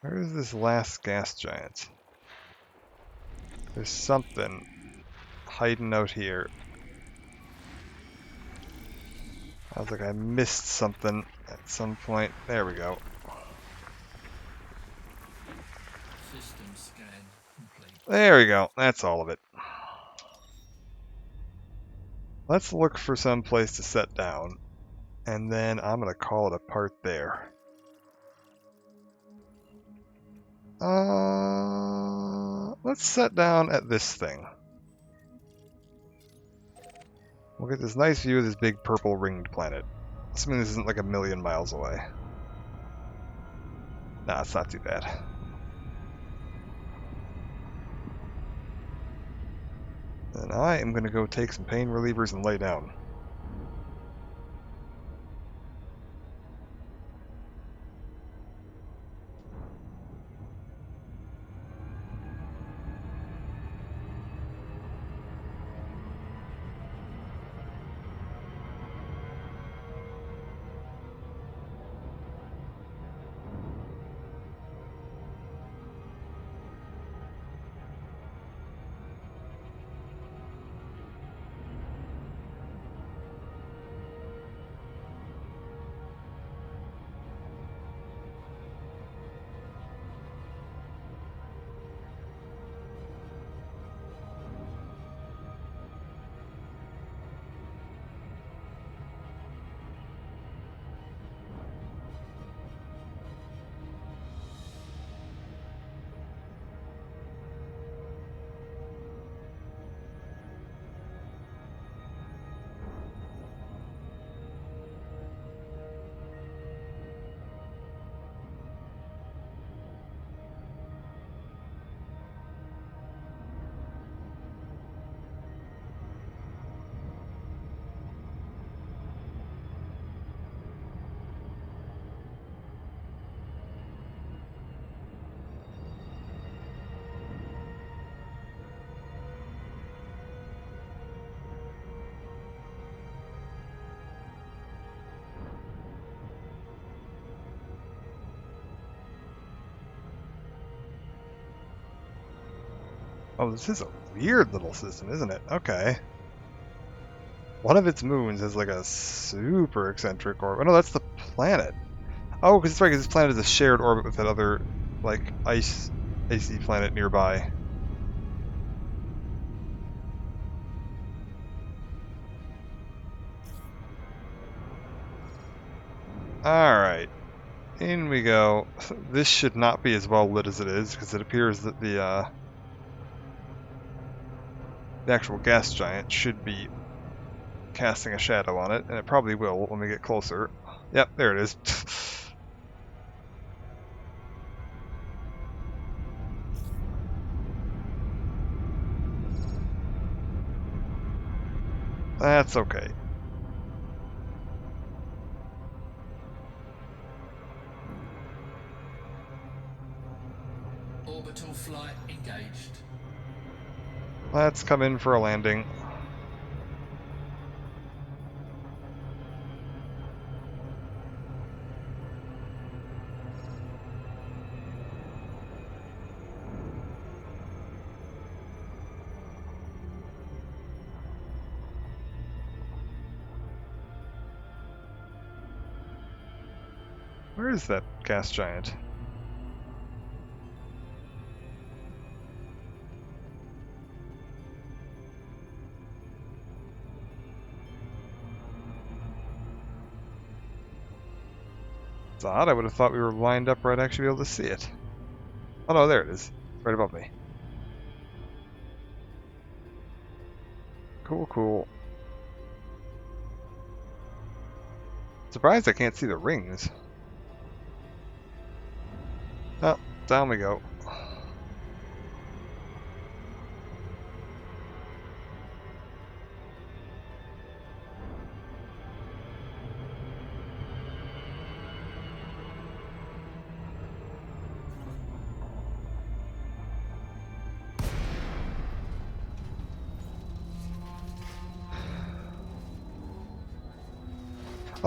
Where is this last gas giant? There's something hiding out here. I was like, I missed something at some point. There we go. System scan complete. There we go. That's all of it. Let's look for some place to set down. And then I'm going to call it a part there. Let's set down at this thing. We'll get this nice view of this big purple ringed planet. Assuming this isn't like 1,000,000 miles away. Nah, it's not too bad. And I am going to go take some pain relievers and lay down. Oh, this is a weird little system, isn't it? Okay. One of its moons has like a super eccentric orbit. Oh, no, that's the planet. Oh, because it's right, 'cause this planet is a shared orbit with that other, like, icy planet nearby. Alright. In we go. This should not be as well lit as it is, because it appears that the actual gas giant should be casting a shadow on it, and it probably will when we get closer. Yep, there it is. That's okay. Orbital flight engaged. Let's come in for a landing. Where is that gas giant? It's odd. I would have thought we were lined up right actually be able to see it. Oh no, there it is. Right above me. Cool, cool. Surprised I can't see the rings. Oh, down we go.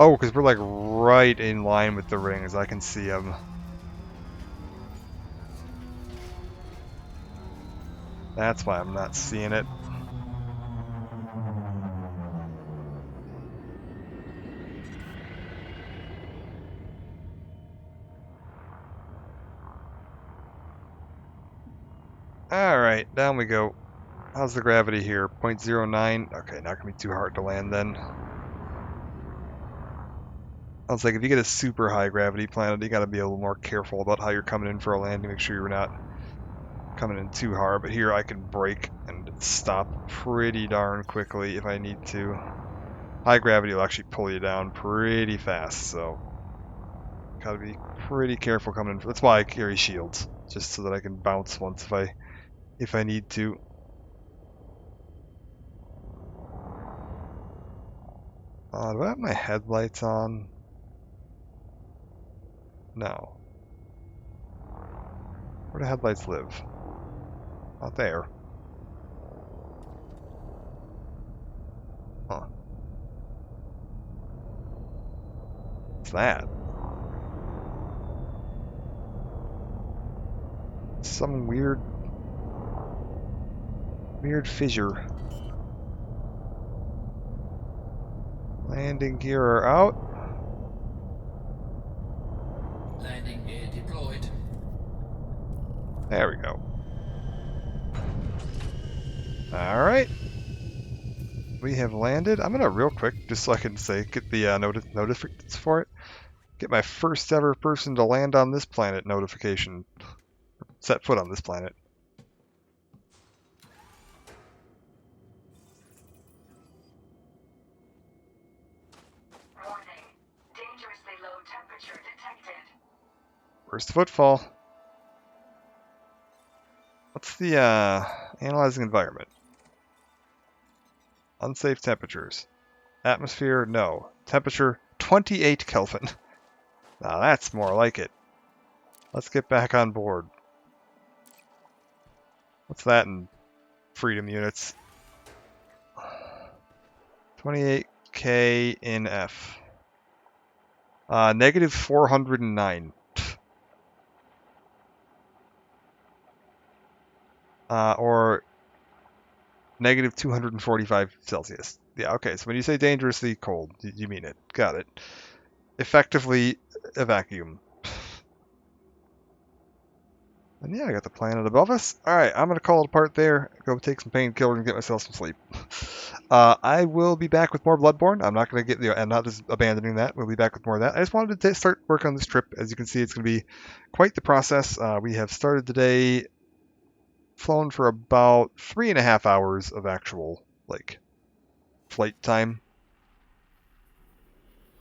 Oh, because we're like right in line with the rings. I can see them. That's why I'm not seeing it. Alright, down we go. How's the gravity here? 0.09. Okay, not gonna be too hard to land then. I was like, if you get a super high gravity planet, you gotta be a little more careful about how you're coming in for a landing. Make sure you're not coming in too hard. But here I can brake and stop pretty darn quickly if I need to. High gravity will actually pull you down pretty fast, so gotta be pretty careful coming in. That's why I carry shields, just so that I can bounce once if I need to. Do I have my headlights on? No. Where do headlights live? Not there. Huh. What's that? Some weird fissure. Landing gear are out. Landing gear deployed. There we go. Alright. We have landed. I'm gonna real quick, just so I can get the notifications for it. Get my first ever person to land on this planet notification. Set foot on this planet. Warning. Dangerously low temperature detected. First footfall. What's the analyzing environment? Unsafe temperatures. Atmosphere, no. Temperature, 28 Kelvin. Now that's more like it. Let's get back on board. What's that in freedom units? 28K in F. Negative 409. or negative 245 Celsius. Yeah, okay, so when you say dangerously cold, you mean it. Got it. Effectively a vacuum. And yeah, I got the planet above us. Alright, I'm going to call it apart there. Go take some painkillers and get myself some sleep. I will be back with more Bloodborne. I'm not going to get, I'm not just abandoning that. We'll be back with more of that. I just wanted to start work on this trip. As you can see, it's going to be quite the process. We have started today, flown for about 3.5 hours of actual, like, flight time.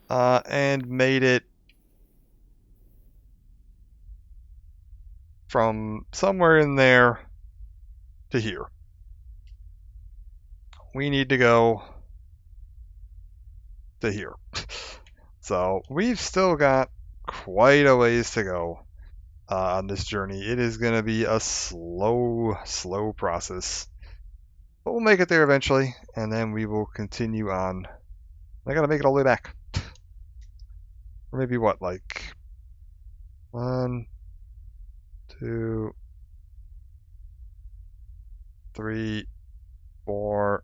And made it from somewhere in there to here. We need to go to here. So we've still got quite a ways to go on this journey. It is going to be a slow process. But we'll make it there eventually, and then we will continue on. I got to make it all the way back. Or maybe what, like 1, 2, 3, 4,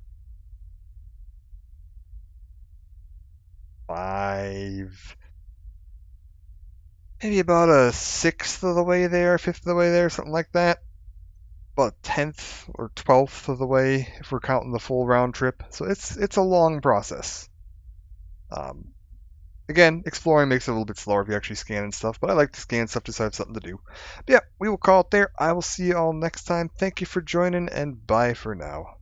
5, maybe about a 1/6 of the way there, 1/5 of the way there, something like that. About 1/10 or 12th of the way if we're counting the full round trip. So it's a long process. Again, exploring makes it a little bit slower if you actually scan and stuff, but I like to scan stuff just so I have something to do. But yeah, we will call it there. I will see you all next time. Thank you for joining, and bye for now.